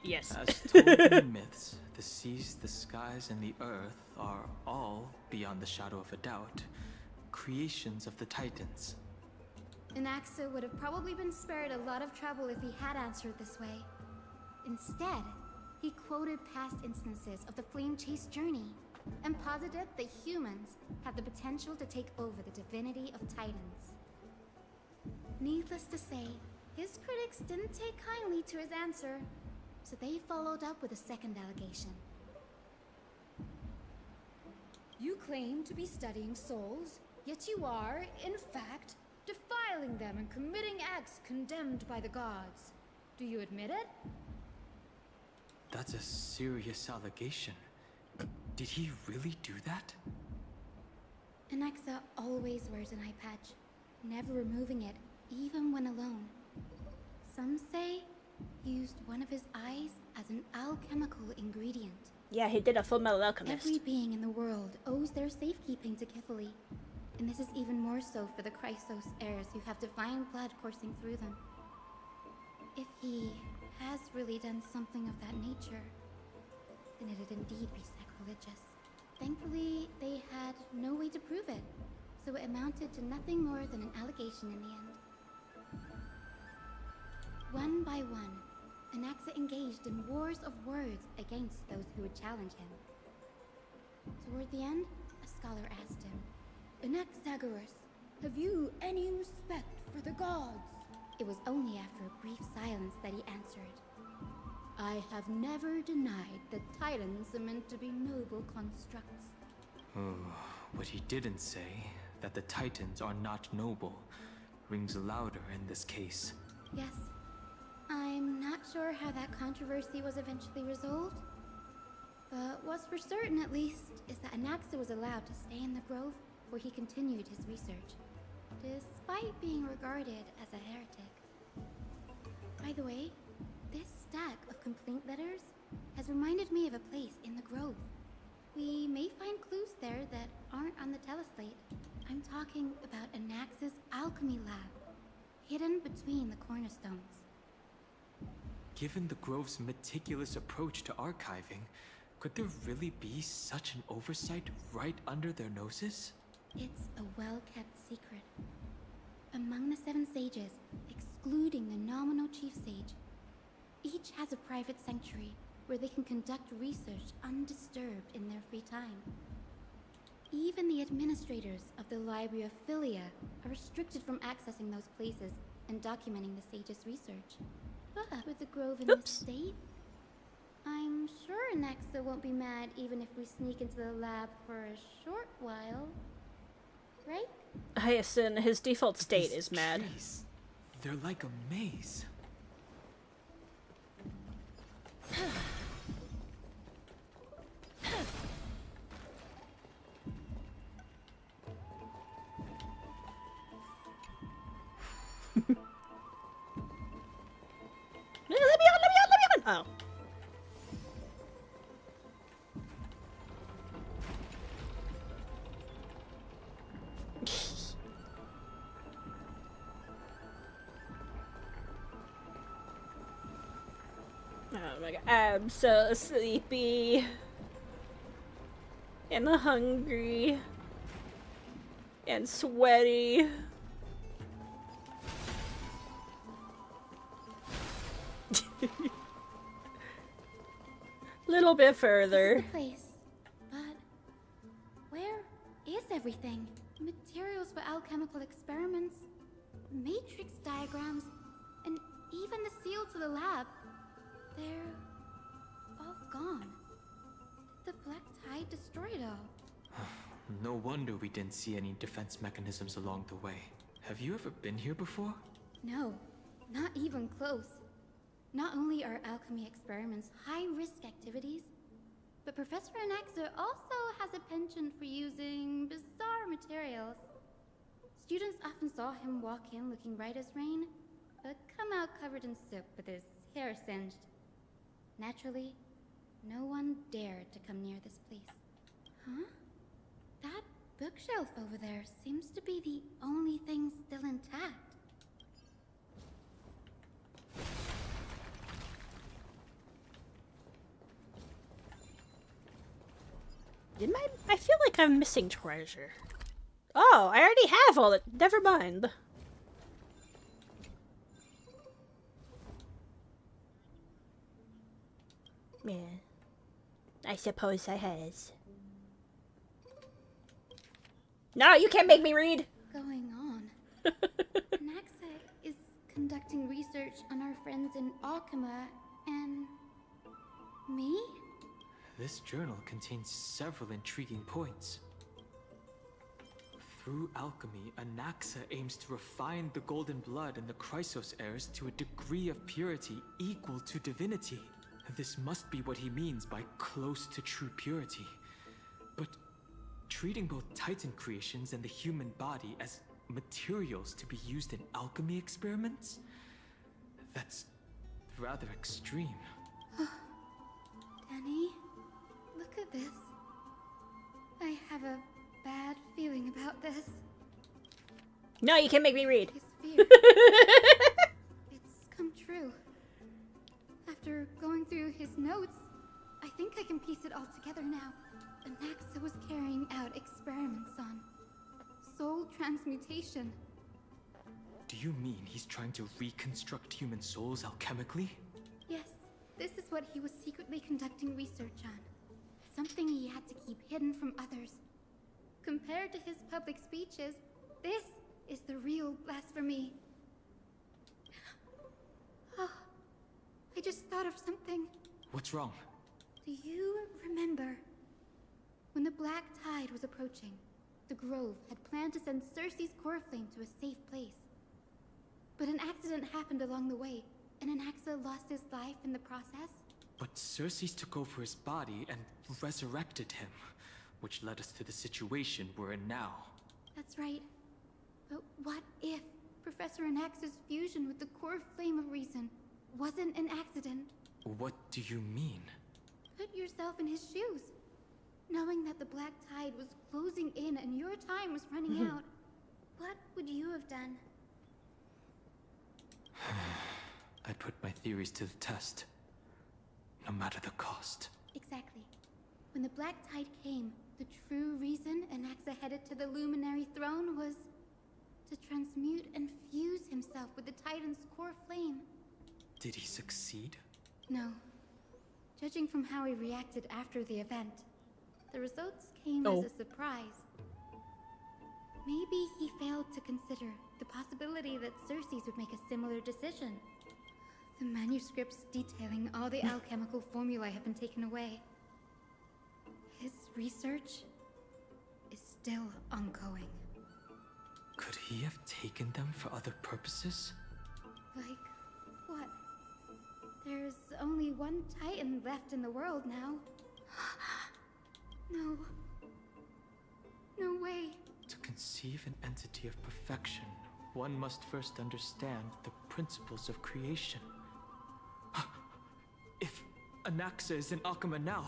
Yes. As told in myths, the seas, the skies, and the earth are all, beyond the shadow of a doubt, creations of the Titans. Anaxa would have probably been spared a lot of trouble if he had answered this way. Instead, he quoted past instances of the Flame Chase journey, and posited that humans have the potential to take over the divinity of Titans. Needless to say, his critics didn't take kindly to his answer, so they followed up with a second allegation. You claim to be studying souls, yet you are, in fact, defiling them and committing acts condemned by the gods. Do you admit it? That's a serious allegation. Did he really do that? Anaxa always wears an eye patch, never removing it, even when alone. Some say he used one of his eyes as an alchemical ingredient. Yeah, he did a Full Metal Alchemist. Every being in the world owes their safekeeping to Kifli, and this is even more so for the Chrysos heirs who have divine blood coursing through them. If he has really done something of that nature, then it'd indeed be sacrilegious. Thankfully, they had no way to prove it, so it amounted to nothing more than an allegation in the end. One by one, Anaxa engaged in wars of words against those who would challenge him. Toward the end, a scholar asked him, Anaxagoras, have you any respect for the gods? It was only after a brief silence that he answered, I have never denied that Titans are meant to be noble constructs. Oh, what he didn't say, that the Titans are not noble, rings louder in this case. Yes. I'm not sure how that controversy was eventually resolved, but what's for certain at least is that Anaxa was allowed to stay in the Grove where he continued his research, despite being regarded as a heretic. By the way, this stack of complaint letters has reminded me of a place in the Grove. We may find clues there that aren't on the teleslate. I'm talking about Anaxa's alchemy lab, hidden between the cornerstones. Given the Grove's meticulous approach to archiving, could there really be such an oversight right under their noses? It's a well-kept secret. Among the 7 sages, excluding the nominal chief sage, each has a private sanctuary where they can conduct research undisturbed in their free time. Even the administrators of the Library of Philia are restricted from accessing those places and documenting the sage's research. But with the Grove in this state, I'm sure Anaxa won't be mad even if we sneak into the lab for a short while. Right? Hyacinth, his default state is mad. Trees, they're like a maze. Let me on! Oh. my god. I'm so sleepy. And hungry. And sweaty. Little bit further. This is the place. But where is everything? Materials for alchemical experiments, matrix diagrams, and even the seal to the lab. They're all gone. The Black Tide destroyed it all. No wonder we didn't see any defense mechanisms along the way. Have you ever been here before? No, not even close. Not only are alchemy experiments high-risk activities, but Professor Anaxa also has a penchant for using bizarre materials. Students often saw him walk in looking bright as rain, but come out covered in soot with his hair singed. Naturally, no one dared to come near this place. Huh? That bookshelf over there seems to be the only thing still intact. I feel like I'm missing treasure. Oh, I already have all it. Never mind. Yeah. I suppose I has. No, you can't make me read! Going on. Anaxa is conducting research on our friends in Alchema and... me? This journal contains several intriguing points. Through alchemy, Anaxa aims to refine the golden blood in the Chrysos heirs to a degree of purity equal to divinity. This must be what he means by close to true purity. But treating both Titan creations and the human body as materials to be used in alchemy experiments? That's rather extreme. Danny, look at this. I have a bad feeling about this. No, you can't make me read. His fear. It's come true. After going through his notes, I think I can piece it all together now. Anaxa was carrying out experiments on soul transmutation. Do you mean he's trying to reconstruct human souls alchemically? Yes, this is what he was secretly conducting research on. Something he had to keep hidden from others. Compared to his public speeches, this is the real blasphemy. Oh, I just thought of something. What's wrong? Do you remember when the Black Tide was approaching? The Grove had planned to send Cersei's core flame to a safe place. But an accident happened along the way, and Anaxa lost his life in the process. But Cersei took over his body and resurrected him, which led us to the situation we're in now. That's right. But what if Professor Anaxa's fusion with the core flame of reason wasn't an accident? What do you mean? Put yourself in his shoes. Knowing that the Black Tide was closing in and your time was running out, what would you have done? I'd put my theories to the test, no matter the cost. Exactly. When the Black Tide came, the true reason Anaxa headed to the Luminary Throne was to transmute and fuse himself with the Titan's core flame. Did he succeed? No. Judging from how he reacted after the event, the results came as a surprise. Maybe he failed to consider the possibility that Cersei's would make a similar decision. The manuscripts detailing all the alchemical formulae have been taken away. His research is still ongoing. Could he have taken them for other purposes? Like what? There's only one Titan left in the world now. No. No way. To conceive an entity of perfection, one must first understand the principles of creation. If Anaxa is in Alchema now,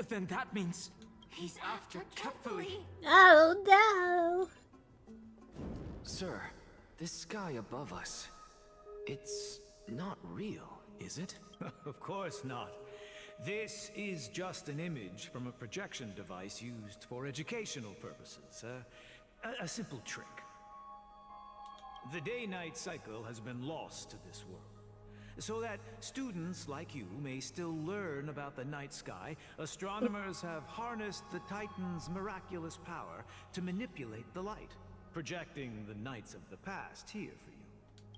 then that means he's after Kepfili. Oh no! Sir, this sky above us, it's not real. is it? Of course not. This is just an image from a projection device used for educational purposes. A simple trick. The day-night cycle has been lost to this world, so that students like you may still learn about the night sky. Astronomers have harnessed the Titan's miraculous power to manipulate the light, projecting the nights of the past here for you.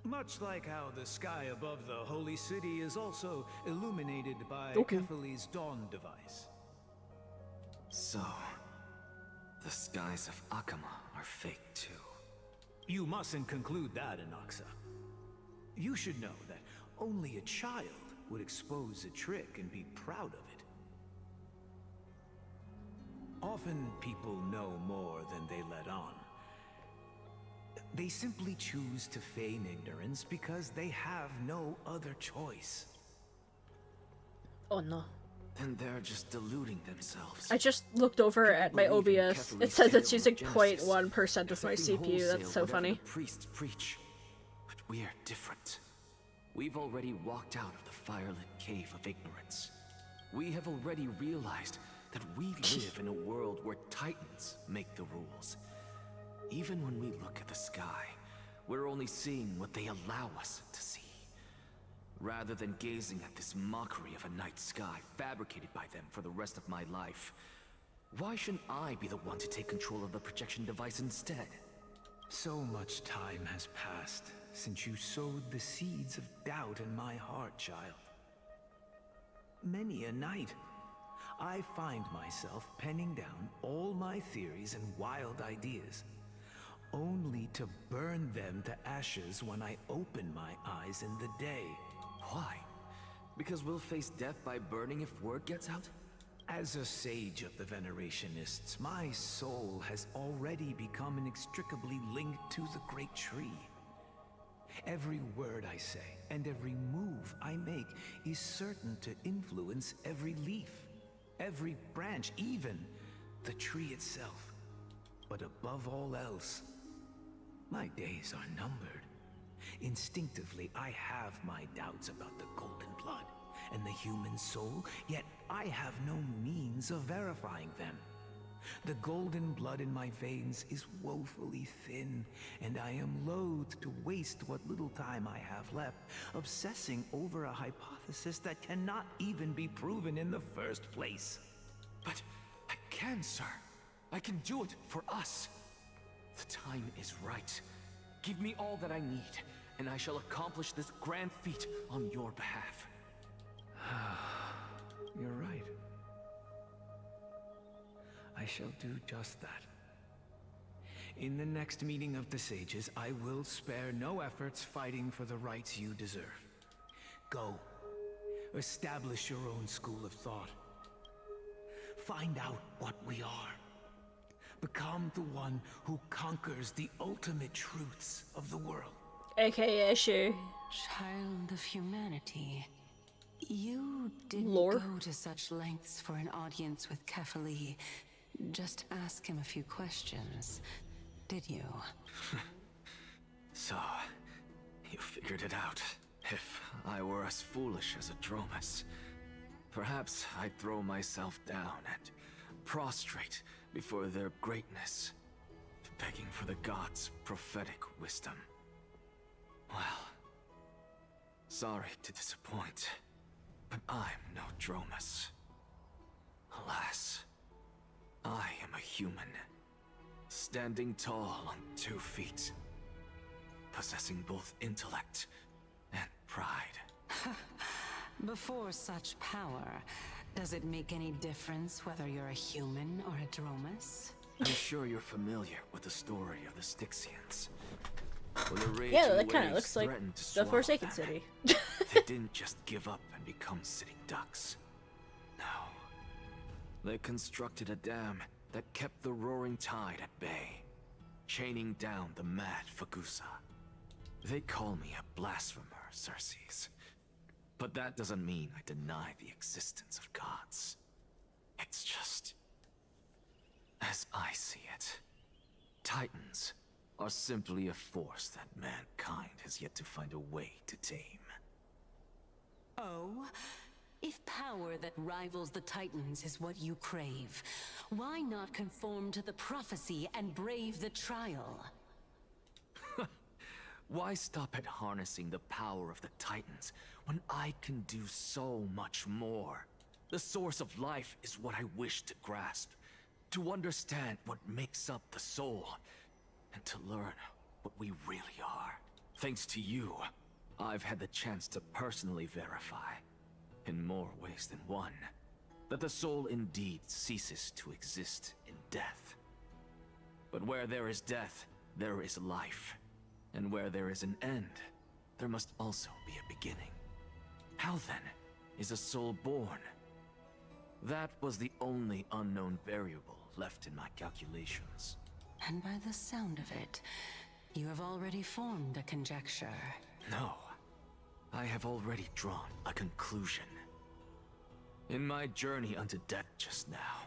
Much like how the sky above the Holy City is also illuminated by Kefali's dawn device. So, the skies of Akama are fake too. You mustn't conclude that, Anaxa. You should know that only a child would expose a trick and be proud of it. Often people know more than they let on. They simply choose to feign ignorance because they have no other choice. Oh no. Then they're just deluding themselves. I just looked over at my OBS. It says it's using 0.1% of my CPU. That's so funny. The priests preach, but we are different. We've already walked out of the firelit cave of ignorance. We have already realized that we live in a world where Titans make the rules. Even when we look at the sky, we're only seeing what they allow us to see. Rather than gazing at this mockery of a night sky fabricated by them for the rest of my life, why shouldn't I be the one to take control of the projection device instead? So much time has passed since you sowed the seeds of doubt in my heart, child. Many a night, I find myself penning down all my theories and wild ideas, only to burn them to ashes when I open my eyes in the day. Why? Because we'll face death by burning if word gets out? As a sage of the Venerationists, my soul has already become inextricably linked to the great tree. Every word I say and every move I make is certain to influence every leaf, every branch, even the tree itself. But above all else, my days are numbered. Instinctively, I have my doubts about the golden blood and the human soul, yet I have no means of verifying them. The golden blood in my veins is woefully thin, and I am loath to waste what little time I have left obsessing over a hypothesis that cannot even be proven in the first place. But I can, sir. I can do it for us. The time is right. Give me all that I need, and I shall accomplish this grand feat on your behalf. You're right. I shall do just that. In the next meeting of the sages, I will spare no efforts fighting for the rights you deserve. Go. Establish your own school of thought. Find out what we are. Become the one who conquers the ultimate truths of the world. AKA Shu. Child of humanity. You didn't Lore? go to such lengths for an audience with Kefali. Just ask him a few questions, did you? So, you figured it out. If I were as foolish as a Dromus, perhaps I'd throw myself down and prostrate before their greatness, begging for the gods' prophetic wisdom. Well, sorry to disappoint, but I'm no Dromus. Alas, I am a human, standing tall on 2 feet, possessing both intellect and pride. Before such power, does it make any difference whether you're a human or a Dromus? I'm sure you're familiar with the story of the Styxians. When the raging Yeah, that kind of waves looks like threatened to the swallow Forsaken them, City. they didn't just give up and become sitting ducks. No. They constructed a dam that kept the roaring tide at bay, chaining down the mad Fagusa. They call me a blasphemer, Xerxes. But that doesn't mean I deny the existence of gods. It's just, as I see it, Titans are simply a force that mankind has yet to find a way to tame. Oh? If power that rivals the Titans is what you crave, why not conform to the prophecy and brave the trial? Why stop at harnessing the power of the Titans when I can do so much more? The source of life is what I wish to grasp, to understand what makes up the soul, and to learn what we really are. Thanks to you, I've had the chance to personally verify, in more ways than one, that the soul indeed ceases to exist in death. But where there is death, there is life. And where there is an end, there must also be a beginning. How then is a soul born? That was the only unknown variable left in my calculations. And by the sound of it, you have already formed a conjecture. No, I have already drawn a conclusion. In my journey unto death just now,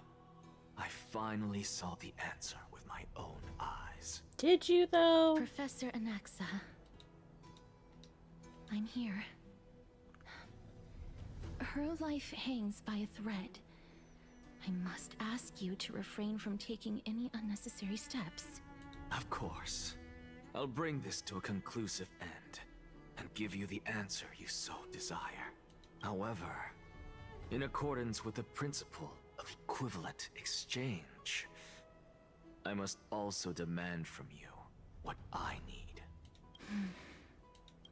I finally saw the answer with my own eyes. Did you, though? Professor Anaxa. I'm here. Her life hangs by a thread. I must ask you to refrain from taking any unnecessary steps. Of course. I'll bring this to a conclusive end, and give you the answer you so desire. However, in accordance with the principle of equivalent exchange, I must also demand from you what I need.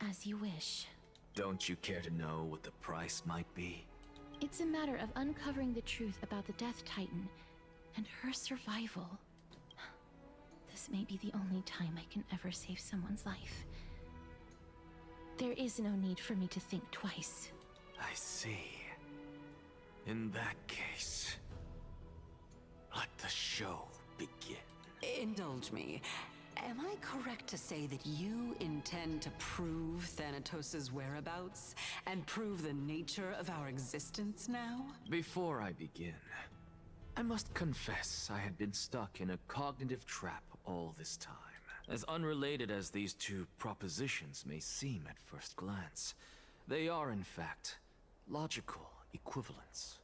As you wish. Don't you care to know what the price might be? It's a matter of uncovering the truth about the Death Titan and her survival. This may be the only time I can ever save someone's life. There is no need for me to think twice. I see. In that case, let the show begin. Indulge me. Am I correct to say that you intend to prove Thanatos' whereabouts and prove the nature of our existence now? Before I begin, I must confess I had been stuck in a cognitive trap all this time. As unrelated as these two propositions may seem at first glance, they are in fact logical equivalents.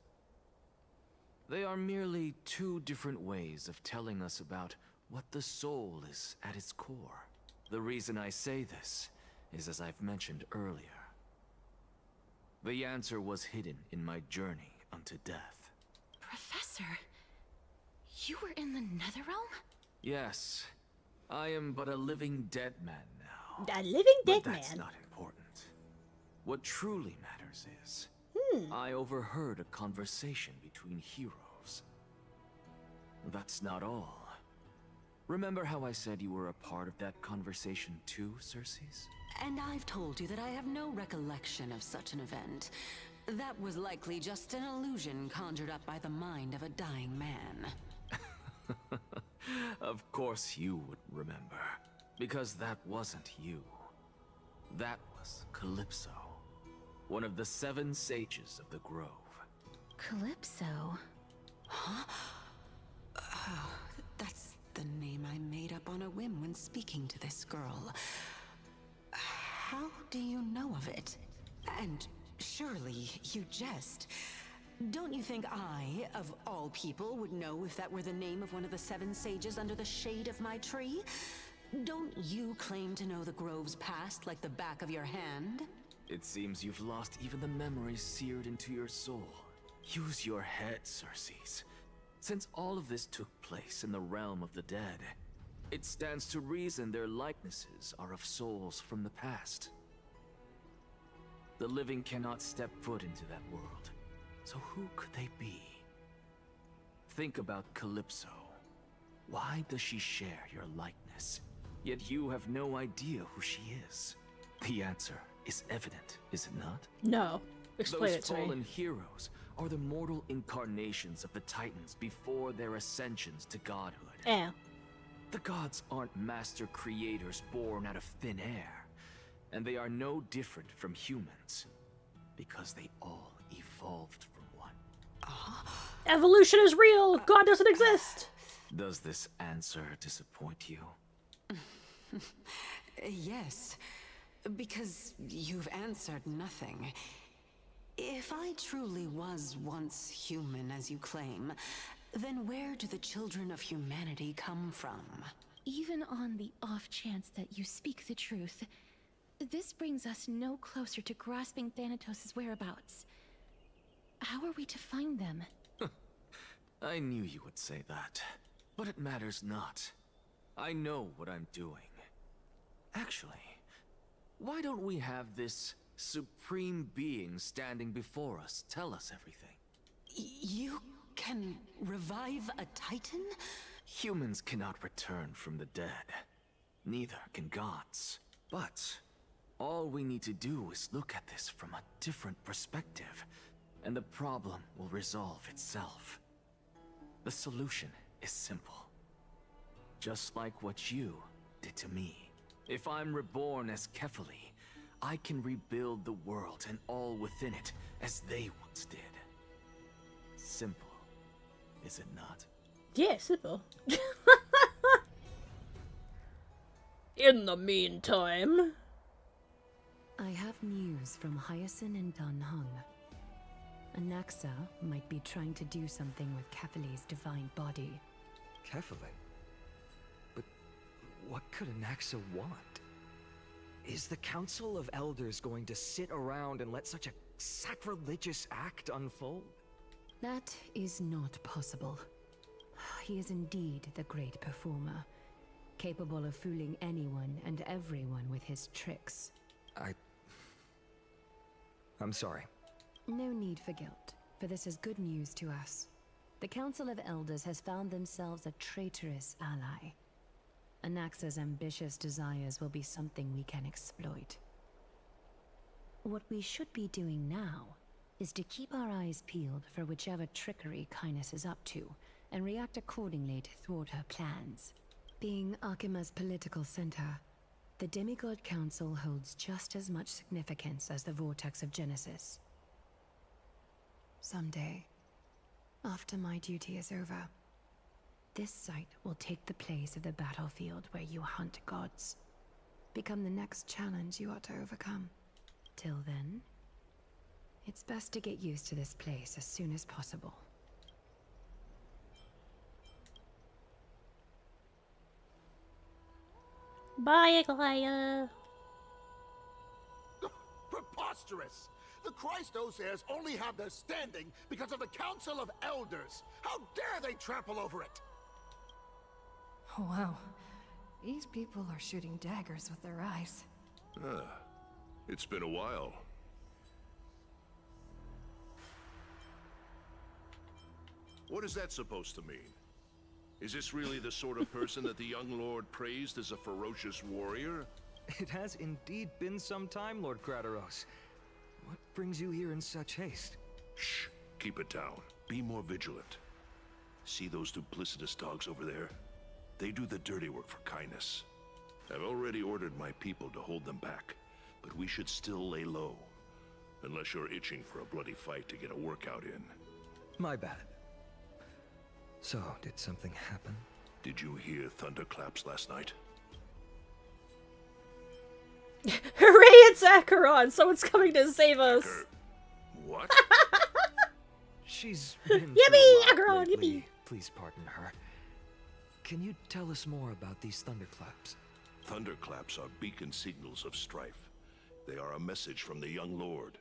They are merely two different ways of telling us about what the soul is at its core. The reason I say this is, as I've mentioned earlier, the answer was hidden in my journey unto death. Professor, you were in the Netherrealm? Yes, I am but a living dead man now. A living dead but that's man? not important. What truly matters is, I overheard a conversation between heroes. That's not all. Remember how I said you were a part of that conversation too, Circes? And I've told you that I have no recollection of such an event. That was likely just an illusion conjured up by the mind of a dying man. Of course you would remember, because that wasn't you. That was Calypso, one of the 7 sages of the Grove. Calypso? Huh? Oh, that's the name I made up on a whim when speaking to this girl. How do you know of it? And surely you jest. Don't you think I, of all people, would know if that were the name of one of the 7 sages under the shade of my tree? Don't you claim to know the Grove's past like the back of your hand? It seems you've lost even the memories seared into your soul. Use your head, Circes. Since all of this took place in the realm of the dead, it stands to reason their likenesses are of souls from the past. The living cannot step foot into that world, so who could they be? Think about Calypso. Why does she share your likeness, yet you have no idea who she is? The answer is evident, is it not? No. Explain Those it to fallen me. heroes are the mortal incarnations of the Titans before their ascensions to godhood. Yeah. The gods aren't master creators born out of thin air, and they are no different from humans, because they all evolved from one. Evolution is real! God doesn't exist! Does this answer disappoint you? Yes, because you've answered nothing. If I truly was once human, as you claim, then where do the children of humanity come from? Even on the off chance that you speak the truth, this brings us no closer to grasping Thanatos' whereabouts. How are we to find them? I knew you would say that, but it matters not. I know what I'm doing. Actually, why don't we have this supreme being standing before us tell us everything? You can revive a Titan? Humans cannot return from the dead. Neither can gods. But all we need to do is look at this from a different perspective, and the problem will resolve itself. The solution is simple. Just like what you did to me. If I'm reborn as Kefali, I can rebuild the world and all within it as they once did. Simple, is it not? Yeah, simple. In the meantime... I have news from Hyacinth and Danheng. Anaxa might be trying to do something with Kefali's divine body. Kefali? But what could Anaxa want? Is the Council of Elders going to sit around and let such a sacrilegious act unfold? That is not possible. He is indeed the great performer, capable of fooling anyone and everyone with his tricks. I'm sorry. No need for guilt, for this is good news to us. The Council of Elders has found themselves a traitorous ally. Anaxa's ambitious desires will be something we can exploit. What we should be doing now is to keep our eyes peeled for whichever trickery Kynes is up to, and react accordingly to thwart her plans. Being Akima's political center, the Demigod Council holds just as much significance as the Vortex of Genesis. Someday, after my duty is over, this site will take the place of the battlefield where you hunt gods. Become the next challenge you ought to overcome. Till then, it's best to get used to this place as soon as possible. Bye, Aglaya. Preposterous! The Christos heirs only have their standing because of the Council of Elders. How dare they trample over it? Oh, wow. These people are shooting daggers with their eyes. It's been a while. What is that supposed to mean? Is this really the sort of person that the young lord praised as a ferocious warrior? It has indeed been some time, Lord Crateros. What brings you here in such haste? Shh, keep it down. Be more vigilant. See those duplicitous dogs over there? They do the dirty work for Kynes. I've already ordered my people to hold them back, but we should still lay low. Unless you're itching for a bloody fight to get a workout in. My bad. So, did something happen? Did you hear thunderclaps last night? Hooray, it's Acheron! Someone's coming to save us! What? She's been Yippee, through a lot Acheron, lately. yippee! Please pardon her. Can you tell us more about these thunderclaps? Thunderclaps are beacon signals of strife. They are a message from the young lord.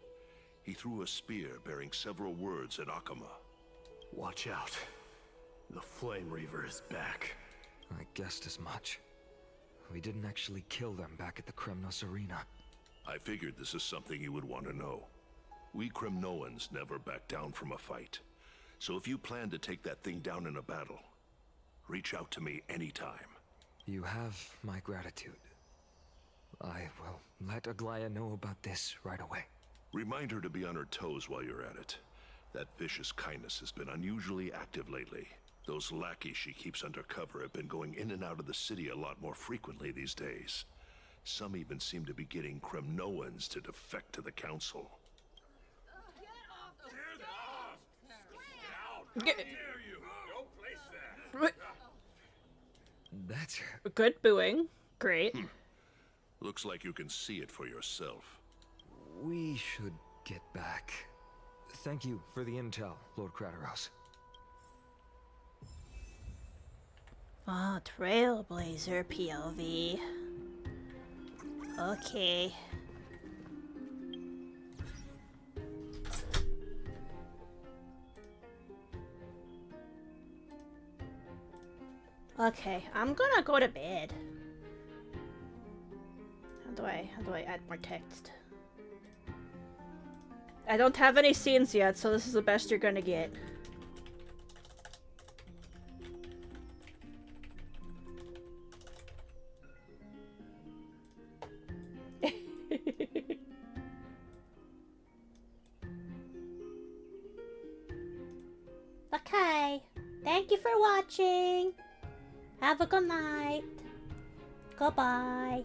He threw a spear bearing several words in Akama. Watch out. The Flame Reaver is back. I guessed as much. We didn't actually kill them back at the Kremnos Arena. I figured this is something you would want to know. We Kremnoans never back down from a fight. So if you plan to take that thing down in a battle, reach out to me anytime. You have my gratitude. I will let Aglaya know about this right away. Remind her to be on her toes while you're at it. That vicious Kynes has been unusually active lately. Those lackeys she keeps under cover have been going in and out of the city a lot more frequently these days. Some even seem to be getting Kremnoans to defect to the council. That's good booing. Great. Looks like you can see it for yourself. We should get back. Thank you for the intel, Lord Crateros. Oh, Trailblazer POV. Okay. Okay, I'm gonna go to bed. How do I add more text? I don't have any scenes yet, so this is the best you're gonna get. Okay. Thank you for watching. Have a good night. Goodbye.